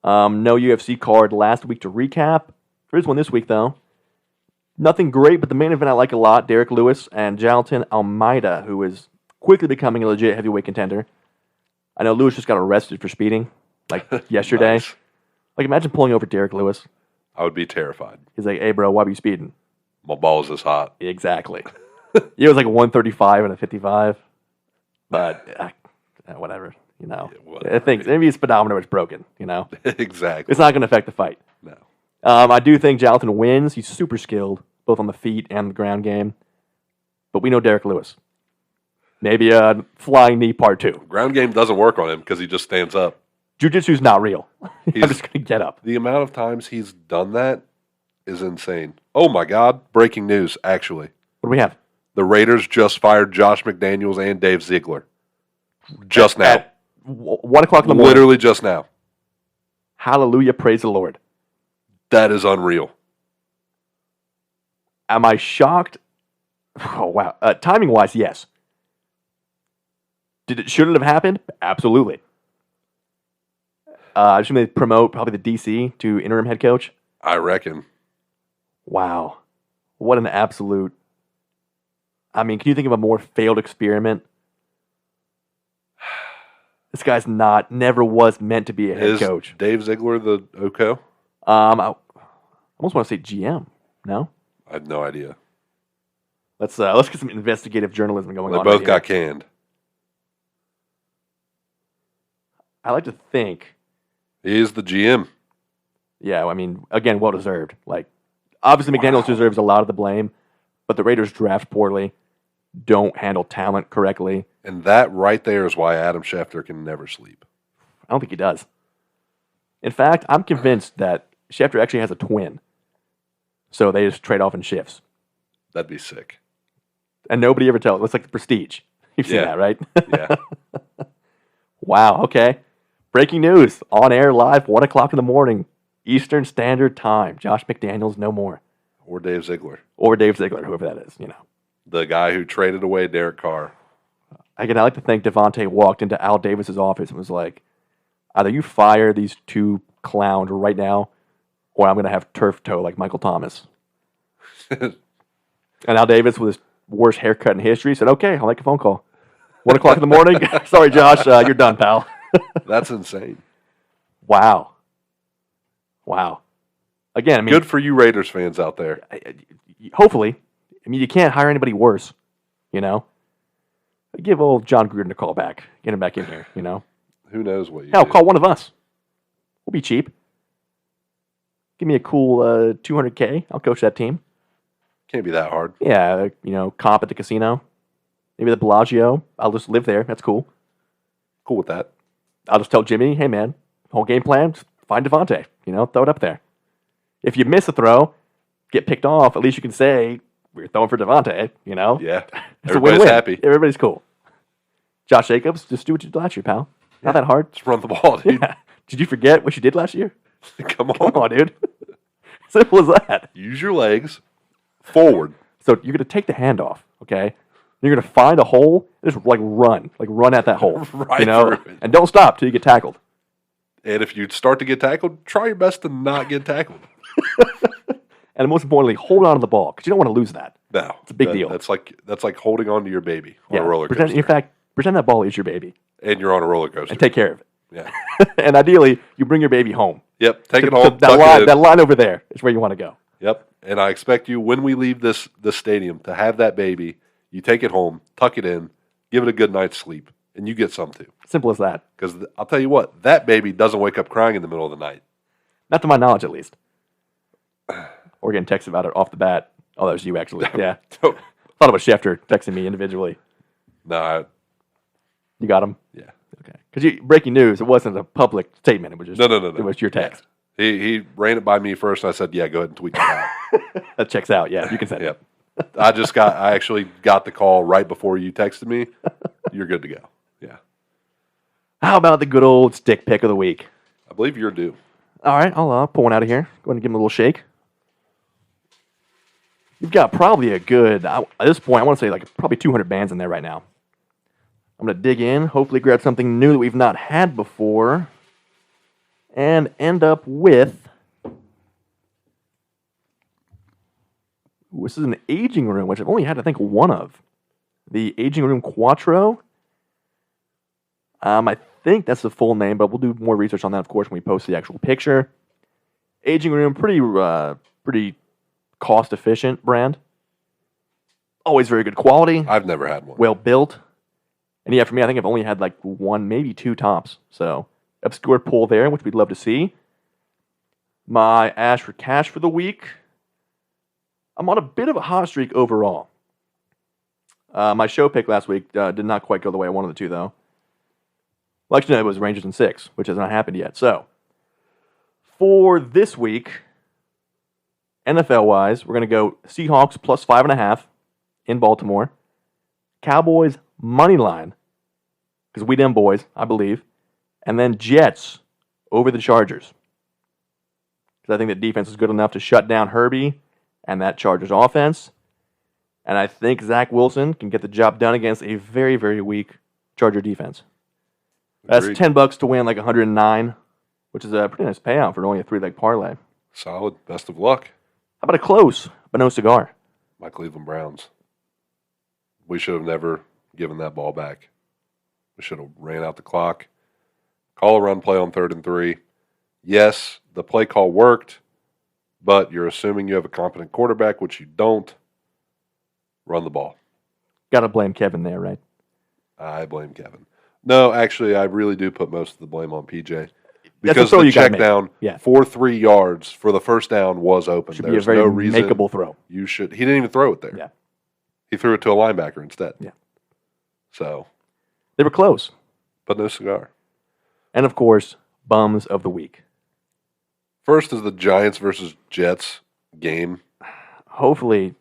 No UFC card last week to recap. There is one this week, though. Nothing great, but the main event I like a lot, Derek Lewis and Jailton Almeida, who is quickly becoming a legit heavyweight contender. I know Lewis just got arrested for speeding, like yesterday. Nice. Like, imagine pulling over Derek Lewis. I would be terrified. He's like, hey, bro, why were you speeding? My balls is hot. Exactly. It was like 135 and a 55. But, whatever, whatever. I think maybe his speedometer was broken, Exactly. It's not going to affect the fight. No. I do think Jailton wins. He's super skilled, both on the feet and the ground game. But we know Derek Lewis. Maybe a flying knee part 2. Ground game doesn't work on him because he just stands up. Jiu-jitsu's not real. I'm just going to get up. The amount of times he's done that is insane. Oh, my God. Breaking news, actually. What do we have? The Raiders just fired Josh McDaniels and Dave Ziegler. Just now. At 1 o'clock in the morning. Literally just now. Hallelujah. Praise the Lord. That is unreal. Am I shocked? Oh, wow. Timing-wise, yes. Should it have happened? Absolutely. Should they promote probably the DC to interim head coach? I reckon. Wow. What an absolute... I mean, can you think of a more failed experiment? This guy's never was meant to be a head coach. Dave Ziegler the OCO? I almost want to say GM. No? I had no idea. Let's get some investigative journalism going on. They both got canned. I like to think. He is the GM. Yeah, I mean, again, well deserved. Like, obviously, McDaniels deserves a lot of the blame, but the Raiders draft poorly, don't handle talent correctly. And that right there is why Adam Schefter can never sleep. I don't think he does. In fact, I'm convinced that Schefter actually has a twin. So they just trade off in shifts. That'd be sick. And nobody ever tells. It looks like the Prestige. You've seen that, right? Yeah. Wow, okay. Breaking news. On air live, 1 o'clock in the morning. Eastern Standard Time. Josh McDaniels, no more. Or Dave Ziegler. Or Dave Ziegler, whoever that is, The guy who traded away Derek Carr. I like to think Devontae walked into Al Davis's office and was like, either you fire these two clowns right now, or I'm going to have turf toe like Michael Thomas. And Al Davis, with his worst haircut in history, said, okay, I'll make a phone call. 1 o'clock in the morning? Sorry, Josh, you're done, pal. That's insane. Wow. Again, I mean, Good for you Raiders fans out there. hopefully. I mean, you can't hire anybody worse, you know? Give old John Gruden a call back. Get him back in here, you know? Who knows what you Hell, do. call one of us. We'll be cheap. Give me a cool $200K. I'll coach that team. Can't be that hard. Yeah, you know, comp at the casino. Maybe the Bellagio. I'll just live there. That's cool. Cool with that. I'll just tell Jimmy, hey, man, whole game plan, just find Devontae. You know, throw it up there. If you miss a throw, get picked off, at least you can say, we're throwing for Devontae, you know? Yeah. It's a Everybody's win-win. happy. Everybody's cool. Josh Jacobs, just do what you did last year, pal. Not that hard. Just run the ball, dude. Yeah. Did you forget what you did last year? Come on. Come on, dude. Simple as that. Use your legs forward. So you're going to take the handoff, okay? You're going to find a hole and just run at that hole, Right you know? through it. And don't stop till you get tackled. And if you start to get tackled, try your best to not get tackled. And most importantly, hold on to the ball because you don't want to lose that. No. It's a big deal. That's like holding on to your baby on a roller coaster. In fact, pretend that ball is your baby And you're on a roller coaster. and take care of it. Yeah. And ideally, you bring your baby home. Yep. Take it So home. that tuck line, it in. that line over there is where you want to go. Yep. And I expect you, when we leave this stadium, to have that baby. You take it home, tuck it in, give it a good night's sleep, and you get some too. Simple as that. Because I'll tell you what, that baby doesn't wake up crying in the middle of the night. Not to my knowledge, at least. Or getting texted about it off the bat. Oh, that was you, actually. Yeah. No, Thought it was Schefter texting me individually. You got him? Yeah. Okay. Because breaking news, it wasn't a public statement. It was just No. It was your text. He ran it by me first, and I said, yeah, go ahead and tweet that out. That checks out. Yeah, you can send Yep. I actually got the call right before you texted me. You're good to go. Yeah. How about the good old stick pick of the week? I believe you're due. All right, I'll pull one out of here. Go ahead and give him a little shake. You've got probably a good, at this point, I want to say like probably 200 bands in there right now. I'm going to dig in, hopefully grab something new that we've not had before, and end up with, this is an aging room, which I've only had, I think, one of. The Aging Room Quattro. I think that's the full name, but we'll do more research on that, of course, when we post the actual picture. Aging Room, pretty cost-efficient brand. Always very good quality. I've never had one. Well built. And yeah, for me, I think I've only had like one, maybe two tops. So, obscure pull there, which we'd love to see. My Ash for Cash for the week. I'm on a bit of a hot streak overall. My show pick last week did not quite go the way I wanted it to, though. Well, actually, no, it was Rangers in 6, which has not happened yet. So, for this week, NFL-wise, we're going to go Seahawks plus 5.5 in Baltimore. Cowboys money line, because we them boys, I believe. And then Jets over the Chargers. Because I think the defense is good enough to shut down Herbie and that Chargers offense. And I think Zach Wilson can get the job done against a very, very weak Charger defense. That's Agreed. $10 to win like 109, which is a pretty nice payout for only a 3-leg parlay. Solid. Best of luck. How about a close, but no cigar? My Cleveland Browns. We should have never given that ball back. We should have ran out the clock. Call a run play on 3rd and 3. Yes, the play call worked, but you're assuming you have a competent quarterback, which you don't. Run the ball. Got to blame Kevin there, right? I blame Kevin. No, actually, I really do put most of the blame on PJ. That's Because the throw the you gotta check make. down Yeah. for 3 yards for the first down was open. Should be There's a very no reason makeable throw. you should. He didn't even throw it there. Yeah. He threw it to a linebacker instead. Yeah. So, They were close. but no cigar. And of course, bums of the week. First is the Giants versus Jets game. Hopefully,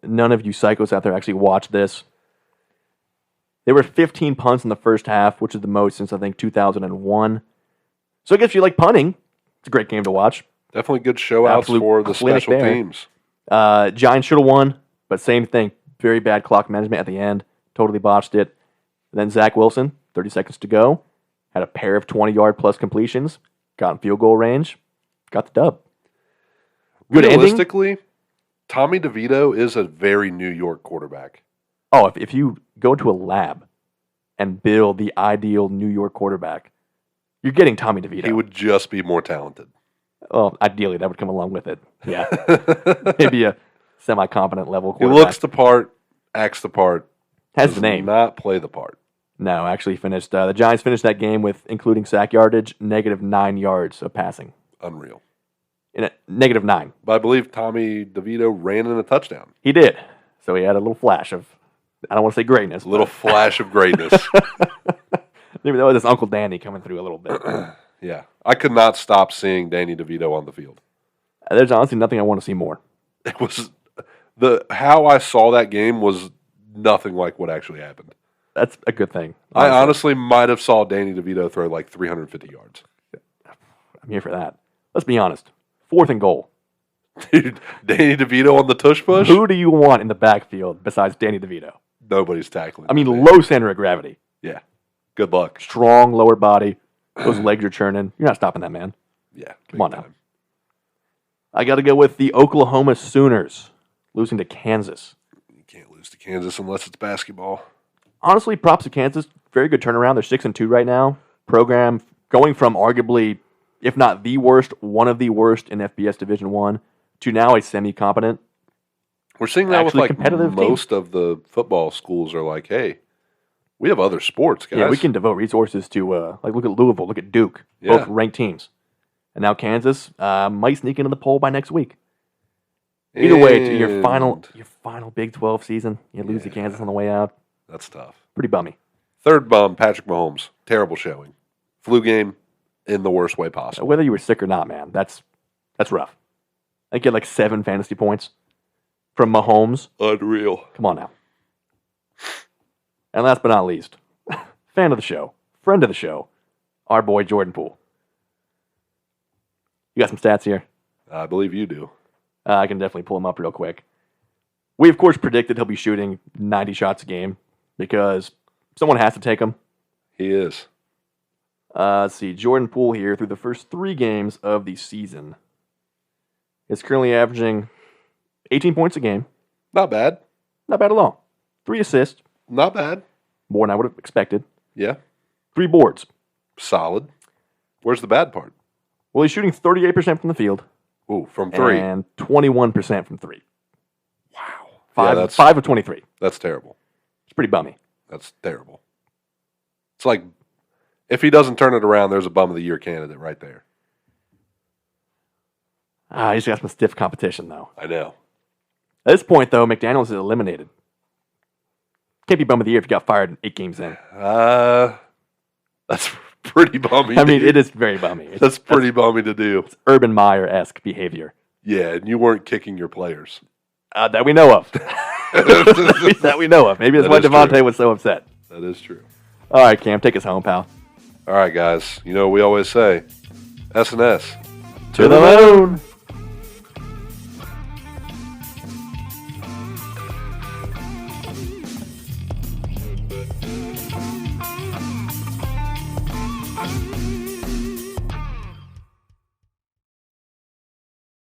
none of you psychos out there actually watch this. There were 15 punts in the first half, which is the most since, I think, 2001. So I guess if you like punting, it's a great game to watch. Definitely good show outs Absolute for the clinic special there. teams. Giants should have won, but same thing. very bad clock management at the end. Totally botched it. Then Zach Wilson, 30 seconds to go, had a pair of 20-yard plus completions, got in field goal range, got the dub. Good ending. Realistically, Tommy DeVito is a very New York quarterback. Oh, if you go to a lab and build the ideal New York quarterback, you're getting Tommy DeVito. He would just be more talented. Well, ideally, that would come along with it. Yeah. Maybe a semi-competent level He quarterback. looks the part, acts the part, Has does the name. not play the part. No, actually finished. The Giants finished that game with, including sack yardage, -9 yards of passing. Unreal. -9. But I believe Tommy DeVito ran in a touchdown. He did. So he had a little flash of, I don't want to say greatness. A little flash of greatness. Maybe that was his Uncle Danny coming through a little bit. Yeah. I could not stop seeing Danny DeVito on the field. There's honestly nothing I want to see more. It was how I saw that game was nothing like what actually happened. That's a good thing. I honestly might have saw Danny DeVito throw like 350 yards. I'm here for that. Let's be honest. 4th and goal. Dude, Danny DeVito on the tush push? Who do you want in the backfield besides Danny DeVito? Nobody's tackling. I mean, him. low center of gravity. Yeah. Good luck. Strong lower body. Those legs are churning. You're not stopping that man. Yeah. Come on now. I got to go with the Oklahoma Sooners losing to Kansas. You can't lose to Kansas unless it's basketball. Honestly, props to Kansas. Very good turnaround. They're 6-2 right now. Program going from arguably, if not the worst, one of the worst in FBS Division I to now a semi-competent. We're seeing that with Actually like competitive most of the football schools are like, hey, we have other sports, guys. Yeah, we can devote resources to, like, look at Louisville, look at Duke, Yeah. both ranked teams. And now Kansas might sneak into the poll by next week. Either way, to your final Big 12 season, you lose to Kansas on the way out. That's tough. Pretty bummy. Third bum, Patrick Mahomes. Terrible showing. Flu game in the worst way possible. Whether you were sick or not, man, that's rough. I get like 7 fantasy points from Mahomes. Unreal. Come on now. And last but not least, fan of the show, friend of the show, our boy Jordan Poole. You got some stats here? I believe you do. I can definitely pull them up real quick. We, of course, predicted he'll be shooting 90 shots a game because someone has to take them. He is. Let's see. Jordan Poole here through the first 3 games of the season is currently averaging 18 points a game. Not bad. Not bad at all. 3 assists. Not bad. More than I would have expected. Yeah. 3 boards. Solid. Where's the bad part? Well, he's shooting 38% from the field. Ooh, from 3. And 21% from 3. Wow. 5 of 23. That's terrible. It's pretty bummy. That's terrible. It's like, if he doesn't turn it around, there's a bum of the year candidate right there. He's got some stiff competition, though. I know. At this point, though, McDaniels is eliminated. Can't be bum of the year if you got fired 8 games in. That's pretty bummy. I mean, dude. it is very bummy. That's pretty bummy to do. It's Urban Meyer-esque behavior. Yeah, and you weren't kicking your players. That we know of. That we know of. Maybe that's why Devontae was so upset. That is true. All right, Cam, take us home, pal. All right, guys. You know what we always say. S&S. To the moon.